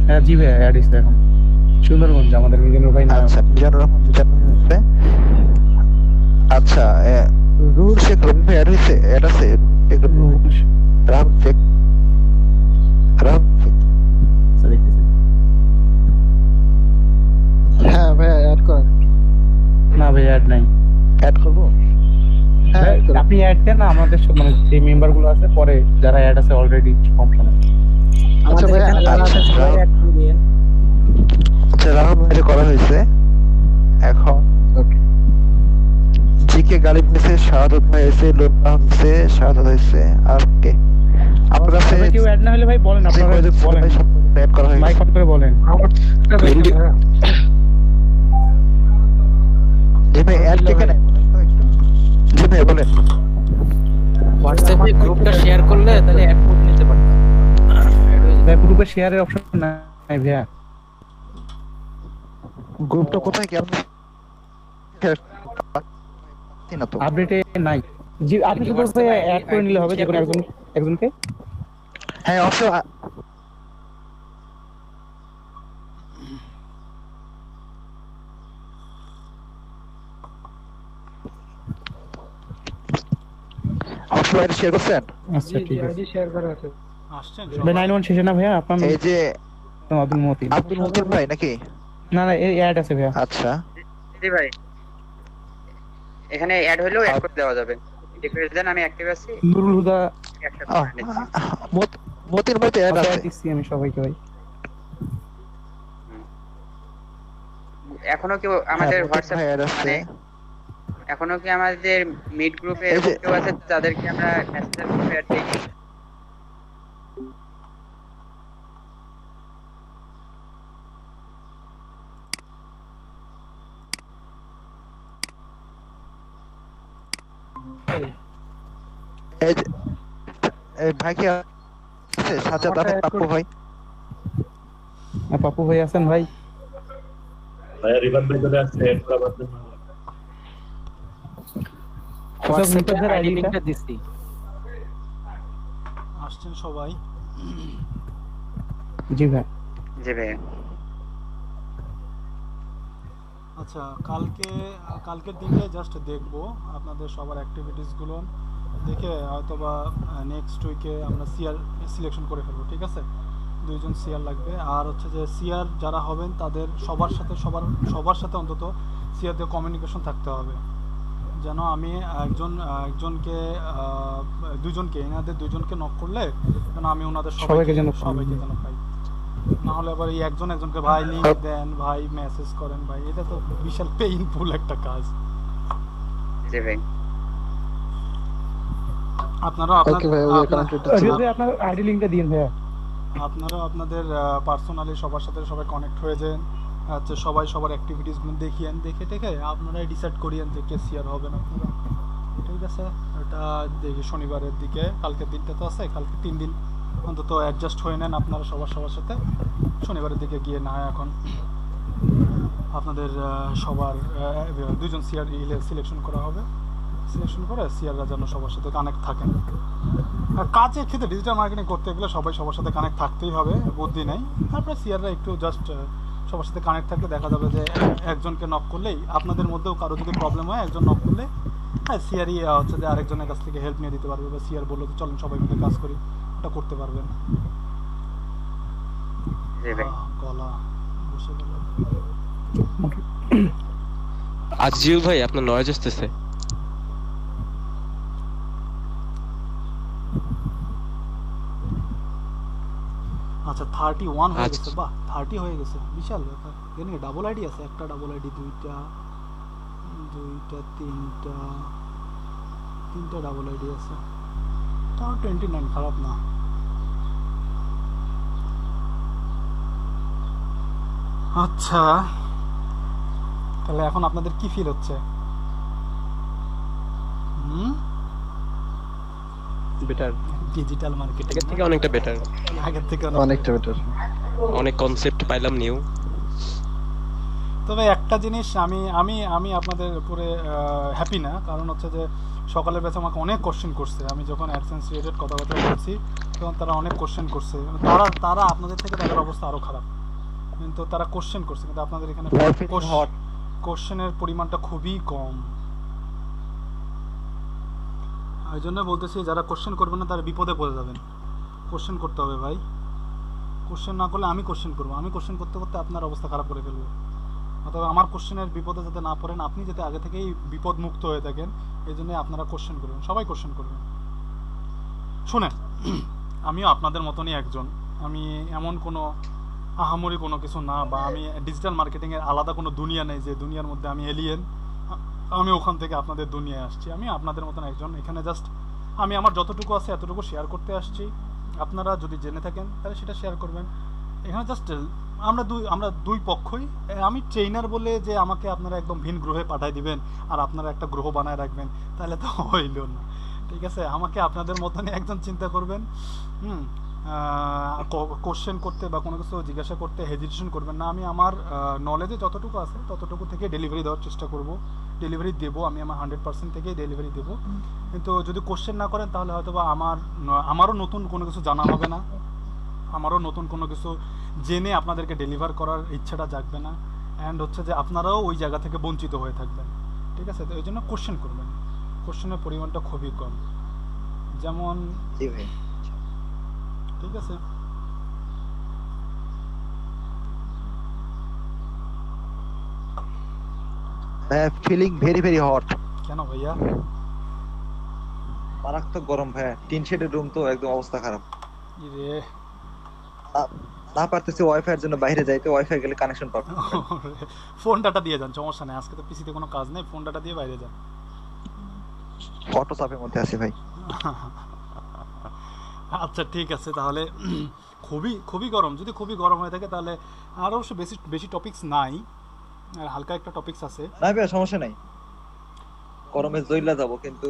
হ্যাঁ জি ভাইয়া অ্যাড হয়েছে এখন। সুন্দরগঞ্জ আমাদের মিজানুর ভাই নাম। আচ্ছা মিজানুর রহমান হয়েছে। আচ্ছা রুল শেখ রবি ভাই অ্যাড হয়েছে? অ্যাড আছে রাহুল শেখ। হ্যাঁ ভাই অ্যাড করেন। না ভাই অ্যাড নাই। অ্যাড করবো? হ্যাঁ আপনি অ্যাড দেন, আমাদের সব মানে যে মেম্বার গুলো আছে, পরে যারা অ্যাড আছে অলরেডি সমস্যা নেই। আমাদের এখানে যারা আছে সবাই অ্যাড করে দিন। আচ্ছা রাহুল ভাই করা হয়েছে। এখন জিকে গালিব হয়েছে, শাহাদত ভাই হয়েছে, লোকমান হয়েছে, শাহাদত হয়েছে, আর কে? আমার কাছে কেউ অ্যাড না হলে ভাই বলেন, আপনারা বলেন, অ্যাড করা হয়েছে। মাইক অন করে বলেন। জি ভাই অ্যাড কে কেন? জি ভাই বলেন। হোয়াটসঅ্যাপে গ্রুপটা শেয়ার করলে তাহলে অ্যাড করে নিতে পারতাম। ভাই গ্রুপে শেয়ারের অপশন নাই ভাইয়া। গ্রুপটা কোথায় কেমন? আপডেটে নাই। জি আপনি শুধু অ্যাড করে নিলে হবে, যে কোনো একজনকে। হ্যাঁ অবশ্য অফলাইনে শেয়ার করছেন? আচ্ছা ঠিক আছে। আইডি শেয়ার করা আছে। আসছেন ভাই 91 শেষে না ভাইয়া আপনার? এই যে আব্দুল মতিন। আব্দুল মতিন ভাই নাকি? না না এই অ্যাড আছে ভাইয়া। আচ্ছা জি ভাই, এখানে অ্যাড হলেও অ্যাড করে দেওয়া যাবে। রিকোয়েস্ট দেন, আমি অ্যাক্টিভ আছি। নুরুল হুদা মতিন ভাই তো অ্যাড আছে। দিচ্ছি আমি সবাইকে ভাই। এখনো কেউ আমাদের হোয়াটসঅ্যাপ মানে এখনো কি আমাদের মিট গ্রুপে কেউ আছে যাদেরকে আমরা মেসেঞ্জার গ্রুপে অ্যাড দেই? এই ভাই কি আছে? সাজাদ আহমেদ পাপ্পু ভাই। পাপ্পু ভাই আছেন ভাই? ভাই রিভান ভাই চলে আসছে, এড করা বাদ দেন। হোয়াটসঅ্যাপে আইডি লিংকটা দিচ্ছি। আসছেন সবাই? জি ভাই। জি ভাই। আচ্ছা কালকের দিনে জাস্ট দেখবো আপনাদের সবার অ্যাক্টিভিটিস গুলো দেখে, হয়তোবা নেক্সট উইকে আমরা সিআর সিলেকশন করে ফেলবো। ঠিক আছে, 2 জন সিআর লাগবে। আর হচ্ছে যে সিআর যারা হবেন তাদের সবার সাথে অন্তত সিআর দিয়ে কমিউনিকেশন থাকতে হবে, যেন আমি একজনকে এনাদের 2 জনকে নক করলে যেন আমি ওনাদের সবাইকে যেন পাই। না হলে আবার এই একজনকে ভাই লিংক দেন, ভাই মেসেজ করেন, ভাই এটা তো বিশাল পেইনফুল একটা কাজ। জি ভাই। আপনারা আপনার আইডি লিংকটা দিন ভাইয়া। আপনারা আপনাদের পার্সোনালি সবার সাথে সবাই কানেক্ট হয়ে যান, আচ্ছা সবাই সবার অ্যাক্টিভিটিসগুলো দেখে আপনারাই ডিসাইড করিয়েন যে কে সিআর হবেন আপনারা। ঠিক আছে, এটা দেখি শনিবারের দিকে, কালকের দিনটা তো আছে, কালকে 3 দিন অন্তত অ্যাডজাস্ট হয়ে নেন আপনারা সবার সাথে। শনিবারের দিকে গিয়ে না হয় এখন আপনাদের সবার 2 জন সিআর সিলেকশন করা হবে। সিলেকশন করে সিআররা যেন সবার সাথে কানেক্ট থাকেন। কাজের ক্ষেত্রে ডিজিটাল মার্কেটিং করতে গেলে সবাই সবার সাথে কানেক্ট থাকতেই হবে, বুদ্ধি নেই। তারপরে সিআররা একটু জাস্ট সবার সাথে কানেক্ট থাকলে দেখা যাবে যে একজনকে নক করলেই, আপনাদের মধ্যেও কারো যদি প্রবলেম হয় একজন নক করলে হ্যাঁ সিআরই হচ্ছে যে আরেকজনের কাছ থেকে হেল্প নিয়ে দিতে পারবে, বা সিআর বললো যে চলেন সবাই মিলে কাজ করি, ওটা করতে পারবেন। গলা বসে গেল। আজিজুল ভাই আপনার নয়েজ আসতেছে। আচ্ছা 31 হয়ে গেছে, বাহ 30 হয়ে গেছে, বিশাল ব্যাপার। এখানে ডাবল আইডি আছে, একটা ডাবল আইডি, দুইটা তিনটা ডাবল আইডি আছে, তাও 29, খারাপ না। আচ্ছা তাহলে এখন আপনাদের কি ফিল হচ্ছে? বেটার, ডিজিটাল মার্কেটিং আগের থেকে অনেকটা বেটার, আগের থেকে অনেকটা বেটার, অনেক কনসেপ্ট পাইলাম নিউ। তবে একটা জিনিস আমি আপনাদের উপরে হ্যাপি না, কারণ হচ্ছে যে সকালের ব্যাচে আমাকে অনেক কোশ্চেন করছে। আমি যখন অ্যাডসেন্স রিলেটেড কথাবার্তা বলছি তখন তারা অনেক কোশ্চেন করছে। তারা আপনাদের থেকে তাদের অবস্থা আরো খারাপ, কিন্তু তারা কোশ্চেন করছে, কিন্তু আপনাদের এখানে কোশ্চেনের পরিমাণটা খুবই কম। ওই জন্য বলতেছি যারা কোশ্চেন করবেন না তারা বিপদে পড়ে যাবেন। কোশ্চেন করতে হবে ভাই, কোশ্চেন না করলে আমি কোশ্চেন করবো, আমি কোশ্চেন করতে করতে আপনার অবস্থা খারাপ করে ফেলবো। অথবা আমার কোশ্চেনের বিপদে যাতে না পড়েন, আপনি যাতে আগে থেকেই বিপদ মুক্ত হয়ে থাকেন, এই জন্য আপনারা কোশ্চেন করবেন, সবাই কোশ্চেন করবেন। শুনেন, আমিও আপনাদের মতনই একজন, আমি এমন কোনো আহামরি কোনো কিছু না, বা আমি ডিজিটাল মার্কেটিংয়ের আলাদা কোনো দুনিয়া নেই যে দুনিয়ার মধ্যে আমি এলিয়েন, আমি ওখান থেকে আপনাদের দুনিয়ায় আসছি। আমি আপনাদের মতন একজন, এখানে জাস্ট আমি আমার যতটুকু আছে এতটুকু শেয়ার করতে আসছি। আপনারা যদি জেনে থাকেন তাহলে সেটা শেয়ার করবেন। এখানে জাস্ট আমরা দুই পক্ষই, আমি ট্রেনার বলে যে আমাকে আপনারা একদম ভিন গ্রহে পাঠিয়ে দিবেন আর আপনারা একটা গ্রহ বানায় রাখবেন, তাহলে তো হইল না। ঠিক আছে, আমাকে আপনাদের মতনই একজন চিন্তা করবেন। কোশ্চেন করতে বা কোনো কিছু জিজ্ঞাসা করতে হেজিটেশন করবেন না। আমি আমার নলেজে যতটুকু আছে ততটুকু থেকে ডেলিভারি দেওয়ার চেষ্টা করব, ডেলিভারি দেবো, আমি আমার 100% থেকেই ডেলিভারি দেবো। কিন্তু যদি কোশ্চেন না করেন তাহলে হয়তো বা আমারও নতুন কোনো কিছু জানা হবে না, আমারও নতুন কোনো কিছু জেনে আপনাদেরকে ডেলিভার করার ইচ্ছাটা জাগবে না, অ্যান্ড হচ্ছে যে আপনারাও ওই জায়গা থেকে বঞ্চিত হয়ে থাকবেন। ঠিক আছে, তো এই জন্য কোশ্চেন করবেন, কোশ্চেনের পরিমাণটা খুবই কম। যেমন ঠিক আছে, ফিলিং ভেরি ভেরি হট। কেন ভাইয়া? মারাত্মক গরম ভাইয়া, টিন শেডের রুম তো একদম অবস্থা খারাপ। ইরে না পারতেছি ওয়াইফাই এর জন্য বাইরে যাইতে, ওয়াইফাই গেলে কানেকশন পাবো। ফোন ডাটা দিয়ে যান, সমস্যা নেই, আজকে তো পিসিতে কোনো কাজ নেই, ফোন ডাটা দিয়ে বাইরে যান। অটো চাপের মধ্যে আছি ভাই। আচ্ছা ঠিক আছে, তাহলে খুবই গরম, যদি খুবই গরম হয়ে থাকে তাহলে আর অবশ্য বেশি টপিকস নাই, আর হালকা একটা টপিকস আছে। না ভাই সমস্যা নাই, গরমে জইলা যাব কিন্তু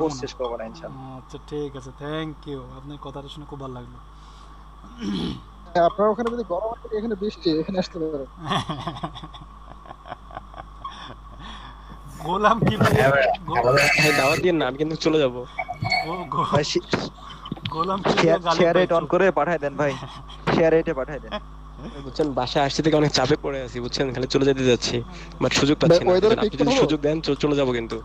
কোর্স শেষ করব না ইনশাআল্লাহ। আচ্ছা ঠিক আছে, থ্যাংক ইউ, আপনার কথাটা শুনে খুব ভালো লাগলো। আপনার ওখানে যদি গরম হয় এখানে বৃষ্টি, এখানে আসতে পারেন। গোলাম কি ভাই দাওয়াত দিন না, আমি কিন্তু চলে যাব। গোলাম কি শেয়ার রেট অন করে পাঠায় দেন ভাই, শেয়ার রেটে পাঠায় দেন। বুঝছেন, বাসায় আসতে থেকে অনেক চাপে পড়ে আছি, বুঝছেন, খালি চলে যেতে যাচ্ছি, বাট সুযোগ পাচ্ছি না। আপনি যদি সুযোগ দেন চলে যাব কিন্তু।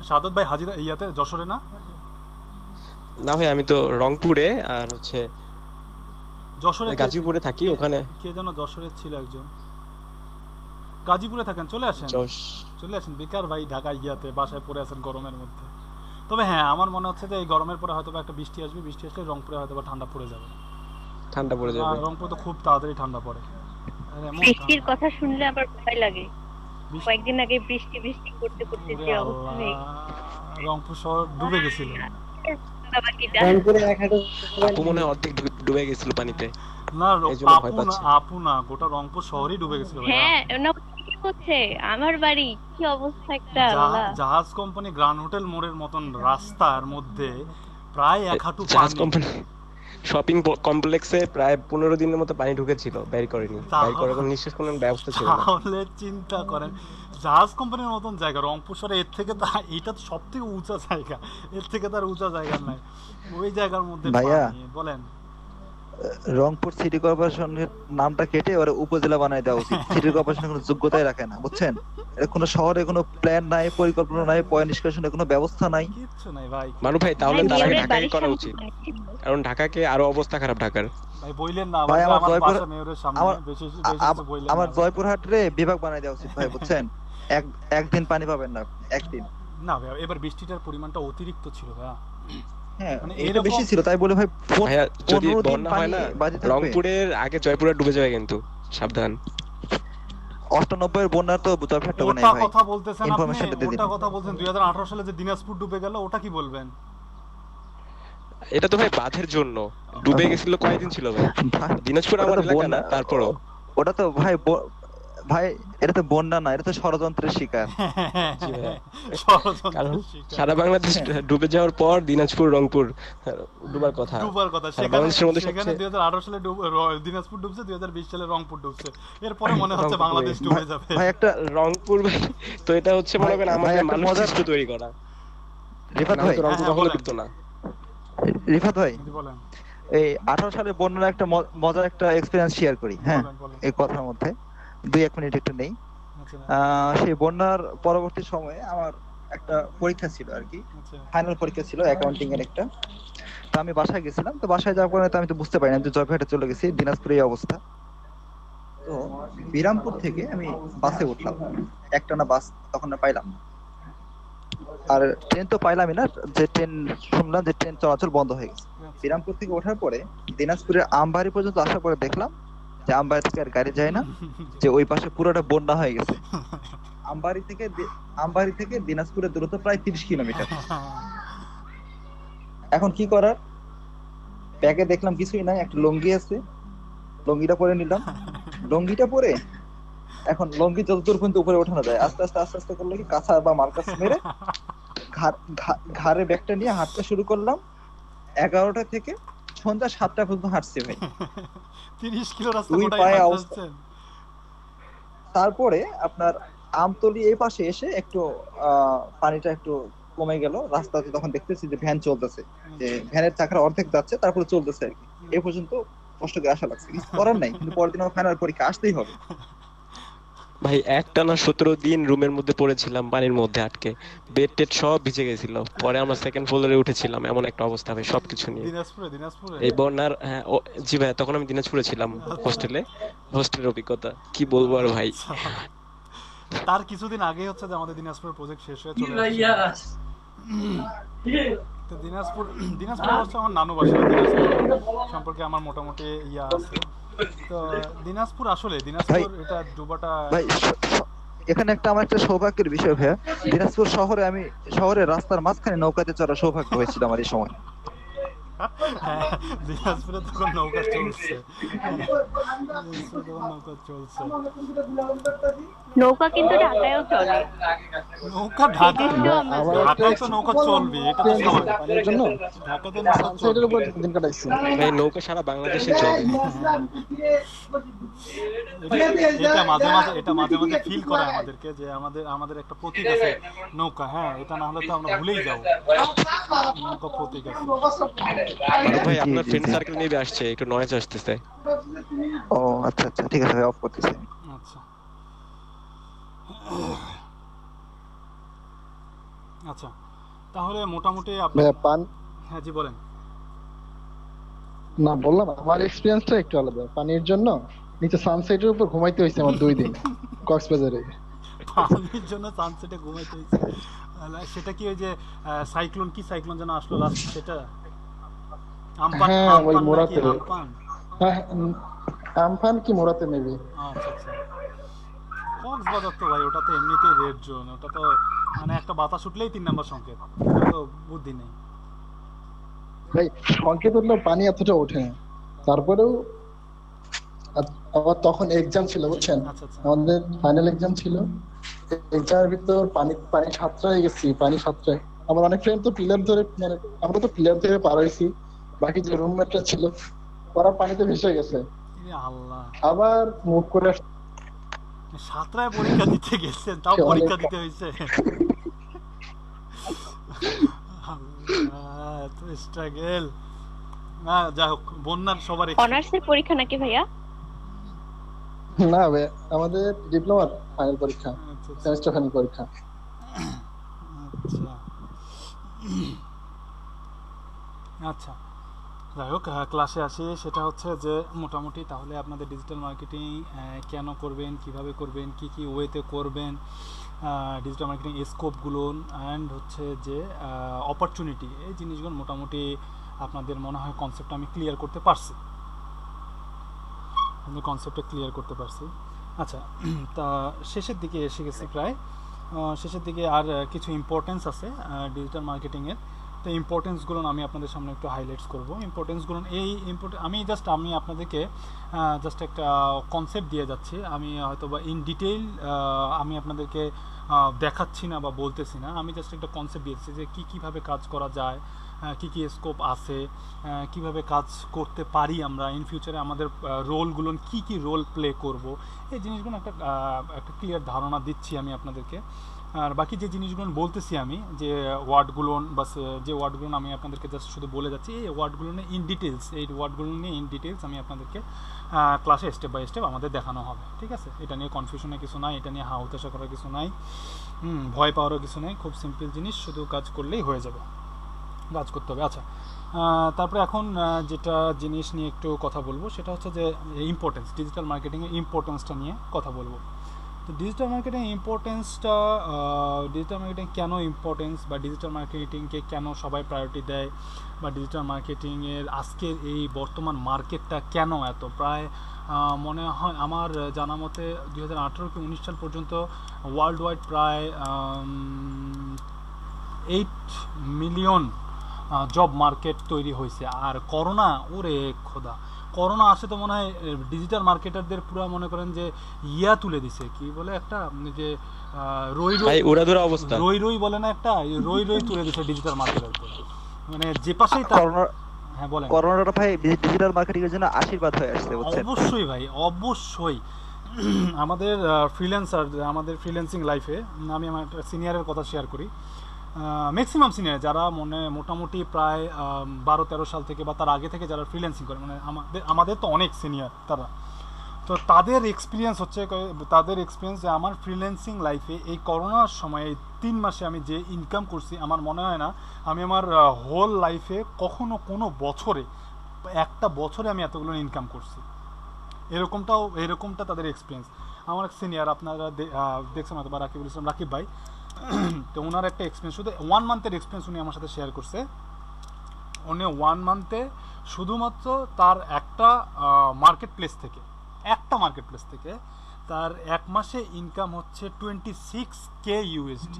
সাদত ভাই হাজিরা ইয়াতে যশোরে না? না ভাই, আমি তো রংপুরে, আর হচ্ছে যশোরে গাজীপুরে থাকি। ওখানে কে যেন যশোরে ছিল একজন, গাজীপুরে থাকেন, চলে আসেন বেকার ভাই, ঢাকা ইয়াতে বাসায় পড়ে আছেন গরমের মধ্যে। তবে হ্যাঁ, আমার মনে হচ্ছে যে এই গরমের পরে হয়তো একটা বৃষ্টি আসবে, বৃষ্টি আসলে রংপুরে হয়তো ঠান্ডা পড়ে যাবে। রংপুরে তো খুব তাড়াতাড়ি ঠান্ডা পড়ে। বৃষ্টির কথা শুনলে আবার ভয় লাগে, কয়েকদিন আগে বৃষ্টি করতে যে অবস্থা, রংপুর শহর ডুবে গেছিল। আপু মনে হয় অর্ধেক ডুবে গেছিল পানিতে। না আপু না, গোটা রংপুর শহরই ডুবে গেছিল। হ্যাঁ না, কি হচ্ছে আমার বাড়ি, কি অবস্থা একটা। জাহাজ কোম্পানি গ্র্যান্ড হোটেল মোড়ের মতন রাস্তার মধ্যে প্রায় 1 হাঁটু জাহাজ কোম্পানি শপিং কমপ্লেক্সে প্রায় 15 দিনের মতো পানি ঢুকেছিল, বের করেনি, বের করার কোনো নিঃশ্বাস কোনো ব্যবস্থা ছিল না। তাহলে চিন্তা করেন, জাহাজ কোম্পানির মতন জায়গা রংপুর শহরে, এর থেকে তো এটা তো সবথেকে উঁচা জায়গা, এর থেকে তার উঁচা জায়গা নাই, ওই জায়গার মধ্যে ভাইয়া বলেন। রংপুর সিটি কর্পোরেশনের নামটা কেটে ওরা উপজেলা বানায় দেওয়া উচিত। সিটি কর্পোরেশনের কোনো যোগ্যতাই রাখে না, বুঝছেন? এর কোনো শহরে কোনো প্ল্যান নাই, পরিকল্পনা নাই, পয় নিষ্কাশনের কোনো ব্যবস্থা নাই। কিচ্ছু নাই ভাই। মানু ভাই তাহলে ভাই, তার আগে মেয়রের ঢাকাকে বাড়ির করা সামনে উচিত, নাকি? কারণ ঢাকাকে আরো অবস্থা খারাপ ঢাকার। ভাই বইলেন না ভাই ভাই, আমার আমার জয়পুর বাসা মেয়রের সামনে, বেশি বেশি কিছু বইলেন আমার না। জয়পুরহাট রে বিভাগ বানায় দেওয়া উচিত ভাই, বুঝছেন? একদিন পানি পাবেন না, একদিন। না ভাই এবার বৃষ্টিটার পরিমাণটা অতিরিক্ত ছিল ভাই। হ্যাঁ মানে এটা এরকম বেশি ছিল, তাই বলে ভাই ভাইয়া যদি 15 দিন বন্যা হয় পানি না, বাজে থাকবে। রংপুরের আগে জয়পুরে ডুবে যাবে কিন্তু, সাবধান। 98 এর বন্যার তো জয়পুরহাট ডুবে নাই ওটা ভাই। কথা বলতেছেন আপনি, ইনফরমেশনটা দিয়ে দিন। ওটা কথা বলছেন 2018 সালে যে দিনাজপুর ডুবে গেল, ওটা কি বলবেন? এটা তো ভাই বাঁধের জন্য ডুবে গেছিল, কয়দিন ছিল ভাই? দিনাজপুর ওটা আমার তো এলাকা বন্যা, না, তারপরও ওটা তো ভাই ভাই এটা তো বন্যা না, এটা তো ষড়যন্ত্রের শিকার। জি ভাইয়া। ষড়যন্ত্রের কারণ শিকার। সারা বাংলাদেশ ডুবে যাওয়ার পর দিনাজপুর রংপুর ডুবার কথা। ডুবার কথা। আর বাংলাদেশের মধ্যে সেখানে সবচেয়ে 2018 সালে দিনাজপুর ডুবছে, 2020 সালে রংপুর ডুবছে। এরপরে মনে হচ্ছে বাংলাদেশ ডুবে যাবে। ভাই একটা রংপুর ভাই, তো এটা হচ্ছে মনে করেন ভাই, আমাদের একটা মানুষ মজার- সৃষ্ট তৈরি করা। রিফাত নাহলে ভাই, তো রংপুর হ্যাঁ, কখনো বলেন। টিকতো না। রিফাত ভাই জি বলেন। এই 18 সালে বন্যার একটা মজার একটা এক্সপেরিয়েন্স শেয়ার করি। হ্যাঁ, বলেন, বলেন। এই কথার মধ্যে 2-1 মিনিট একটু নেই। আচ্ছা, সেই বন্যার পরবর্তী সময়ে আমার একটা পরীক্ষা ছিল আর কি, আচ্ছা। ফাইনাল পরীক্ষা ছিল অ্যাকাউন্টিং এর একটা। তো আমি বাসায় গেছিলাম, তো বাসায় যাওয়ার পরে তো আমি তো বুঝতে পারি না যে জয়পুরহাটে চলে গেছি, দিনাজপুরে এই অবস্থা। তো বিরামপুর থেকে আমি বাসে উঠলাম, একটানা বাস তখন আর পাইলাম না। আর ট্রেন তো পাইলামই না, যে ট্রেন শুনলাম যে ট্রেন চলাচল বন্ধ হয়ে গেছে। বিরামপুর থেকে ওঠার পরে দিনাজপুরের আমবাড়ি পর্যন্ত আসার পরে দেখলাম যে আমবাড়ি থেকে আর গাড়ি যায় না, যে ওই পাশে পুরোটা বন্যা হয়ে গেছে। আমবাড়ি থেকে দিনাজপুরের দূরত্ব প্রায় 30 কিলোমিটার। এখন কি করার, ব্যাগে দেখলাম কিছুই নাই, একটা লুঙ্গি আছে, লুঙ্গিটা পরে নিলাম। লুঙ্গিটা পরে এখন লুঙ্গি যতদূর পর্যন্ত উপরে ওঠানো যায় আস্তে আস্তে আস্তে আস্তে করলে কি কাঁচা বা মার্কাস মেরে ঘাড়ে ব্যাগটা নিয়ে হাঁটতে শুরু করলাম। 11টা থেকে সন্ধ্যা 7টা পর্যন্ত হাঁটছি ভাই। 30 কিলো রাস্তা দুই গোটাই পায়ে হাঁটতে অবস্থা। হচ্ছেন। তারপরে আপনার আমতলি এই পাশে এসে একটু পানিটা একটু কমে গেল রাস্তাতে, তখন দেখতেছি যে ভ্যান চলতেছে, যে ভ্যানের চাকার অর্ধেক যাচ্ছে, তারপরে চলতেছে আর কি। এই পর্যন্ত কষ্ট করে আসা লাগছে, কিছু করার নাই, কিন্তু পরের দিন আমার ফাইনাল পরীক্ষা আসতেই হবে। ভাই একটানা 17 দিন রুমের মধ্যে পড়েছিলাম, পানির মধ্যে আটকে, বেড টেড সব ভিজে গেছিল। পরে আমরা সেকেন্ড ফ্লোরে উঠেছিলাম, এমন একটা অবস্থা ভাই সবকিছু নিয়ে। দিনাজপুরে এই বন্যার, হ্যাঁ জি ভাই, তখন আমি দিনাজপুরে ছিলাম হোস্টেলের অভিজ্ঞতা কি বলবো আর ভাই। তার কিছুদিন আগে হচ্ছে যে আমাদের দিনাজপুরের প্রজেক্ট শেষ হয়ে চলে আসছে। তো দিনাজপুর হচ্ছে আমার নানু বাসা। দিনাজপুর সম্পর্কে আমার মোটামুটি ইয়া আছে। তো দিনাজপুর এটা ডুবাটা ভাই এখানে আমার একটা সৌভাগ্যের বিষয় ভাইয়া, দিনাজপুর শহরে রাস্তার মাঝখানে নৌকাতে চড়া সৌভাগ্য হয়েছিল আমার এই সময়। দিনাজপুরে তখন নৌকা চলছে। নৌকা কিন্তু ঢাকায়ও চলে। নৌকা ঢাকায় তো নৌকা চলবে, এটা তো স্বাভাবিক। ঢাকাতে নৌকা সানসেটের উপর দিন কাটাইছি ভাই, নৌকা সারা বাংলাদেশে চলে। এটা মাঝে মাঝে ফিল করায় আমাদেরকে যে আমাদের একটা প্রতীক আছে নৌকা। হ্যাঁ, এটা না হলে তো আমরা ভুলেই যাবো, নৌকা প্রতীক আছে। ভাই আপনার ফ্রেন্ড সার্কেল নিয়ে আসছে, একটু নয়েজ আসতেছে। ও আচ্ছা আচ্ছা, ঠিক আছে ভাই, অফ করতেছি। আচ্ছা আচ্ছা, তাহলে মোটামুটি আপনি হ্যাঁ জি বলেন। না বললাম আমার এক্সপেরিয়েন্সটা একটু আলাদা। পানির জন্য নিচে সানসেটের উপর ঘুমাইতে হয়েছে আমার 2 দিন কক্সবাজারে। পানির জন্য সানসেটে ঘুমাইতে হয়েছে, সেটা কি ওই যে সাইক্লোন যেন আসলো লাস্ট, সেটা আমপান? হ্যাঁ, ওই মোরাতে আমপান। হ্যাঁ, আমপান কি মোরাতে মেবি। আচ্ছা আচ্ছা, কক্সবাজার তো ভাই ওটা তো এমনিতেই রেড জোন, ওটা তো মানে একটা বাতাস উঠলেই 3 নাম্বার সংকেত, তো বুদ্ধি নেই ভাই। সংকেত উঠলেও পানি এতটা ওঠে না। তারপরেও আবার তখন এক্সাম ছিল বুঝছেন, আমাদের ফাইনাল এক্সাম ছিল। এক্সামের ভিতর পানি সাঁতরায় গেছি, পানি সাঁতরায়। আমার অনেক ফ্রেন্ড তো পিলার ধরে, মানে আমরা তো পিলার ধরে পার হয়েছি, বাকি যে রুমমেটরা ছিল ওরা পানিতে ভেসে গেছে। আল্লাহ, আবার মুভ করে সাঁতরায় পরীক্ষা দিতে গেছেন, তাও পরীক্ষা দিতে হয়েছে। স্ট্রাগল। যাই হোক, বন্যার সবার অনার্সের পরীক্ষা নাকি ভাইয়া? না ভাই, আমাদের ডিপ্লোমার ফাইনাল পরীক্ষা, সেমিস্টার ফাইনাল পরীক্ষা। আচ্ছা আচ্ছা, যাই হোক, ক্লাসে আসি। সেটা হচ্ছে যে মোটামুটি তাহলে আপনাদের ডিজিটাল মার্কেটিং কেন করবেন, কিভাবে করবেন, কি কি ওয়েতে করবেন, ডিজিটাল মার্কেটিং স্কোপগুলো অ্যান্ড হচ্ছে যে অপরচুনিটি, এই জিনিসগুলো মোটামুটি আপনাদের মনে হয় কনসেপ্ট আমি ক্লিয়ার করতে পারছি। আমি কনসেপ্টটা ক্লিয়ার করতে পারছি। আচ্ছা, তা শেষের দিকে এসে গেছি প্রায়। শেষের দিকে আর কিছু ইম্পর্টেন্স আছে ডিজিটাল মার্কেটিংয়ের। তো ইম্পর্টেন্সগুলো আমি আপনাদের সামনে একটু হাইলাইটস করব। ইম্পর্টেন্সগুলো আমি আপনাদেরকে জাস্ট একটা কনসেপ্ট দিয়ে যাচ্ছি। আমি হয়তো বা ইন ডিটেইল আমি আপনাদেরকে দেখাচ্ছি না বা বলতেছি না, আমি জাস্ট একটা কনসেপ্ট দিয়েছি যে কীভাবে কাজ করা যায়, কী কী স্কোপ আছে, কিভাবে কাজ করতে পারি আমরা ইন ফিউচারে, আমাদের রোলগুলো কী কী রোল প্লে করব, এই জিনিসগুলো একটা ক্লিয়ার ধারণা দিচ্ছি আমি আপনাদেরকে। আর বাকি যে জিনিসগুলো বলতেছি আমি, যে ওয়ার্ডগুলো বা যে ওয়ার্ডগুলো আমি আপনাদেরকে জাস্ট শুধু বলে যাচ্ছি, এই ওয়ার্ডগুলো নিয়ে ইন ডিটেলস আমি আপনাদেরকে ক্লাসে স্টেপ বাই স্টেপ আমাদের দেখানো হবে। ঠিক আছে, এটা নিয়ে কনফিউশনের কিছু নাই, এটা নিয়ে হতাশা করার কিছু নাই, ভয় পাওয়ারও কিছু নেই। খুব সিম্পল জিনিস, শুধু কাজ করলেই হয়ে যাবে, কাজ করতে হবে। আচ্ছা, তারপরে এখন যেটা জিনিস নিয়ে একটু কথা বলবো সেটা হচ্ছে যে ইম্পর্টেন্স, ডিজিটাল মার্কেটিংয়ের ইম্পর্টেন্সটা নিয়ে কথা বলবো। তো ডিজিটাল মার্কেটিং কেন ইম্পর্টেন্স, বা ডিজিটাল মার্কেটিংকে কেন সবাই প্রায়োরিটি দেয়, বা ডিজিটাল মার্কেটিংয়ের আজকের এই বর্তমান মার্কেটটা কেন এত, প্রায় মনে হয় আমার জানা মতে 2018 কি 19 সাল পর্যন্ত ওয়ার্ল্ড ওয়াইড প্রায় 8 মিলিয়ন জব মার্কেট তৈরি হয়েছে। আর করোনা, ওরে খোদা, করোনা আসে তো মনে হয় ডিজিটাল মার্কেটারদের পুরো মনে করেন যে তুলে দিছে, কি বলে একটা যে রই বলে না, একটা রই তুলে দিছে ডিজিটাল মার্কেটারদের, মানে যে পাশেই হ্যাঁ বলেন। করোনাটা ভাই ডিজিটাল মার্কেটিং এর জন্য আশীর্বাদ হয়ে আসছে, বুঝছেন? অবশ্যই ভাই, অবশ্যই। আমাদের ফ্রিল্যান্সিং লাইফে আমি আমার সিনিয়রের কথা শেয়ার করি। ম্যাক্সিমাম সিনিয়র যারা মোটামুটি প্রায় 12-13 সাল থেকে বা তার আগে থেকে যারা ফ্রিল্যান্সিং করে, মানে আমাদের তো অনেক সিনিয়র তারা, তো তাদের এক্সপিরিয়েন্স যে আমার ফ্রিল্যান্সিং লাইফে এই করোনার সময় এই 3 মাসে আমি যে ইনকাম করছি, আমার মনে হয় না আমি আমার হোল লাইফে কখনো কোনো একটা বছরে আমি এতগুলো ইনকাম করছি। এরকমটা তাদের এক্সপিরিয়েন্স। আমার এক সিনিয়র, আপনারা দেখছেন হয়তো, বা রাকিবুল ইসলাম, রাকিব ভাই, তো ওনার একটা এক্সপিরিয়েন্স, শুধু 1 মান্থের এক্সপিরিয়েন্স উনি আমার সাথে শেয়ার করছে। উনি 1 মান্থে শুধুমাত্র তার একটা মার্কেট প্লেস থেকে তার 1 মাসে ইনকাম হচ্ছে 26K USD।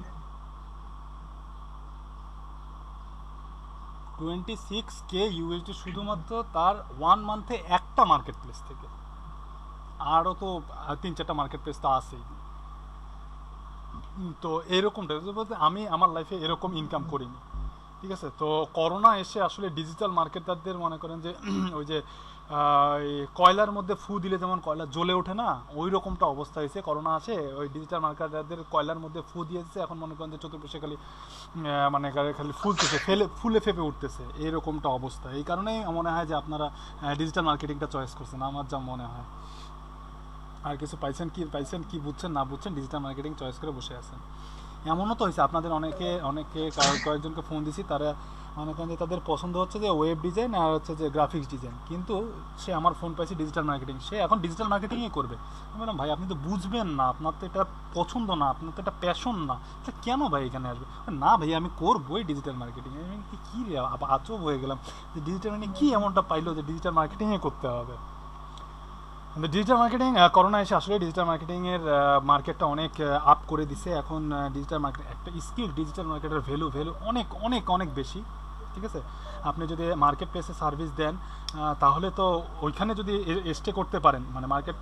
26K USD শুধুমাত্র তার 1 মান্থে একটা মার্কেট প্লেস থেকে। আরও তো 3-4টা মার্কেট প্লেস তো আছেই। তো এরকমটা বলতে আমি আমার লাইফে এরকম ইনকাম করিনি। ঠিক আছে, তো করোনা এসে আসলে ডিজিটাল মার্কেটারদের মনে করেন যে ওই যে কয়লার মধ্যে ফু দিলে যেমন কয়লা জ্বলে ওঠে না, ওই রকমটা অবস্থা হয়েছে। করোনা আসে ওই ডিজিটাল মার্কেটারদের কয়লার মধ্যে ফু দিয়েছে, এখন মনে করেন যে চতুর্পাশে খালি খালি ফুলে ফেপে উঠতেছে, এইরকমটা অবস্থা। এই কারণেই মনে হয় যে আপনারা ডিজিটাল মার্কেটিংটা চয়েস করছেন, আমার যা মনে হয়। আর কিছু পাইছেন কি বুঝছেন না বুঝছেন, ডিজিটাল মার্কেটিং চয়েস করে বসে আছেন। এমনও তো হয়েছে আপনাদের অনেকে কয়েকজনকে ফোন দিছি, তারা মনে করেন যে তাদের পছন্দ হচ্ছে যে ওয়েব ডিজাইন আর হচ্ছে যে গ্রাফিক্স ডিজাইন, কিন্তু সে আমার ফোন পাইছে ডিজিটাল মার্কেটিং, সে এখন ডিজিটাল মার্কেটিংই করবে। আমি বললাম ভাই আপনি তো বুঝবেন না, আপনার তো এটা পছন্দ না, আপনার তো এটা প্যাশন না, কেন ভাই এখানে আসবে? না ভাই আমি করবোই ডিজিটাল মার্কেটিং। আমি কী রে, আচব হয়ে গেলাম যে ডিজিটাল মার্কেটিং কী এমনটা পাইলো যে ডিজিটাল মার্কেটিংয়ে করতে হবে। ডিজিটাল মার্কেটিং করোনা এসে আসলে ডিজিটাল মার্কেটিংয়ের মার্কেটটা অনেক আপ করে দিছে। এখন ডিজিটাল মার্কেট একটা স্কিল, ডিজিটাল মার্কেটের ভ্যালু অনেক অনেক অনেক বেশি। ঠিক আছে, আপনি যদি মার্কেট প্লেসে সার্ভিস দেন তাহলে তো ওইখানে যদি স্টে করতে পারেন, মানে মার্কেট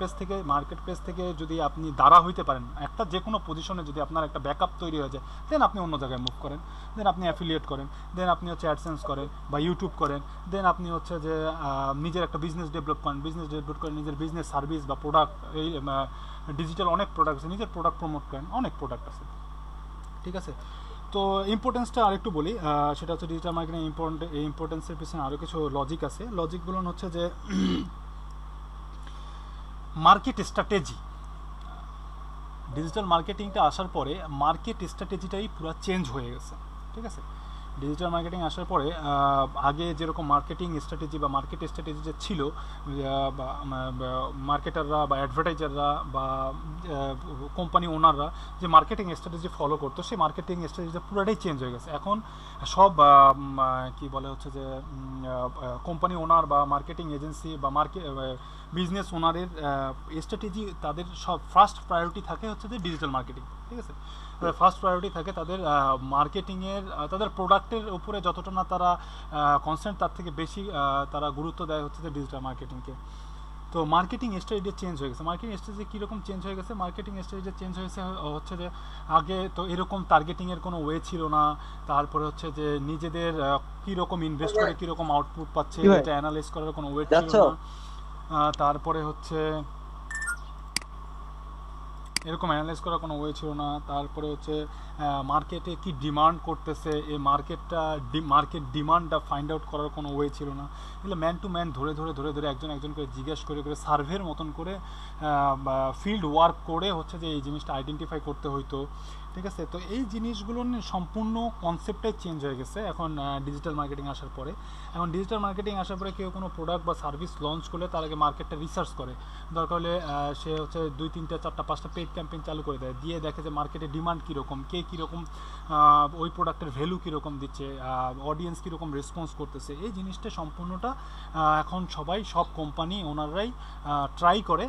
প্লেস থেকে যদি আপনি দাঁড়া হইতে পারেন একটা যে কোনো পজিশনে, যদি আপনার একটা ব্যাকআপ তৈরি হয়ে যায়, দেন আপনি অন্য জায়গায় মুভ করেন, দেন আপনি অ্যাফিলিয়েট করেন, দেন আপনি হচ্ছে অ্যাডসেন্স করেন বা ইউটিউব করেন, দেন আপনি হচ্ছে যে নিজের একটা বিজনেস ডেভেলপ করেন, নিজের বিজনেস সার্ভিস বা প্রোডাক্ট, এই ডিজিটাল অনেক প্রোডাক্ট আছে, নিজের প্রোডাক্ট প্রমোট করেন, অনেক প্রোডাক্ট আছে। ঠিক আছে, তো ইম্পর্টেন্সটা আরেকটু বলি, সেটা হচ্ছে ডিজিটাল মার্কেটিং ইম্পর্টেন্সের পিছনে আরও কিছু লজিক আছে। লজিকগুলো হচ্ছে যে মার্কেট স্ট্র্যাটেজি, ডিজিটাল মার্কেটিংটা আসার পরে মার্কেট স্ট্র্যাটেজিটাই পুরো চেঞ্জ হয়ে গেছে, ঠিক আছে। ডিজিটাল মার্কেটিং আসার পরে আগে যেরকম মার্কেটিং স্ট্র্যাটেজি বা মার্কেট স্ট্র্যাটেজি যে ছিল, মার্কেটাররা বা অ্যাডভার্টাইজাররা বা কোম্পানি ওনাররা যে মার্কেটিং স্ট্র্যাটেজি ফলো করতো, সেই মার্কেটিং স্ট্র্যাটেজিটা পুরোটাই চেঞ্জ হয়ে গেছে। এখন সব কি বলে হচ্ছে যে কোম্পানি ওনার বা মার্কেটিং এজেন্সি বা বিজনেস ওনারের স্ট্র্যাটেজি, তাদের সব ফার্স্ট প্রায়োরিটি থাকে হচ্ছে যে ডিজিটাল মার্কেটিং, ঠিক আছে। ফার্স্ট প্রায়োরিটি থাকে তাদের মার্কেটিংয়ের, তাদের প্রোডাক্টের উপরে যতটা না তারা কনসেন্ট, তার থেকে বেশি তারা গুরুত্ব দেয় হচ্ছে যে ডিজিটাল মার্কেটিংকে। তো মার্কেটিং স্ট্র্যাটেজি চেঞ্জ হয়ে গেছে। মার্কেটিং স্ট্র্যাটেজি কীরকম চেঞ্জ হয়ে গেছে? মার্কেটিং স্ট্র্যাটেজি চেঞ্জ হয়েছে হচ্ছে যে আগে তো এরকম টার্গেটিংয়ের কোনো ওয়ে ছিল না। তারপরে হচ্ছে যে নিজেদের কীরকম ইনভেস্ট করে কীরকম আউটপুট পাচ্ছে এটা অ্যানালাইজ করার কোনো ওয়ে ছিল না। তারপরে হচ্ছে এরকম অ্যানালাইজ করার কোনো ওয়ে ছিল না। তারপরে হচ্ছে মার্কেটে কি ডিমান্ড করতেছে, এই মার্কেট ডিমান্ডটা ফাইন্ড আউট করার কোনো ওয়ে ছিল না। এগুলো ম্যান টু ম্যান ধরে একজন করে জিজ্ঞেস করে সার্ভের মতন করে ফিল্ড ওয়ার্ক করে হচ্ছে যে এই জিনিসটা আইডেন্টিফাই করতে হইতো, ঠিক আছে। তো এই জিনিসগুলো সম্পূর্ণ কনসেপ্টটাই চেঞ্জ হয়ে গেছে এখন ডিজিটাল মার্কেটিং আসার পরে। এখন ডিজিটাল মার্কেটিং আসার পরে কেউ কোনো প্রোডাক্ট বা সার্ভিস লঞ্চ করলে তার আগে মার্কেটটা রিসার্চ করে, দরকার হলে সে হচ্ছে 2, 3, 4, 5টা পেইড ক্যাম্পেইন চালু করে দেয়, দিয়ে দেখে যে মার্কেটে ডিমান্ড কীরকম, কে কীরকম ওই প্রোডাক্টের ভ্যালু কীরকম দিচ্ছে, অডিয়েন্স কীরকম রেসপন্স করতেছে। এই জিনিসটা সম্পূর্ণটা এখন সব কোম্পানি ওনারাই ট্রাই করে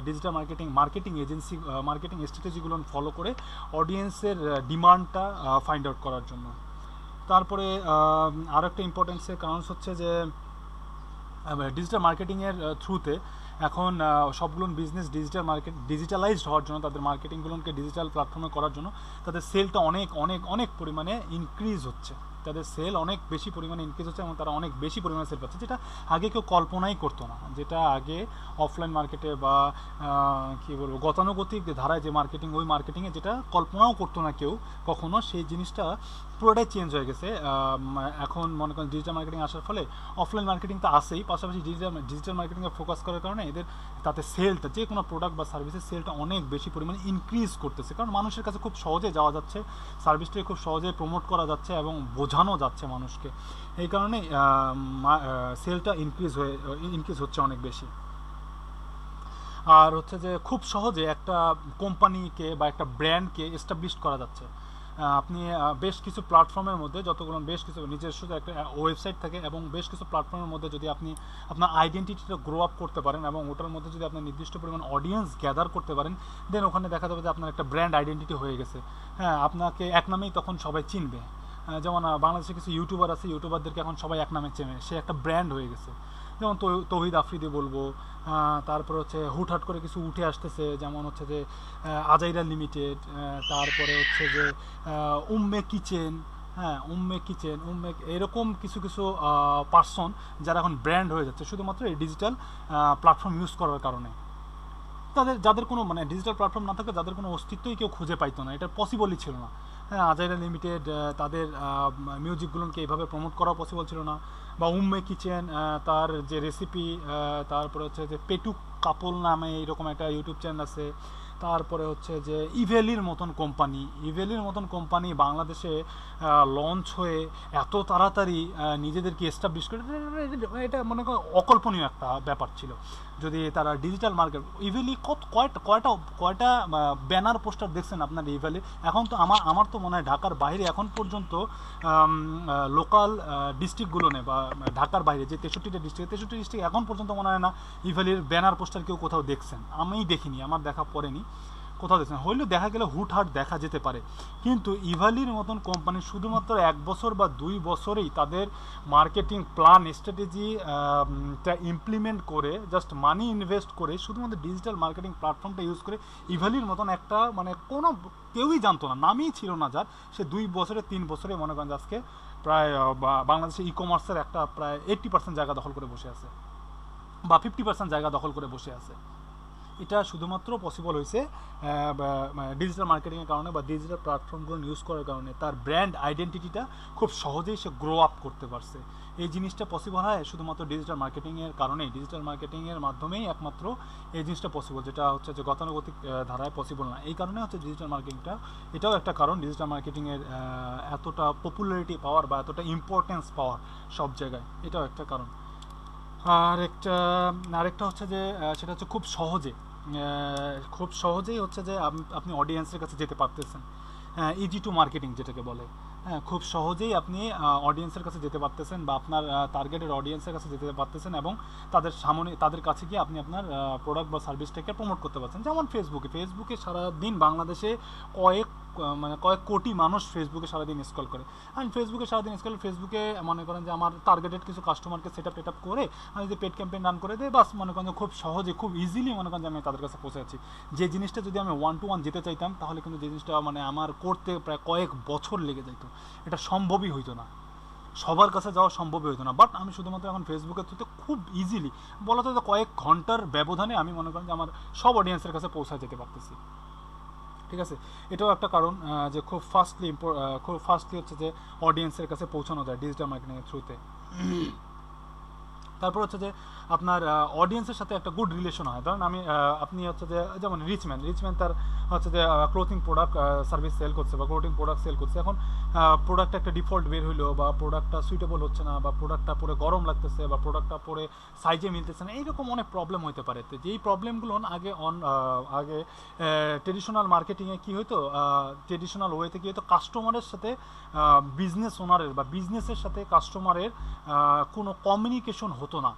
ডিজিটাল মার্কেটিং এজেন্সি মার্কেটিং স্ট্র্যাটেজিগুলো ফলো করে অডিয়েন্সের ডিমান্ডটা ফাইন্ড আউট করার জন্য। তারপরে আরও একটা ইম্পর্টেন্সের কারণ হচ্ছে যে ডিজিটাল মার্কেটিংয়ের থ্রুতে এখন সবগুলো বিজনেস ডিজিটালাইজড হওয়ার জন্য, তাদের মার্কেটিংগুলোকে ডিজিটাল প্ল্যাটফর্মে করার জন্য তাদের সেলটা অনেক পরিমাণে ইনক্রিজ হচ্ছে, তাদের সেল অনেক বেশি পরিমাণে ইনক্রিজ হচ্ছে এবং তারা অনেক বেশি পরিমাণে সেল পাচ্ছে, যেটা আগে কেউ কল্পনাই করতো না। যেটা আগে অফলাইন মার্কেটে বা কী বলবো গতানুগতিক ধারায় যে মার্কেটিং, ওই মার্কেটিংয়ে যেটা কল্পনাও করতো না কেউ কখনো, সেই জিনিসটা পুরোটাই চেঞ্জ হয়ে গেছে। এখন মনে করেন ডিজিটাল মার্কেটিং আসার ফলে অফলাইন মার্কেটিং তো আসেই, পাশাপাশি ডিজিটাল মার্কেটিংয়ে ফোকাস করার কারণে এদের তাতে সেলটা, যে কোনো প্রোডাক্ট বা সার্ভিসের সেলটা অনেক বেশি পরিমাণে ইনক্রিজ করতেছে, কারণ মানুষের কাছে খুব সহজে যাওয়া যাচ্ছে, সার্ভিসটাকে খুব সহজে প্রমোট করা যাচ্ছে এবং বোঝানো যাচ্ছে মানুষকে। এই কারণে সেলটা ইনক্রিজ হচ্ছে অনেক বেশি। আর হচ্ছে যে খুব সহজে একটা কোম্পানিকে বা একটা ব্র্যান্ডকে এস্টাবলিশ করা যাচ্ছে। আপনি বেশ কিছু প্ল্যাটফর্মের মধ্যে, যতগুলো বেশ কিছু নিজস্ব একটা ওয়েবসাইট থাকে এবং বেশ কিছু প্ল্যাটফর্মের মধ্যে যদি আপনি আপনার আইডেন্টিটিটা গ্রো আপ করতে পারেন এবং ওটার মধ্যে যদি আপনি নির্দিষ্ট পরিমাণ অডিয়েন্স গ্যাদার করতে পারেন, দেন ওখানে দেখা যাবে যে আপনার একটা ব্র্যান্ড আইডেন্টিটি হয়ে গেছে। হ্যাঁ, আপনাকে এক নামেই তখন সবাই চিনবে। যেমন বাংলাদেশে কিছু ইউটিউবার আছে, ইউটিউবারদেরকে এখন সবাই এক নামে চেনে, সে একটা ব্র্যান্ড হয়ে গেছে। যেমন তৌহিদ আফ্রিদি বলবো, তারপরে হচ্ছে হুটহাট করে কিছু উঠে আসতেছে, যেমন হচ্ছে যে আজাইরা লিমিটেড, তারপরে হচ্ছে যে উম্মে কিচেন, এরকম কিছু পার্সন যারা এখন ব্র্যান্ড হয়ে যাচ্ছে শুধুমাত্র এই ডিজিটাল প্ল্যাটফর্ম ইউজ করার কারণে। যাদের কোনো ডিজিটাল প্ল্যাটফর্ম না থাকে, যাদের কোনো অস্তিত্বই কেউ খুঁজে পাইতো না, এটা পসিবলই ছিল না। হ্যাঁ, আজাইরা লিমিটেড তাদের মিউজিকগুলোকে এইভাবে প্রমোট করা পসিবল ছিল না, বা উম্মে কিচেন তার যে রেসিপি, তারপরে হচ্ছে যে পেটুক কাপল নামে এইরকম একটা ইউটিউব চ্যানেল আছে, তারপরে হচ্ছে যে ইভেলির মতন কোম্পানি বাংলাদেশে লঞ্চ হয়ে এত তাড়াতাড়ি নিজেদেরকে এস্টাবলিশ করে, এটা মনে করেন অকল্পনীয় একটা ব্যাপার ছিল। যদি তারা ডিজিটাল মার্কেট, ইভেলি কয়টা ব্যানার পোস্টার দেখছেন আপনার ইভেলি? এখন তো আমার তো মনে হয় ঢাকার বাইরে এখন পর্যন্ত লোকাল ডিস্ট্রিক্টগুলো নেই, বা ঢাকার বাইরে যে 63টা ডিস্ট্রিক্ট এখন পর্যন্ত মনে হয় না ইভেলির ব্যানার পোস্টার কেউ কোথাও দেখছেন। আমিই দেখিনি, আমার দেখা পড়েনি কোথাও দেখছেন, হইলেও দেখা গেলে হুটহাট দেখা যেতে পারে। কিন্তু ইভালির মতন কোম্পানি শুধুমাত্র 1 বছর বা 2 বছরেই তাদের মার্কেটিং প্ল্যান স্ট্র্যাটেজিটা ইমপ্লিমেন্ট করে, জাস্ট মানি ইনভেস্ট করে, শুধুমাত্র ডিজিটাল মার্কেটিং প্ল্যাটফর্মটা ইউজ করে ইভালির মতন একটা কোনো কেউই জানতো না, নামই ছিল না যার, সে 2 বছরে 3 বছরে মনে করেন আজকে প্রায় বাংলাদেশে ই কমার্সের একটা প্রায় 80% জায়গা দখল করে বসে আছে, বা 50% জায়গা দখল করে বসে আছে। এটা শুধুমাত্র পসিবল হয়েছে ডিজিটাল মার্কেটিংয়ের কারণে বা ডিজিটাল প্ল্যাটফর্মগুলো ইউজ করার কারণে। তার ব্র্যান্ড আইডেন্টিটিটা খুব সহজেই সে গ্রো আপ করতে পারছে। এই জিনিসটা পসিবল হয় শুধুমাত্র ডিজিটাল মার্কেটিংয়ের কারণেই, ডিজিটাল মার্কেটিংয়ের মাধ্যমেই একমাত্র এই জিনিসটা পসিবল, যেটা হচ্ছে যে গতানুগতিক ধারায় পসিবল না। এই কারণে হচ্ছে ডিজিটাল মার্কেটিংটা, এটাও একটা কারণ ডিজিটাল মার্কেটিংয়ের এতটা পপুলারিটি পাওয়ার বা এতটা ইম্পর্টেন্স পাওয়ার সব জায়গায়, এটাও একটা কারণ। আরেকটা হচ্ছে যে সেটা হচ্ছে খুব সহজেই হচ্ছে যে আপনি অডিয়েন্সের কাছে যেতে পারতেছেন, ইজি টু মার্কেটিং যেটাকে বলে। হ্যাঁ, খুব সহজেই আপনি অডিয়েন্সের কাছে যেতে পারতেছেন বা আপনার টার্গেটের অডিয়েন্সের কাছে যেতে পারতেছেন এবং তাদের কাছে গিয়ে আপনি আপনার প্রোডাক্ট বা সার্ভিসটাকে প্রমোট করতে পারছেন। যেমন ফেসবুকে সারাদিন বাংলাদেশে কয়েক কোটি মানুষ ফেসবুকে সারাদিন স্ক্রল করে। ফেসবুকে মনে করেন যে আমার টার্গেটেড কিছু কাস্টমারকে সেট আপ করে আমি যদি পেড ক্যাম্পেইন রান করে দেয়, বাস মনে করেন যে খুব সহজে খুব ইজিলি মনে করেন যে আমি তাদের কাছে পৌঁছে যাচ্ছি। যে জিনিসটা যদি আমি 1-to-1 যেতে চাইতাম তাহলে কিন্তু যে জিনিসটা মানে আমার করতে প্রায় কয়েক বছর লেগে যেত, এটা সম্ভবই হইতো না, সবার কাছে যাওয়া সম্ভবই হতো না। বাট আমি শুধুমাত্র এখন ফেসবুকের থ্রুতে খুব ইজিলি বলা যায় কয়েক ঘন্টার ব্যবধানে আমি মনে করেন যে আমার সব অডিয়েন্সের কাছে পৌঁছায় যেতে পারতেছি। ঠিক আছে, এটাও একটা কারণ যে খুব ফাস্টলি হচ্ছে যে অডিয়েন্সের কাছে পৌঁছানো যায় ডিজিটাল মার্কেটিংয়ের থ্রুতে। তারপর হচ্ছে যে আপনার অডিয়েন্সের সাথে একটা গুড রিলেশন হয়। ধরেন আপনি হচ্ছে যে যেমন রিচম্যান তার হচ্ছে যে ক্লোথিং প্রোডাক্ট সার্ভিস সেল করছে বা ক্লোথিং প্রোডাক্ট সেল করছে। এখন প্রোডাক্টটা একটা ডিফল্ট বের হইলো বা প্রোডাক্টটা সুইটেবল হচ্ছে না বা প্রোডাক্টটা পরে গরম লাগতেছে বা প্রোডাক্টটা পরে সাইজে মিলতেছে না, এইরকম অনেক প্রবলেম হতে পারে। তো যেই প্রবলেমগুলো আগে ট্রেডিশনাল মার্কেটিংয়ে কী হইতো, ট্রেডিশনাল ওয়েতে কী হতো, কাস্টমারের সাথে বিজনেস ওনারের বা বিজনেসের সাথে কাস্টমারের কোনো কমিউনিকেশন হতো না।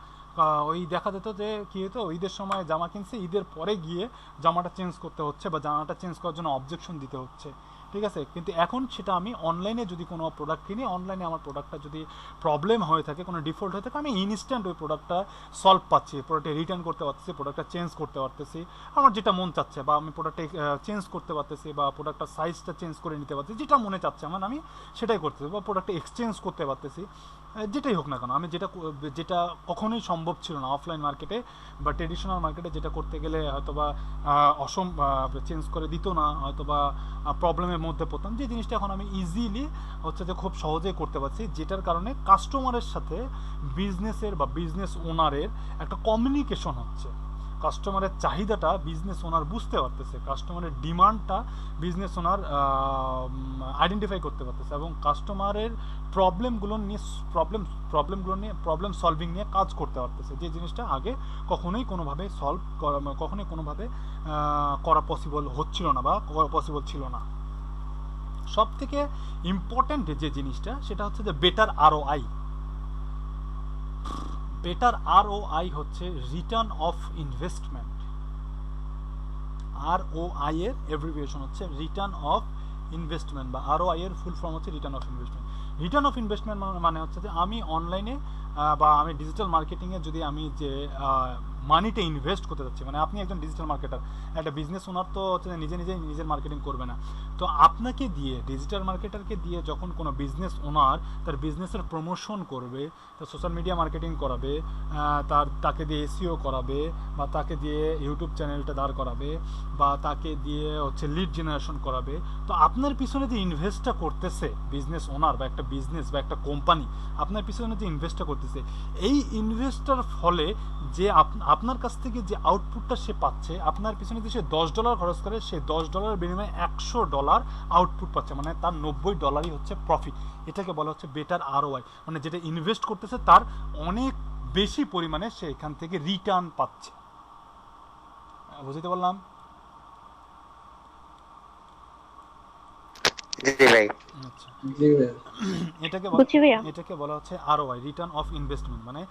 ওই দেখা যেত যে কী হতো, ঈদের সময় জামা কিনছে, ঈদের পরে গিয়ে জামাটা চেঞ্জ করতে হচ্ছে বা জামাটা চেঞ্জ করার জন্য অবজেকশন দিতে হচ্ছে। ঠিক আছে, কিন্তু এখন সেটা আমি অনলাইনে যদি কোনো প্রোডাক্ট কিনি, অনলাইনে আমার প্রোডাক্টটা যদি প্রবলেম হয়ে থাকে, কোনো ডিফল্ট হয়ে থাকে, আমি ইনস্ট্যান্ট ওই প্রোডাক্টটা সলভ পাচ্ছি, প্রোডাক্টটা রিটার্ন করতে পারতেছি, প্রোডাক্টটা চেঞ্জ করতে পারতেছি আমার যেটা মন চাচ্ছে, বা আমি প্রোডাক্টটা চেঞ্জ করতে পারতেছি বা প্রোডাক্টটার সাইজটা চেঞ্জ করে নিতে পারতেছি, যেটা মনে চাচ্ছে আমার আমি সেটাই করতেছি, বা প্রোডাক্টটা এক্সচেঞ্জ করতে পারতেছি, যেটাই হোক না কেন। আমি যেটা কখনোই সম্ভব ছিল না অফলাইন মার্কেটে বা ট্রেডিশনাল মার্কেটে, যেটা করতে গেলে হয়তো বা চেঞ্জ করে দিত না, হয়তো বা প্রবলেমের মধ্যে পড়তাম, যে জিনিসটা এখন আমি ইজিলি হচ্ছে যে খুব সহজেই করতে পারছি, যেটার কারণে কাস্টমারের সাথে বিজনেসের বা বিজনেস ওনারের একটা কমিউনিকেশন হচ্ছে। কাস্টমারের চাহিদাটা বিজনেস ওনার বুঝতে পারতেছে, কাস্টমারের ডিমান্ডটা বিজনেস ওনার আইডেন্টিফাই করতে পারতেছে এবং কাস্টমারের প্রবলেম সলভিং নিয়ে কাজ করতে পারতেছে, যে জিনিসটা আগে কখনোই কোনোভাবে করা পসিবল হচ্ছিল না বা পসিবল ছিল না। সব থেকে ইম্পর্ট্যান্ট যে জিনিসটা সেটা হচ্ছে যে বেটার ROI। বেটার ROI হচ্ছে রিটার্ন অফ ইনভেস্টমেন্ট। ROI এর অ্যাব্রিভিয়েশন হচ্ছে রিটার্ন অফ ইনভেস্টমেন্ট, বা ROI এর ফুল ফর্ম হচ্ছে return of investment. Return of investment মানে হচ্ছে যে আমি অনলাইনে বা আমি ডিজিটাল মার্কেটিংয়ে যদি আমি যে মানিটা ইনভেস্ট করতে যাচ্ছি, মানে আপনি একজন ডিজিটাল মার্কেটার, একটা বিজনেস ওনার তো হচ্ছে নিজের মার্কেটিং করবে না, তো আপনাকে দিয়ে, ডিজিটাল মার্কেটারকে দিয়ে যখন কোনো বিজনেস ওনার তার বিজনেসের প্রমোশন করবে, তার সোশ্যাল মিডিয়া মার্কেটিং করাবে, তাকে দিয়ে SEO করাবে, বা তাকে দিয়ে ইউটিউব চ্যানেলটা দাঁড় করাবে, বা তাকে দিয়ে হচ্ছে লিড জেনারেশন করাবে, তো আপনার পিছনে যে ইনভেস্টটা করতেছে বিজনেস ওনার বা একটা বিজনেস বা একটা কোম্পানি আপনার পিছনে যে ইনভেস্টটা করতেছে, এই ইনভেস্টার ফলে যে আপনার কাছ থেকে যে আউটপুটটা সে পাচ্ছে, আপনার পিছনে যে সে $10 খরচ করে, সে $10 বিনিময়ে $100 আউটপুট পাচ্ছে, মানে তার $90 হচ্ছে প্রফিট। এটাকে বলা হচ্ছে বেটার ROI, মানে যেটা ইনভেস্ট করতেছে তার অনেক বেশি পরিমাণে সে এখান থেকে রিটার্ন পাচ্ছে। বুঝতে পারলাম? আচ্ছা, এটাকে বলা হচ্ছে ROI, রিটার্ন অফ ইনভেস্টমেন্ট, মানে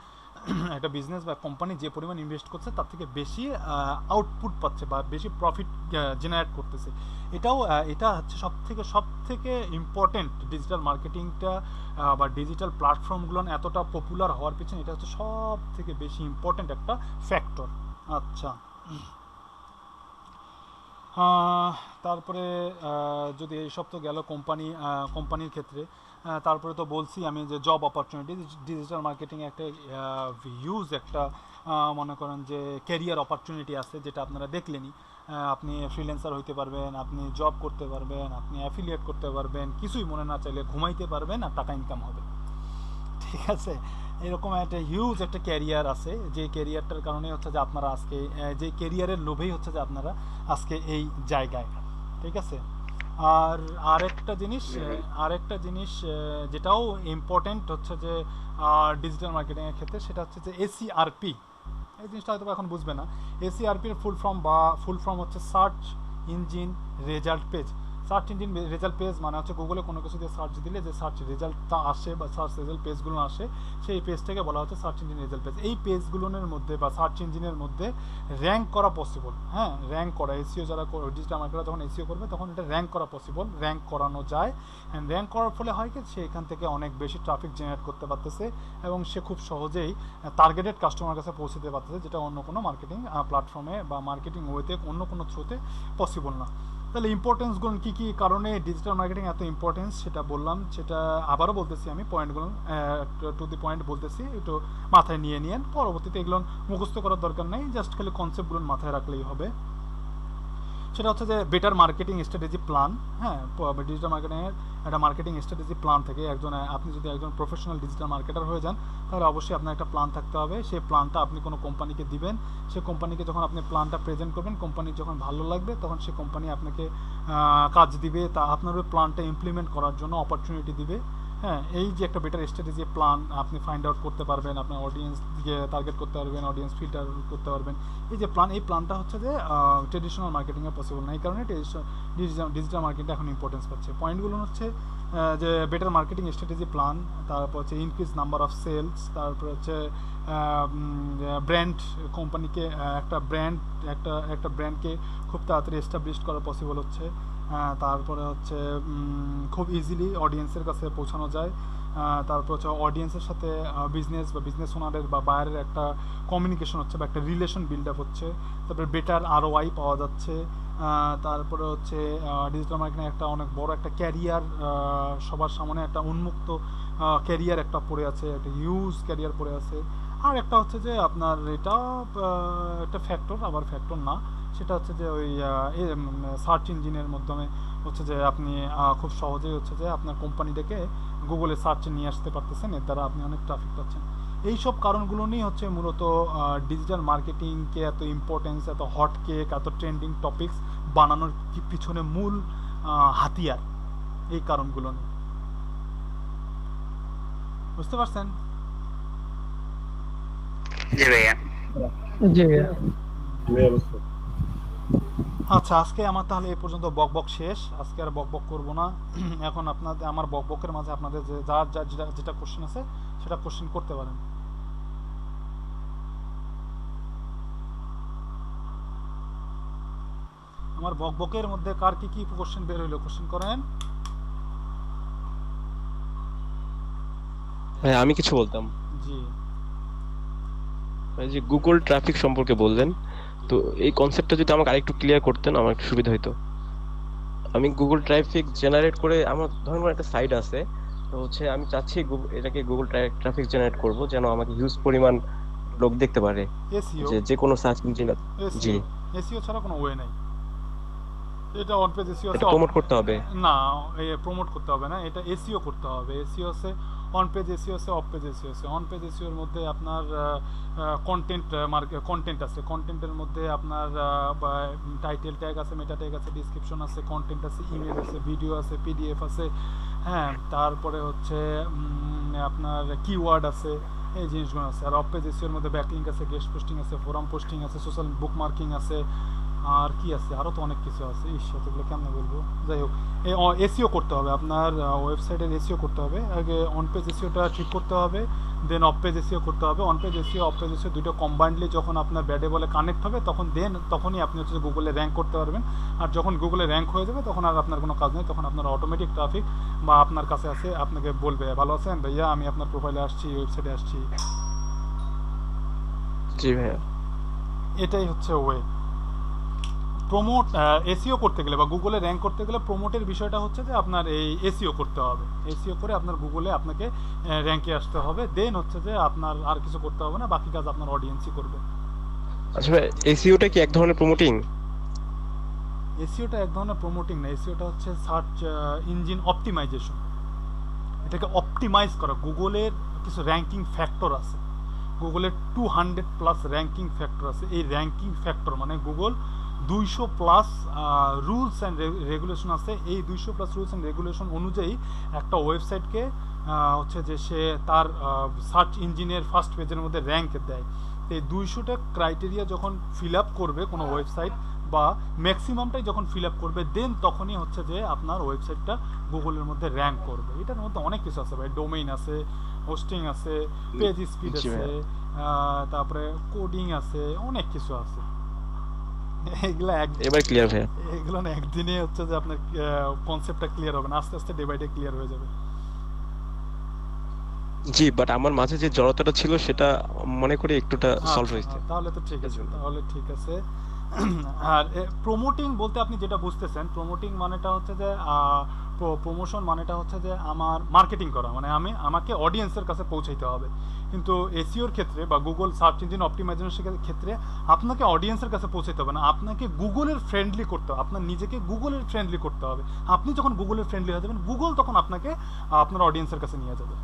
একটা বিজনেস বা কোম্পানি যে পরিমাণ ইনভেস্ট করছে তার থেকে বেশি আউটপুট পাচ্ছে বা বেশি প্রফিট জেনারেট করতেছে। এটা হচ্ছে সব থেকে ইম্পর্টেন্ট ডিজিটাল মার্কেটিংটা বা ডিজিটাল প্ল্যাটফর্মগুলো এতটা পপুলার হওয়ার পিছনে এটা হচ্ছে সব থেকে বেশি ইম্পর্টেন্ট একটা ফ্যাক্টর। আচ্ছা, তারপরে যদি এইসব তো গেল কোম্পানির ক্ষেত্রে, তারপরে তো বলছি আমি যে জব অপরচুনিটি, ডিজিটাল মার্কেটিং একটা হিউজ একটা মনে করেন যে ক্যারিয়ার অপরচুনিটি আছে, যেটা আপনারা দেখলেনই। আপনি ফ্রিল্যান্সার হইতে পারবেন, আপনি জব করতে পারবেন, আপনি অ্যাফিলিয়েট করতে পারবেন, কিছুই মনে না চাইলে ঘুমাইতে পারবেন আর টাকা ইনকাম হবে, ঠিক আছে? এরকম একটা হিউজ একটা ক্যারিয়ার আছে, যে ক্যারিয়ারটার কারণে হচ্ছে যে আপনারা আজকে যে ক্যারিয়ারের লোভেই হচ্ছে যে আপনারা আজকে এই জায়গায়, ঠিক আছে? আর আরেকটা জিনিস যেটাও ইম্পর্টেন্ট হচ্ছে যে ডিজিটাল মার্কেটিংয়ের ক্ষেত্রে, সেটা হচ্ছে যে এসইআরপি। এই জিনিসটা হয়তো এখন বুঝবে না। এসইআরপির ফুল ফর্ম হচ্ছে search engine result page. Search engine result page মানে হচ্ছে গুগলে কোনো কিছু দিয়ে সার্চ দিলে যে সার্চ রেজাল্টটা আসে বা সার্চ রেজাল্ট পেজগুলো আসে, সেই পেজটাকে বলা হচ্ছে সার্চ ইঞ্জিন রেজাল্ট পেজ। এই পেজগুলোর মধ্যে বা সার্চ ইঞ্জিনের মধ্যে র্যাঙ্ক করা পসিবল, হ্যাঁ, র্যাঙ্ক করা, এসইও যারা ডিজিটাল মার্কেটার যখন এসইও করবে তখন এটা র্যাঙ্ক করা পসিবল, র্যাঙ্ক করানো যায়। অ্যান্ড র্যাঙ্ক করার ফলে হয় কি, সে এখান থেকে অনেক বেশি ট্রাফিক জেনারেট করতে পারতেছে এবং সে খুব সহজেই টার্গেটেড কাস্টমার কাছে পৌঁছতে পারতেছে, যেটা অন্য কোনো মার্কেটিং প্ল্যাটফর্মে বা মার্কেটিং ওয়েতে অন্য কোনো থ্রুতে পসিবল না। তাহলে ইম্পর্টেন্সগুলো কী কী কারণে ডিজিটাল মার্কেটিং এত ইম্পর্টেন্স, সেটা বললাম। সেটা আবারও বলতেছি, আমি পয়েন্টগুলো টু দি পয়েন্ট বলতেছি, একটু মাথায় নিয়ে নিন। পরবর্তীতে এগুলো মুখস্থ করার দরকার নেই, জাস্ট খালি কনসেপ্টগুলো মাথায় রাখলেই হবে। সেটা হচ্ছে যে বেটার মার্কেটিং স্ট্র্যাটেজি প্ল্যান। হ্যাঁ, ডিজিটাল মার্কেটিংয়ের একটা মার্কেটিং স্ট্র্যাটেজি প্ল্যান থেকে আপনি যদি একজন প্রফেশনাল ডিজিটাল মার্কেটার হয়ে যান, তাহলে অবশ্যই আপনার একটা প্ল্যান থাকতে হবে। সেই প্ল্যানটা আপনি কোনো কোম্পানিকে দিবেন, সেই কোম্পানিকে যখন আপনি প্ল্যানটা প্রেজেন্ট করবেন, কোম্পানির যখন ভালো লাগবে, তখন সেই কোম্পানি আপনাকে কাজ দিবে, তা আপনার ওই প্ল্যানটা ইমপ্লিমেন্ট করার জন্য অপরচুনিটি দিবে। হ্যাঁ, এই যে একটা বেটার স্ট্র্যাটেজি প্ল্যান আপনি ফাইন্ড আউট করতে পারবেন, আপনার অডিয়েন্স দিকে টার্গেট করতে পারবেন, অডিয়েন্স ফিল্টার করতে পারবেন। এই যে প্ল্যান, এই প্ল্যানটা হচ্ছে যে ট্রেডিশনাল মার্কেটিংয়ে পসিবল না। এই কারণে ডিজিটাল মার্কেটিংটা এখন ইম্পর্টেন্স পাচ্ছে। পয়েন্টগুলো হচ্ছে যে বেটার মার্কেটিং স্ট্র্যাটেজি প্ল্যান, তারপর হচ্ছে ইনক্রিজ নাম্বার অফ সেলস, তারপর হচ্ছে ব্র্যান্ড, কোম্পানিকে একটা ব্র্যান্ডকে খুব তাড়াতাড়ি এস্টাবলিশ করা পসিবল হচ্ছে। তারপরে হচ্ছে খুব ইজিলি অডিয়েন্সের কাছে পৌঁছানো যায়। তারপর হচ্ছে অডিয়েন্সের সাথে বিজনেস ওনারের বা বায়ারের একটা কমিউনিকেশন হচ্ছে বা একটা রিলেশন বিল্ড আপ হচ্ছে। তারপরে বেটার ROI পাওয়া যাচ্ছে। তারপরে হচ্ছে ডিজিটাল মার্কেটিং একটা অনেক বড় একটা ক্যারিয়ার, সবার সামনে একটা উন্মুক্ত ক্যারিয়ার একটা পড়ে আছে, একটা হিউজ ক্যারিয়ার পড়ে আছে। আর একটা হচ্ছে যে আপনার এটা একটা ফ্যাক্টর, আবার ফ্যাক্টর না, সেটা হচ্ছে যে ওই সার্চ ইঞ্জিনের মাধ্যমে হচ্ছে যে আপনি খুব সহজেই হচ্ছে যে আপনার কোম্পানিটাকে গুগলে সার্চে নিয়ে আসতে পারতেছেন, এর দ্বারা আপনি অনেক ট্রাফিক পাচ্ছেন। এইসব কারণগুলো নিয়ে হচ্ছে মূলত ডিজিটাল মার্কেটিংকে এত ইম্পর্টেন্স, এত হট কেক, এত ট্রেন্ডিং টপিকস বানানোর পিছনে মূল হাতিয়ার, এই কারণগুলো নিয়ে। বুঝতে পারছেন? জি ভাইয়া। জি আচ্ছা, আজকে আমার তাহলে এই পর্যন্ত বকবক শেষ। আজকে আর বকবক করব না। এখন আপনাদের আমার বকবকের মাঝে আপনাদের যে যার যেটা কোশ্চেন আছে সেটা কোশ্চেন করতে পারেন। আমার বকবকের মধ্যে কার কি কি কোশ্চেন বের হইলো, কোশ্চেন করেন। হ্যাঁ, আমি কিছু বলতাম। জি, এই যে গুগল ট্রাফিক সম্পর্কে বললেন, তো এই কনসেপ্টটা যদি আমাকে আরেকটু ক্লিয়ার করতেন আমার একটু সুবিধা হতো। আমি গুগল ট্রাফিক জেনারেট করে, আমার ধরুন একটা সাইট আছে, তো হচ্ছে আমি চাচ্ছি এটাকে গুগল ট্রাফিক জেনারেট করব, যেন আমাকে হিউজ পরিমাণ লোক দেখতে পারে, যে কোনো সার্চ ইঞ্জিন। জি, এসইও ছাড়া কোনো ওয়ে নাই। এটা অন পেজ এসইও এটা প্রমোট করতে হবে না, প্রমোট করতে হবে না, এটা এসইও করতে হবে। এসইও আছে অন পেজ এসইও আছে, অফ পেজ এসইও আছে। অন পেজ এসইওর মধ্যে আপনার কন্টেন্ট আছে, কন্টেন্টের মধ্যে আপনার টাইটেল ট্যাগ আছে, মেটা ট্যাগ আছে, ডেসক্রিপশন আছে, কন্টেন্ট আছে, ইমেল আছে, ভিডিও আছে, পিডিএফ আছে। হ্যাঁ, তারপরে হচ্ছে আপনার কিওয়ার্ড আছে, এই জিনিসগুলো আছে। আর অফ পেজ এসইওর মধ্যে ব্যাকলিঙ্ক আছে, গেস্ট পোস্টিং আছে, ফোরাম পোস্টিং আছে, সোশ্যাল বুক মার্কিং আছে, আর কি আছে, আরও তো অনেক কিছু আছে। সেগুলো কেমন বলবো, যাই হোক, এসইও করতে হবে, আপনার ওয়েবসাইটের এসইও করতে হবে। আগে অন পেজ এসইওটা ঠিক করতে হবে, দেন অফ পেজ এসইও করতে হবে। On page SEO, of page SEO দুটো কম্বাইন্ডলি যখন আপনার ব্যাডে বলে কানেক্ট হবে, তখনই আপনি হচ্ছে গুগলে র্যাঙ্ক করতে পারবেন। আর যখন গুগলে র্যাঙ্ক হয়ে যাবে, তখন আর আপনার কোনো কাজ নেই, তখন আপনার অটোমেটিক ট্রাফিক বা আপনার কাছে আসে, আপনাকে বলবে, ভালো আছেন ভাইয়া, আমি আপনার প্রোফাইলে আসছি, ওয়েবসাইটে আসছি। জি ভাইয়া, এটাই হচ্ছে ওয়ে। প্রমোট এসইও করতে গেলে বা গুগলে র্যাঙ্ক করতে গেলে প্রমোটের বিষয়টা হচ্ছে যে আপনার এই এসইও করতে হবে, এসইও করে আপনার গুগলে আপনাকে র্যাঙ্কে আসতে হবে, দেন হচ্ছে যে আপনার আর কিছু করতে হবে না, বাকি কাজ আপনার অডিয়েন্সই করবে। আচ্ছা এসইওটা কি এক ধরনের প্রমোটিং? এসইওটা এক ধরনের প্রমোটিং না, এসইওটা হচ্ছে সার্চ ইঞ্জিন অপটিমাইজেশন। এটাকে অপটিমাইজ করা। গুগলের কিছু র্যাঙ্কিং ফ্যাক্টর আছে, গুগলের 200+ র্যাঙ্কিং ফ্যাক্টর আছে। এই র্যাঙ্কিং ফ্যাক্টর মানে গুগল 200+ রুলস অ্যান্ড রেগুলেশন আছে। এই 200+ রুলস অ্যান্ড রেগুলেশন অনুযায়ী একটা ওয়েবসাইটকে হচ্ছে যে সে তার সার্চ ইঞ্জিনের ফার্স্ট পেজের মধ্যে র্যাঙ্ক দেয়। এই 200টা ক্রাইটেরিয়া যখন ফিল আপ করবে কোনো ওয়েবসাইট বা ম্যাক্সিমামটাই যখন ফিল আপ করবে, দেন তখনই হচ্ছে যে আপনার ওয়েবসাইটটা গুগলের মধ্যে র্যাঙ্ক করবে। এটার মধ্যে অনেক কিছু আছে ভাই, ডোমেইন আছে, হোস্টিং আছে, পেজ স্পিড আছে, তারপরে কোডিং আছে, অনেক কিছু আছে। এগুলা এবার ক্লিয়ার ভাই, এগুলো না একদিনে হচ্ছে যে আপনার কনসেপ্টটা ক্লিয়ার হবে না, আস্তে আস্তে ডে বাই ডে ক্লিয়ার হয়ে যাবে। জি, বাট আমার মাঝে যে জড়তাটা ছিল সেটা মনে করি একটুটা সলভ হয়েছে। তাহলে তো ঠিক আছে, তাহলে ঠিক আছে। আর প্রমোটিং বলতে আপনি যেটা বুঝতেছেন, প্রমোটিং মানেটা হচ্ছে যে প্রমোশন মানেটা হচ্ছে যে আমার মার্কেটিং করা, মানে আমাকে অডিয়েন্সের কাছে পৌঁছাইতে হবে। কিন্তু এসইওর ক্ষেত্রে বা গুগল সার্চ ইঞ্জিন অপটিমাইজেশনের ক্ষেত্রে আপনাকে অডিয়েন্সের কাছে পৌঁছাইতে হবে না, আপনাকে গুগলের ফ্রেন্ডলি করতে হবে, আপনার নিজেকে গুগলের ফ্রেন্ডলি করতে হবে। আপনি যখন গুগলের ফ্রেন্ডলি হয়ে যাবেন, গুগল তখন আপনাকে আপনার অডিয়েন্সের কাছে নিয়ে যাবে।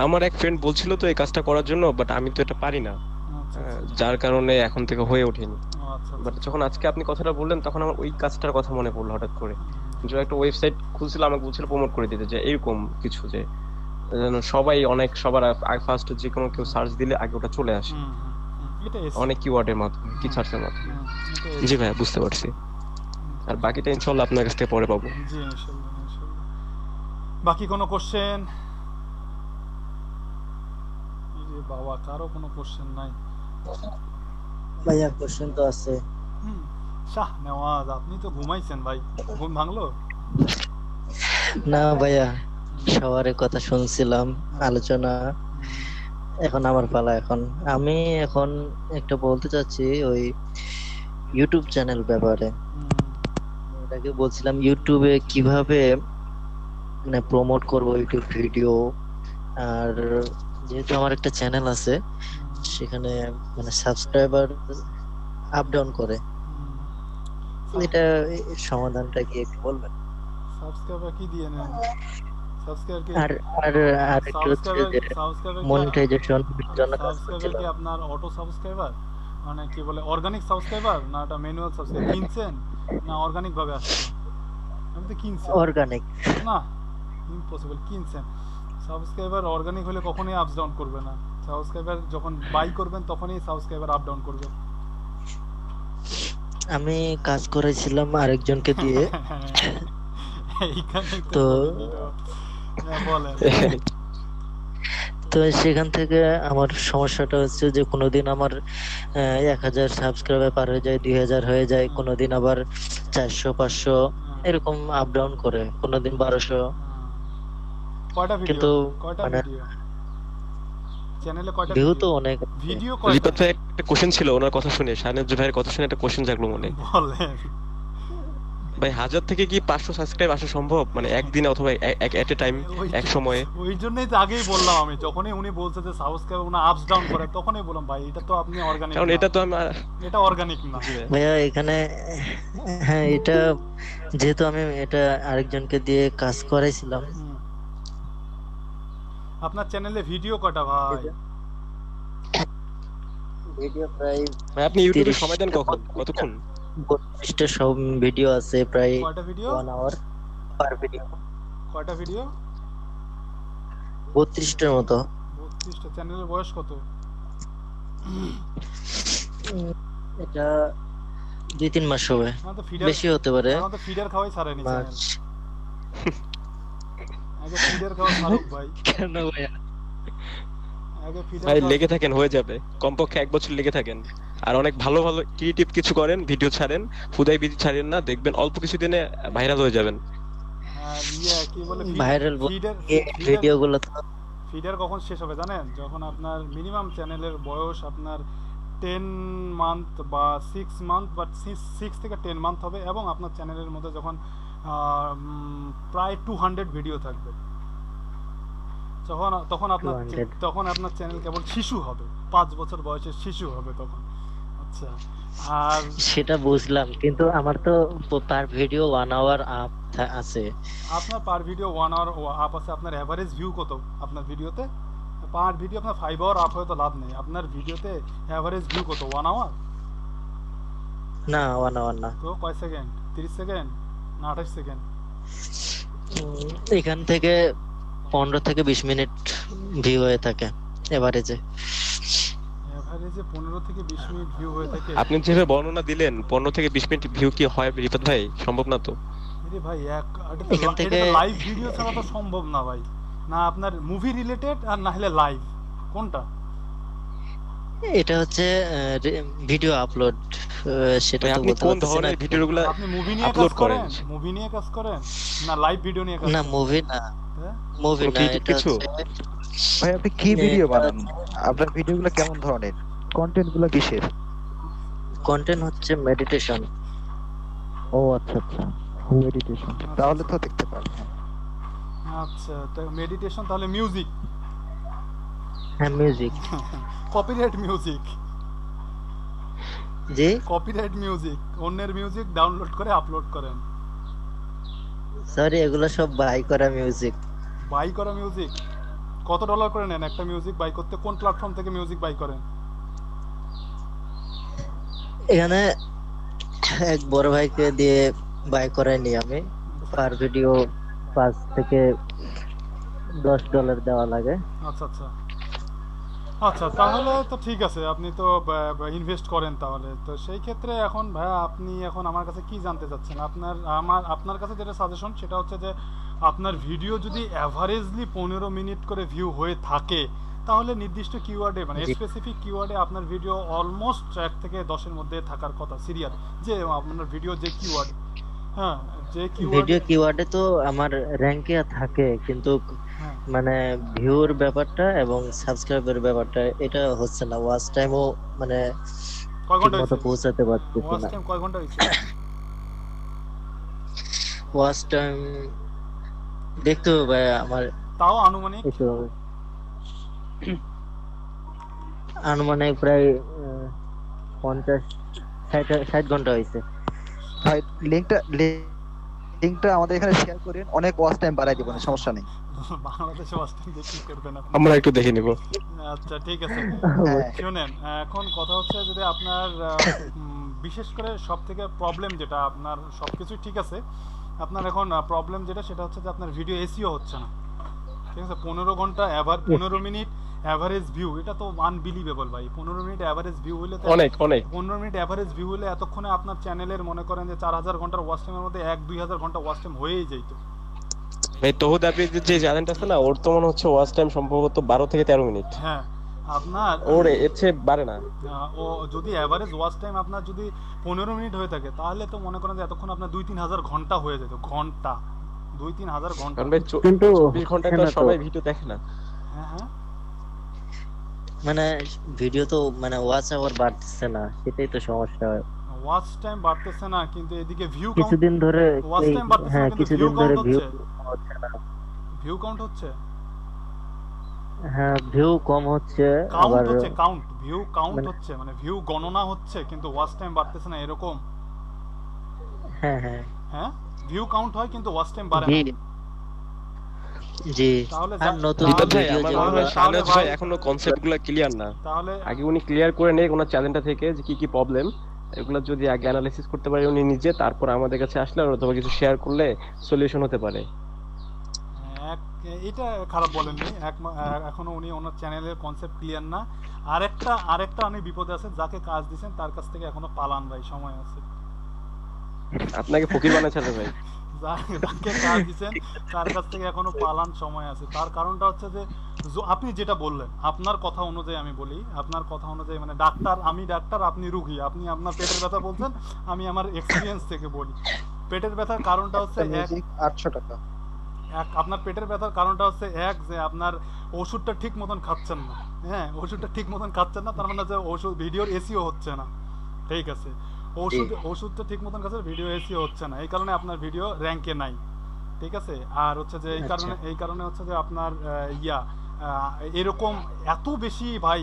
আমার এক ফ্রেন্ড বলছিল তো এই কাজটা করার জন্য, বাট আমি তো এটা পারি না, যার কারণে এখন থেকে হয়ে ওঠেনি। বাট যখন আজকে আপনি কথাটা বললেন তখন আমার ওই কাজটার কথা মনে পড়লো হঠাৎ করে, যে একটা ওয়েবসাইট খুলছিল, আমাকে বলছিল প্রমোট করে দিতে, যে এরকম কিছু যে যেন সবাই সবার ফার্স্ট যে কোনো কেউ সার্চ দিলে আগে ওটা চলে আসে অনেক কিওয়ার্ডের মাধ্যমে, কি সার্চের মাধ্যমে। জি ভাই, বুঝতে পারছি। আর বাকিটা ইনশাআল্লাহ আপনার কাছ থেকে পরে পাবো। জি ইনশাআল্লাহ। বাকি কোনো কোশ্চেন? বাবা, কারো কোনো কোশ্চেন নাই? ভাইয়া কোশ্চেন তো আছে। শাহ নেওয়াজ, আপনি তো ঘুমাইছেন ভাই, ঘুম ভাঙলো? না ভাইয়া, সবার কথা শুনছিলাম আলোচনা, এখন আমার পালা। এখন আমি একটা বলতে চাচ্ছি ওই ইউটিউব চ্যানেল ব্যাপারে। এটাকে বলছিলাম ইউটিউবে কিভাবে মানে প্রমোট করব ইউটিউব ভিডিও। আর যেহেতু আমার একটা চ্যানেল আছে, সেখানে মানে সাবস্ক্রাইবার আপ ডাউন করে, এটা সমাধানটা কি একটু বলবেন? সাবস্ক্রাইবার কি দিয়ে নেন? আর একটু হচ্ছে যে মনিটাইজেশন জন্য কাজ সাবস্ক্রাইবার কি আপনার অটো সাবস্ক্রাইবার, মানে কি বলে অর্গানিক সাবস্ক্রাইবার, না এটা ম্যানুয়াল সাবস্ক্রাইবার কিনছেন, না অর্গানিক ভাবে আসছে? আমি তো কিনছি। অর্গানিক না, ইম্পসিবল, কিনছেন। সাবস্ক্রাইবার অর্গানিক হলে কখনোই আপস ডাউন করবে না, সাবস্ক্রাইবার যখন বাই করবেন তখনই সাবস্ক্রাইবার আপ ডাউন করবে। আমি কাজ করেছিলাম আরেকজনকে দিয়ে, তো সেখান থেকে আমার সমস্যাটা হচ্ছে যে কোনোদিন আমার 1000 সাবস্ক্রাইবার পার হয়ে যায়, 2000 হয়ে যায়, কোনোদিন আবার 400-500 এরকম আপ ডাউন করে, কোনোদিন 1200। কিন্তু মানে চ্যানেলে কয়টা ভিউ তো অনেক ভিডিও। রিপাত ভাই একটা কোশ্চেন ছিল, ওনার কথা শুনে, শাহনেজ ভাইয়ের কথা শুনে একটা কোশ্চেন জাগলো মনে। বলেন ভাই, 1000 থেকে কি 500 সাবস্ক্রাইব আসা সম্ভব, মানে একদিনে অথবা এট এ টাইম, এক সময়ে? ওই জন্যই তো আগেই বললাম আমি, যখনই উনি বলছে যে সাবস্ক্রাইব না আপস ডাউন করে, তখনই বললাম ভাই এটা তো আপনি অর্গানিক, কারণ এটা তো এটা অর্গানিক না ভাইয়া। এখানে হ্যাঁ, এটা যেহেতু আমি এটা আরেকজনকে দিয়ে কাজ করাইছিলাম। আপনার চ্যানেলে ভিডিও কয়টা ভাই? ভিডিও প্রায় ভাই আপনি ইউটিউবে সময় দেন কতক্ষণ? 32টা সব ভিডিও আছে, প্রায় কয়টা ভিডিও? 1 hour per video. কয়টা ভিডিও? 32টার মতো। 32টা। চ্যানেলের বয়স কত? এটা 2-3 মাস হবে, বেশি হতে পারে। আমাদের ফিডার খাওয়াই ছাড়েনি চ্যানেল। আগে ফিডার খাওয়া ছাড়ুক ভাই। কেন ভাই? আগে ফিডার ভাই লেগে থাকেন, হয়ে যাবে, কমপক্ষে 1 বছর লেগে থাকেন। আর অনেক ভালো ভালো ক্রিয়েটিভ কিছু করেন, ভিডিও ছাড়েন, হুদাই ভিডিও ছাড়েন না, দেখবেন অল্প কিছুদিনে ভাইরাল হয়ে যাবেন। আর কি বলে ভাইরাল ভিডিওগুলো তো ফিডার কখন শেষ হবে জানেন? যখন আপনার মিনিমাম চ্যানেলের বয়স আপনার 10 মান্থ বা 6 মান্থ বা 6 থেকে 10 মান্থ হবে, এবং আপনার চ্যানেলের মধ্যে যখন প্রায় 200 ভিডিও থাকবে, তখন আপনার চ্যানেল কেবল শিশু হবে, 5 বছর বয়সের শিশু হবে তখন। আচ্ছা, আর সেটা বুঝলাম, কিন্তু আমার তো পার ভিডিও 1 আওয়ার আপ আছে। আপনার পার ভিডিও 1 আওয়ার আপ আছে, আপনার এভারেজ ভিউ কত আপনার ভিডিওতে? পার ভিডিও আপনার 5 আওয়ার আপ হয়তো লাভ নেই, আপনার ভিডিওতে এভারেজ ভিউ কত? 1 আওয়ার না, 1 আওয়ার না। তো কয় সেকেন্ড? 30 সেকেন্ড না 28 সেকেন্ড? এখান থেকে 15 থেকে 20 মিনিট ভিউ হয়ে থাকে এভারেজে। 15 থেকে 20 মিনিট ভিউ হয়ে থাকে। আপনি যেভাবে বর্ণনা দিলেন 15 থেকে 20 মিনিট ভিউ কি হয় রিফাত ভাই? সম্ভব না তো। আরে ভাই, এখান থেকে লাইভ ভিডিও ছাড়া তো সম্ভব না ভাই। না আপনার মুভি রিলেটেড, আর না হলে লাইভ, কোনটা? এটা হচ্ছে ভিডিও আপলোড, সেটা তো আপনি কোন ধরনের ভিডিওগুলো আপনি মুভি নিয়ে কাজ করেন? মুভি নিয়ে কাজ করেন না লাইভ ভিডিও নিয়ে কাজ করেন? না, মুভি না, মুভি না, এটা কিছু ভাই আপনি কি ভিডিও বানান? আপনার ভিডিওগুলো কেমন ধরনের? কন্টেন্টগুলো কিসের? কন্টেন্ট হচ্ছে মেডিটেশন। ও আচ্ছা আচ্ছা, মেডিটেশন, তাহলে তো দেখতে পারবেন। আচ্ছা, তো মেডিটেশন তাহলে মিউজিক? হ্যাঁ, মিউজিক। Copyright music? জি, কপিরাইট মিউজিক, অন্যের মিউজিক ডাউনলোড করে আপলোড করেন? সরি, এগুলো সব বাই করা মিউজিক। বাই করা মিউজিক? কত ডলার করে নেন একটা মিউজিক বাই করতে? কোন প্ল্যাটফর্ম থেকে মিউজিক বাই করেন? এখানে এক বড় ভাইকে দিয়ে বাই করাই নি আমি। পার ভিডিও 5 থেকে $10 দেওয়া লাগে। আচ্ছা আচ্ছা আচ্ছা, তাহলে তো ঠিক আছে, আপনি তো ইনভেস্ট করেন তাহলে। তো সেই ক্ষেত্রে এখন ভাইয়া আপনি এখন আমার কাছে কি জানতে চাচ্ছেন? আপনার কাছে যেটা সাজেশন সেটা হচ্ছে যে আপনার ভিডিও যদি অ্যাভারেজলি 15 মিনিট করে ভিউ হয়ে থাকে, তাহলে নির্দিষ্ট কিওয়ার্ডে, মানে স্পেসিফিক কিওয়ার্ডে আপনার ভিডিও অলমোস্ট 1 থেকে 10-এর মধ্যে থাকার কথা, সিরিয়াল যে আপনার ভিডিও যে কিওয়ার্ড, হ্যাঁ যে ভিডিও কিওয়ার্ডে তো আমার র্যাঙ্কে থাকে, কিন্তু মানে ভিউর ব্যাপারটা এবং সাবস্ক্রাইবের ব্যাপারটা এটা হচ্ছে না। ওয়াচ টাইমও মানে ঠিকমতো পৌঁছাতে পারতেছি না। ওয়াচ টাইম কয় ঘন্টা হইছে? ওয়াচ টাইম দেখতে হবে ভাই আমার, তাও আনুমানিক প্রায় 50-60 ঘন্টা হইছে। ভাই লিংকটা আমাদের এখানে শেয়ার করেন, অনেক ওয়াচ টাইম বাড়াই দিব, সমস্যা নেই। বাংলাদেশে ওয়াচ টাইম দেখি করবেন আপনি? আমরা একটু দেখে নিব। আচ্ছা ঠিক আছে, শুনেন, এখন কথা হচ্ছে যদি আপনার বিশেষ করে সবথেকে প্রবলেম যেটা, আপনার সবকিছু ঠিক আছে, আপনার এখন প্রবলেম যেটা সেটা হচ্ছে যে আপনার ভিডিও এসইও হচ্ছে না, ঠিক আছে? 15 মিনিট এভারেজ ভিউ, এটা তো আনবিলিভেবল ভাই। 15 মিনিট এভারেজ ভিউ হইলে তো অনেক 15 মিনিট এভারেজ ভিউ হইলে এতক্ষণে আপনার চ্যানেলের মনে করেন যে 4000 ঘন্টার ওয়াচ টাইমের মধ্যে 1-2000 ঘন্টা ওয়াচ টাইম হয়েই যাইতো। ভাই তহুদ আপনি যে চ্যানেলটা আছে না, ওর তো মনে হচ্ছে ওয়াচ টাইম সম্ভবত 12 থেকে 13 মিনিট। হ্যাঁ, আপনার ওর এর চেয়ে বাড়ে না। ও যদি এভারেজ ওয়াচ টাইম আপনার যদি 15 মিনিট হয়ে থাকে, তাহলে তো মনে করেন যে এতক্ষণ আপনার 2-3 হাজার ঘন্টা হয়ে যেত। ঘন্টা 2-3 হাজার ঘন্টা, কিন্তু 24 ঘন্টা তো সবাই ভিডিও দেখে না। হ্যাঁ হ্যাঁ, মানে ভিডিও তো মানে ওয়াচ আওয়ার বাড়তেছে না, সেটাই তো সমস্যা হয়। ওয়াচ টাইম বাড়তেছে না, কিন্তু এদিকে ভিউ কাউন্ট, কিছুদিন ধরে ওয়াচ টাইম বাড়তেছে না, কিন্তু কিছুদিন ধরে ভিউ হচ্ছে না। ভিউ কাউন্ট হচ্ছে, হ্যাঁ ভিউ কম হচ্ছে, কাউন্ট হচ্ছে, কাউন্ট ভিউ কাউন্ট হচ্ছে, মানে ভিউ গণনা হচ্ছে, কিন্তু ওয়াচ টাইম বাড়তেছে না, এরকম? হ্যাঁ হ্যাঁ হ্যাঁ, ভিউ কাউন্ট হয় কিন্তু ওয়াচ টাইম বাড়ে না। জি, তাহলে আর নতুন ভাই আমার মনে হয় শাহনাজ ভাই এখনো কনসেপ্টগুলো ক্লিয়ার না। তাহলে আগে উনি ক্লিয়ার করে নেয় ওনার চ্যানেলটা থেকে যে কি কি প্রবলেম, এগুলো যদি আগে অ্যানালাইসিস করতে পারে উনি নিজে, তারপর আমাদের কাছে আসলে অথবা কিছু শেয়ার করলে সলিউশন হতে পারে। এটা খারাপ বলেননি, এখনো উনি ওনার চ্যানেলের কনসেপ্ট ক্লিয়ার না। আরেকটা অনেক বিপদে আছে, যাকে কাজ দিবেন তার কাছ থেকে এখনো পালান ভাই, সময় আছে। আপনাকে ফকির বানাচ্ছে ভাই, যাকে কাজ দিবেন তার কাছ থেকে এখনো পালান, সময় আছে। তার কারণটা হচ্ছে যে আপনি যেটা বললেন, আপনার কথা অনুযায়ী আমি বলি, আপনার কথা অনুযায়ী মানে ডাক্তার, আমি ডাক্তার, আপনি রোগী, আপনি আপনার পেটের ব্যথা বলছেন, আমি আমার এক্সপেরিয়েন্স থেকে বলি। পেটের ব্যথার কারণটা হচ্ছে 800 টাকা আপনার পেটের ব্যথার কারণটা হচ্ছে এক যে আপনার ওষুধটা ঠিক মতন খাচ্ছেন না। হ্যাঁ, ওষুধটা ঠিক মতন খাচ্ছেন না, তার মানে যে ওষুধ ভিডিওর এসিও হচ্ছে না। ঠিক আছে, ওষুধটা ঠিক মতন খাচ্ছে, ভিডিও এসিও হচ্ছে না, এই কারণে আপনার ভিডিও র্যাঙ্কে নাই। ঠিক আছে, আর হচ্ছে যে এই কারণে হচ্ছে যে আপনার এরকম এত বেশি ভাই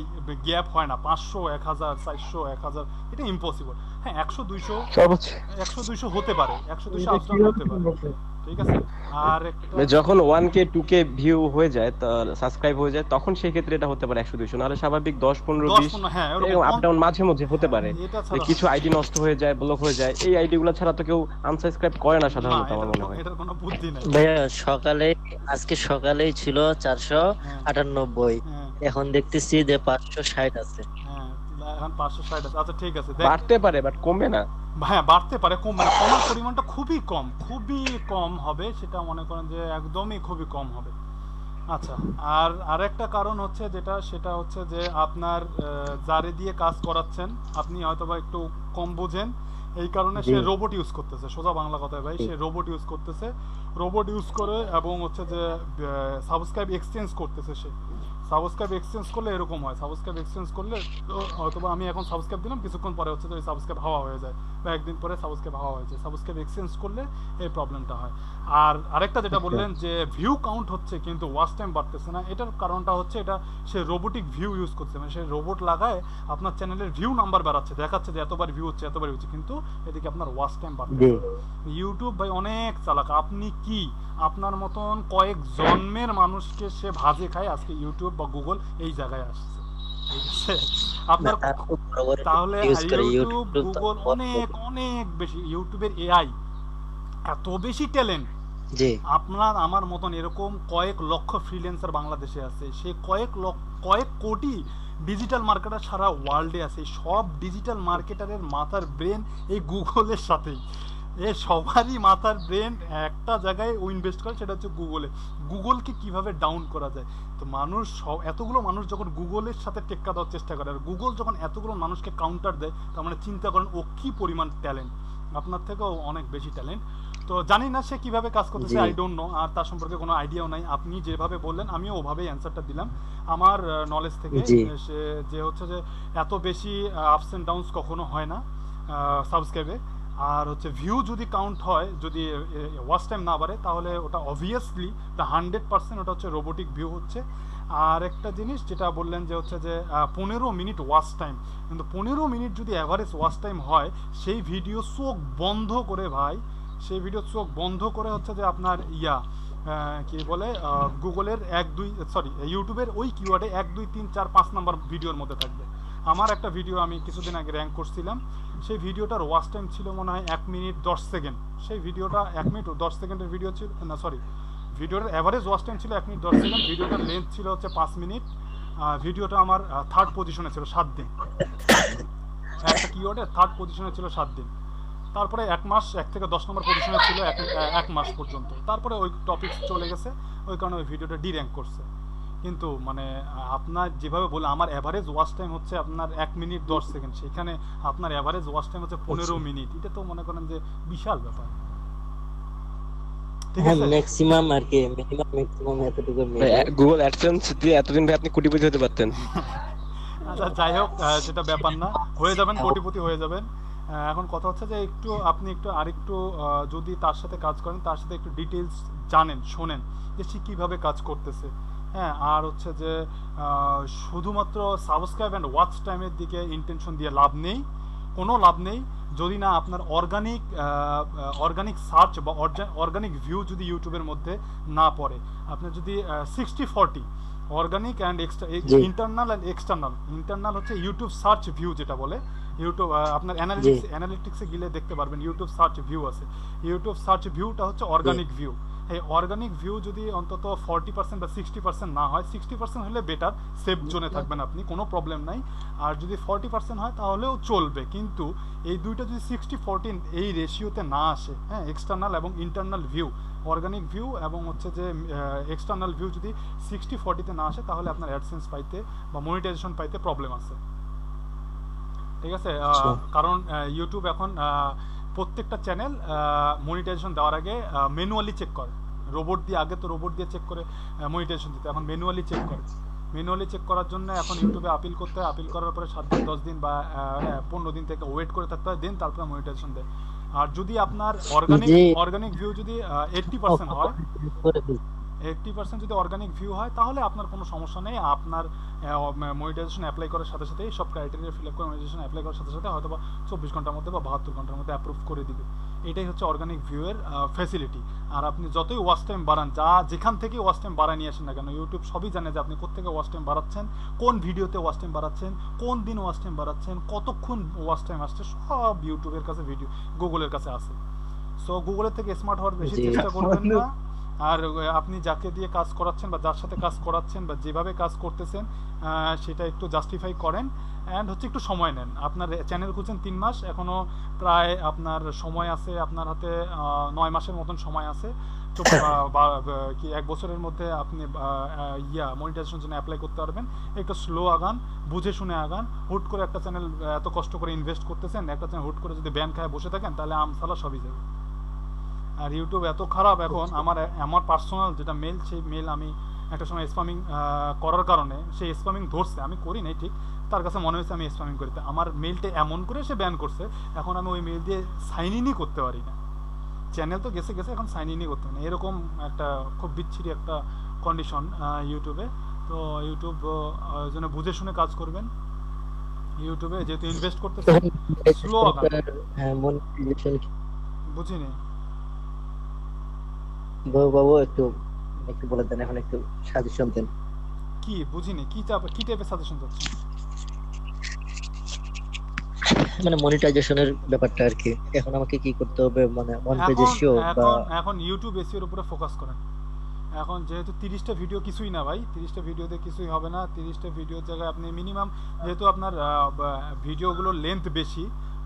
গ্যাপ হয় না, 500 1000 400 1000, এটা ইম্পসিবল। হ্যাঁ, 100 200 হতে পারে, 100 200 আপডাউন হতে পারে। ঠিক আছে, আর যখন 1K 2K ভিউ হয়ে যায়, সাবস্ক্রাইব হয়ে যায়, তখন সেই ক্ষেত্রে এটা হতে পারে 100 200, নাহলে স্বাভাবিক 10 15 20 এরকম আপ ডাউন মাঝে মধ্যে হতে পারে। যে কিছু আইডি নষ্ট হয়ে যায়, ব্লক হয়ে যায়, এই আইডি গুলো ছাড়া তো কেউ আনসাবস্ক্রাইব করে না সাধারণত, আমার মনে হয়। এটার কোনো বুদ্ধি নাই ভাইয়া। আজকে সকালেই ছিল 498, এখন দেখতেছি যে 560 আছে। হ্যাঁ, এখন 560 আছে। আচ্ছা ঠিক আছে, বাড়তে পারে বাট কমবে না। হ্যাঁ, বাড়তে পারে, কমার পরিমাণটা খুবই কম হবে, সেটা মনে করেন যে একদমই খুবই কম হবে। আচ্ছা, আর আরেকটা কারণ হচ্ছে সেটা হচ্ছে যে আপনার যারে দিয়ে কাজ করাচ্ছেন আপনি হয়তোবা একটু কম বোঝেন, এই কারণে সে রোবট ইউজ করতেছে। সোজা বাংলা কথায় ভাই, সে রোবট ইউজ করতেছে, রোবট ইউজ করে এবং হচ্ছে যে সাবস্ক্রাইব এক্সচেঞ্জ করতেছে। সে সাবস্ক্রাইব এক্সচেঞ্জ করলে এরকম হয়, সাবস্ক্রাইব এক্সচেঞ্জ করলে হয়তোবা আমি এখন সাবস্ক্রাইব দিলাম, কিছুক্ষণ পরে হচ্ছে যে ওই সাবস্ক্রাইব হাওয়া হয়ে যায়, বা একদিন পরে সাবস্ক্রাইব হাওয়া হয়ে যায়। সাবস্ক্রাইব এক্সচেঞ্জ করলে এই প্রবলেমটা হয়। আর আরেকটা যেটা বললেন যে ভিউ কাউন্ট হচ্ছে কিন্তু ওয়াচ টাইম বাড়তেছে না, এটার কারণটা হচ্ছে এটা সে রোবোটিক ভিউ ইউজ করছে, মানে সে রোবট লাগায় আপনার চ্যানেলের ভিউ নাম্বার বাড়াচ্ছে, দেখাচ্ছে যে এতবার ভিউ হচ্ছে, কিন্তু এদিকে আপনার ওয়াচ টাইম বাড়তেছে। ইউটিউব ভাই অনেক চালাক। আপনি কি আপনার মতন কয়েক জন্মের মানুষকে সে ভাজে খায়, আজকে ইউটিউব বা গুগল এই জায়গায় আসছে। আপনার তাহলে ইউটিউব গুগল অনেক বেশি, ইউটিউবের এআই এত বেশি ট্যালেন্ট। আপনার আমার মতন এরকম কয়েক লক্ষ ফ্রিল্যান্সার বাংলাদেশে আছে, সে কয়েক কোটি ডিজিটাল মার্কেটার সারা ওয়ার্ল্ডে আছে। সব ডিজিটাল মার্কেটারের মাথার ব্রেন এই গুগলের সাথেই, এ সবারই মাথার ব্রেন একটা জায়গায় ও ইনভেস্ট করে, সেটা হচ্ছে গুগলে। গুগলকে কিভাবে ডাউন করা যায়। তো এতগুলো মানুষ যখন গুগলের সাথে টেক্কা দেওয়ার চেষ্টা করে, আর গুগল যখন এতগুলো মানুষকে কাউন্টার দেয়, তার মানে চিন্তা করেন ও কি পরিমাণ ট্যালেন্ট, আপনার থেকেও অনেক বেশি ট্যালেন্ট। তো জানি না সে কিভাবে কাজ করতেছে, আই ডোন্ট নো, আর তার সম্পর্কে কোনো আইডিয়াও নাই। আপনি যেভাবে বললেন আমিও ওভাবেই অ্যান্সারটা দিলাম আমার নলেজ থেকে। সে যে হচ্ছে যে এত বেশি আপস অ্যান্ড ডাউনস কখনো হয় না সাবস্ক্রাইবে। আর হচ্ছে ভিউ যদি কাউন্ট হয়, যদি ওয়াচ টাইম না বাড়ে, তাহলে ওটা অবভিয়াসলি 100% ওটা হচ্ছে রোবোটিক ভিউ হচ্ছে। আর একটা জিনিস যেটা বললেন যে হচ্ছে যে 15 মিনিট ওয়াচ টাইম, কিন্তু 15 মিনিট যদি অ্যাভারেজ ওয়াচ টাইম হয়, সেই ভিডিও চোখ বন্ধ করে ভাই, সেই ভিডিও চোখ বন্ধ করে হচ্ছে যে আপনার কি বলে গুগলের ইউটিউবের ওই কিওয়ার্ডে 1 2 3 4 5 নাম্বার ভিডিওর মধ্যে থাকবে। আমার একটা ভিডিও আমি কিছুদিন আগে র্যাঙ্ক করছিলাম, সেই ভিডিওটার ওয়াচ টাইম ছিল মনে হয় 1 মিনিট 10 সেকেন্ড। সেই ভিডিওটা 1 মিনিট 10 সেকেন্ডের ভিডিও ছিল না, ভিডিওটার অ্যাভারেজ ওয়াচ টাইম ছিল 1 মিনিট 10 সেকেন্ড, ভিডিওটার লেন্থ ছিল হচ্ছে 5 মিনিট। ভিডিওটা আমার 3rd পজিশনে ছিল 7 দিন, একটা কিওয়ার্ডে 3rd পজিশনে ছিল 7 দিন। তারপরে 1 মাস 1 থেকে 10 নম্বর পজিশনে ছিল 1 মাস পর্যন্ত। তারপরে ওই টপিক চলে গেছে, ওই কারণে ওই ভিডিওটা ডি র্যাঙ্ক করছে। কিন্তু মানে আপনার যেভাবে বলে আমার অ্যাভারেজ ওয়াচ টাইম হচ্ছে আপনার 1 মিনিট 10 সেকেন্ড, সেখানে আপনার অ্যাভারেজ ওয়াচ টাইম হচ্ছে 15 মিনিট, এটা তো মনে করেন যে বিশাল ব্যাপার। ঠিক আছে, ম্যাক্সিমাম আর কি ম্যাক্সিমাম এতটুকু গুগল অ্যাডসেন্স দিয়ে এতদিন ভাই আপনি কোটিপতি হতে পারতেন। আচ্ছা যাই হোক, সেটা ব্যাপার না, হয়ে যাবেন, কোটিপতি হয়ে যাবেন। এখন কথা হচ্ছে যে আপনি আরেকটু যদি তার সাথে কাজ করেন, তার সাথে একটু ডিটেইলস জানেন, শোনেন যে সে কীভাবে কাজ করতেছে। হ্যাঁ, আর হচ্ছে যে শুধুমাত্র সাবস্ক্রাইব অ্যান্ড ওয়াচ টাইমের দিকে ইন্টেনশন দিয়ে লাভ নেই, কোনো লাভ নেই, যদি না আপনার অর্গানিক সার্চ বা অর্গানিক ভিউ যদি ইউটিউবের মধ্যে না পড়ে। আপনার যদি 60-40 organic and internal and external, internal হচ্ছে ইউটিউব সার্চ ভিউ যেটা বলে, ইউটিউব আপনার অ্যানালিটিক্সে গেলে দেখতে পারবেন ইউটিউব সার্চ ভিউ আছে। ইউটিউব সার্চ ভিউটা হচ্ছে অর্গানিক ভিউ। এই অর্গানিক ভিউ যদি অন্তত 40% বা 60% না হয়, 60% হলে বেটার, সেফ জোনে থাকবেন আপনি, কোনো প্রবলেম নাই। আর যদি 40% হয় তাহলেও চলবে, কিন্তু এই দুইটা যদি 60-40 এই রেশিওতে না আসে, হ্যাঁ, এক্সটার্নাল এবং ইন্টারনাল ভিউ, অর্গানিক ভিউ এবং হচ্ছে যে এক্সটার্নাল ভিউ যদি 60-40-তে না আসে, তাহলে আপনার অ্যাডসেন্স পাইতে বা মনিটাইজেশন পাইতে প্রবলেম আছে। ঠিক আছে, কারণ ইউটিউব এখন প্রত্যেকটা চ্যানেল মনিটাইজেশন দেওয়ার আগে ম্যানুয়ালি চেক করে, রোবট দিয়ে, আগে তো রোবট দিয়ে চেক করে মনিটাইজেশন দিতে, এখন ম্যানুয়ালি চেক করে। ম্যানুয়ালি চেক করার জন্য এখন ইউটিউবে আপিল করতে হয়, আপিল করার পরে 7 দিন 10 দিন বা 15 দিন থেকে ওয়েট করে থাকতে হয়, দেন তারপরে মনিটাইজেশন দেয়। আর যদি আপনার অর্গানিক ভিউ যদি 80% হয়, 80% যদি অর্গানিক ভিউ হয়, তাহলে আপনার কোনো সমস্যা নেই। আপনার মনিটাইজেশন অ্যাপ্লাই করার সাথে সাথে সব ক্রাইটেরিয়া ফিল আপ করে মনিটাইজেশন অ্যাপ্লাই করার সাথে সাথে হয়তো বা 24 ঘন্টার মধ্যে বা 72 ঘন্টার মধ্যে অ্যাপ্রুভ করে দিবে। এটাই হচ্ছে অর্গানিক ভিউয়ের ফ্যাসিলিটি। আর আপনি যতই ওয়াচ টাইম বাড়ান, যেখান থেকে ওয়াচ টাইম বাড়ায় নিয়ে আসেন না কেন, ইউটিউব সবই জানে যে আপনি কোত্থেকে ওয়াচ টাইম বাড়াচ্ছেন, কোন ভিডিওতে ওয়াচ টাইম বাড়াচ্ছেন, কোন দিন ওয়াচ টাইম বাড়াচ্ছেন, কতক্ষণ ওয়াচ টাইম আসছে, সব ইউটিউবের কাছে ভিডিও, গুগলের কাছে আছে। সো গুগলের থেকে স্মার্ট হওয়ার বেশি চেষ্টা করবেন না। আর আপনি যাকে দিয়ে কাজ করাচ্ছেন বা যার সাথে কাজ করাচ্ছেন বা যেভাবে কাজ করতেছেন সেটা একটু জাস্টিফাই করেন, অ্যান্ড হচ্ছে একটু সময় নেন। আপনার চ্যানেল খুলছেন 3 মাস, এখনও প্রায় আপনার সময় আছে, আপনার হাতে 9 মাসের মতন সময় আছে। তো কি 1 বছরের মধ্যে আপনি মনিটাইজেশনের জন্য অ্যাপ্লাই করতে পারবেন। একটু স্লো আগান, বুঝে শুনে আগান। হুট করে একটা চ্যানেল এত কষ্ট করে ইনভেস্ট করতেছেন, একটা চ্যানেল হুট করে যদি ব্যান খায় বসে থাকেন, তাহলে আমসালা সবই যাবে। আর ইউটিউব এত খারাপ এখন, আমার পার্সোনাল যেটা মেল, সেই মেল আমি একটা সময় স্প্যামিং করার কারণে সেই স্প্যামিং ধরছে, আমি করি নাই ঠিক, তার কাছে মনে হয়েছে আমি স্প্যামিং করিতে, আমার মেলটা এমন করে সে ব্যান করছে, এখন আমি ওই মেল দিয়ে সাইন ইনই করতে পারি না। চ্যানেল তো গেছে, এখন সাইন ইনই করতে পারি না। এরকম একটা খুব বিচ্ছিরি একটা কন্ডিশন ইউটিউবে। তো ইউটিউব জন্য বুঝে শুনে কাজ করবেন। ইউটিউবে যেহেতু ইনভেস্ট করতেছে, স্লো আগান। বুঝিনি বাবু, একটু বলে দেন, এখন একটু সাজেশন দেন। কি বুঝিনি, কি টাইপের সাজেশন চাচ্ছেন? মানে মনিটাইজেশনের ব্যাপারটা আর কি, এখন আমাকে কি করতে হবে, মানে মনিটাইজেশন বা এখন ইউটিউব এসইওর উপরে ফোকাস করেন। এখন যেহেতু 30টা ভিডিও কিছুই না ভাই, 30টা ভিডিওতে কিছুই হবে না। 30টা ভিডিওর জায়গায় আপনি মিনিমাম, যেহেতু আপনার ভিডিওগুলোর লেন্থ বেশি,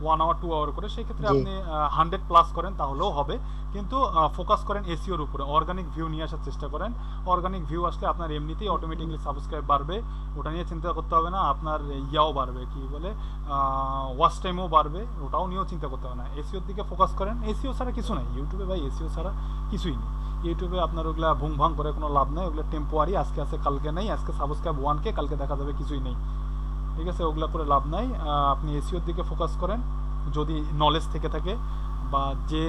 1 আওয়ার 2 আওয়ার করে, সেই ক্ষেত্রে আপনি 100+ করেন তাহলেও হবে, কিন্তু ফোকাস করেন এসইওর উপরে। অর্গানিক ভিউ নিয়ে আসার চেষ্টা করেন। অর্গানিক ভিউ আসলে আপনার এমনিতেই অটোমেটিকলি সাবস্ক্রাইব বাড়বে, ওটা নিয়ে চিন্তা করতে হবে না। আপনার ইয়াও বাড়বে, কি বলে, ওয়াচ টাইমও বাড়বে, ওটাও নিয়েও চিন্তা করতে হবে না। এসইওর দিকে ফোকাস করেন। এসইও ছাড়া কিছু নাই ইউটিউবে ভাই, এসইও ছাড়া কিছুই নেই ইউটিউবে। আপনার ওগুলা ভুং ভাং করে কোনো লাভ নেই, ওগুলো টেম্পোয়ারি, আজকে আছে কালকে নেই, আজকে সাবস্ক্রাইব 1K, কালকে দেখা যাবে কিছুই নেই, ঠিক আছে? ওগুলা করে লাভ নাই। আপনি এসইওর দিকে ফোকাস করেন, যদি নলেজ থেকে থাকে, বা যে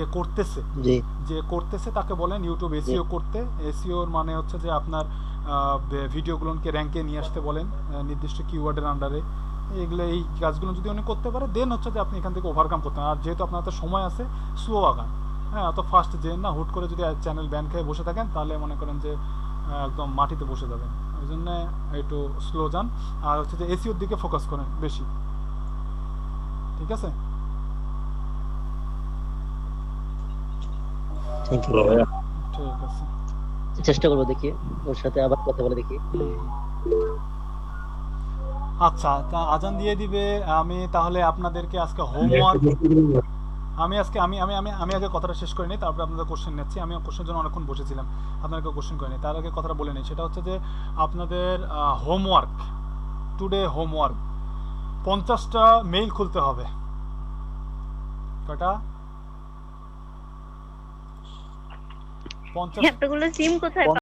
করতেছে তাকে বলেন ইউটিউব এসইও করতে। এসইওর মানে হচ্ছে যে আপনার ভিডিওগুলোকে র্যাঙ্কে নিয়ে আসতে বলেন নির্দিষ্ট কিওয়ার্ডের আন্ডারে। এগুলো, এই কাজগুলো যদি উনি করতে পারে, দেন হচ্ছে যে আপনি এখান থেকে ওভারকাম করতে পারেন। আর যেহেতু আপনার হাতে সময় আছে, স্লো আগান। হ্যাঁ, অত ফাস্ট যে না, হুট করে যদি চ্যানেল ব্যান খেয়ে বসে থাকেন, তাহলে মনে করেন যে একদম মাটিতে বসে যাবেন। ওই জন্য একটু স্লো যান, আর হচ্ছে যে এসইওর দিকে ফোকাস করেন বেশি, ঠিক আছে? ঠিক আছে, চেষ্টা করবো, দেখি ওর সাথে আবার কথা বলে দেখি। আচ্ছা, তা আজান দিয়ে দিবে। আমি তাহলে আপনাদেরকে আজকে হোমওয়ার্ক, আমি আগে কথাটা শেষ করে নিই, তারপরে আপনাদের কোশ্চেন নিচ্ছি। আমি কোশ্চেনের জন্য অনেকক্ষণ বসেছিলাম, আপনাদেরকে কোশ্চেন করে নিই, তার আগে কথাটা বলে নিই। সেটা হচ্ছে যে আপনাদের হোমওয়ার্ক, টুডে হোমওয়ার্ক, 50টা মেইল খুলতে হবে। কয়টা? 50। এতগুলো সিম কোথায়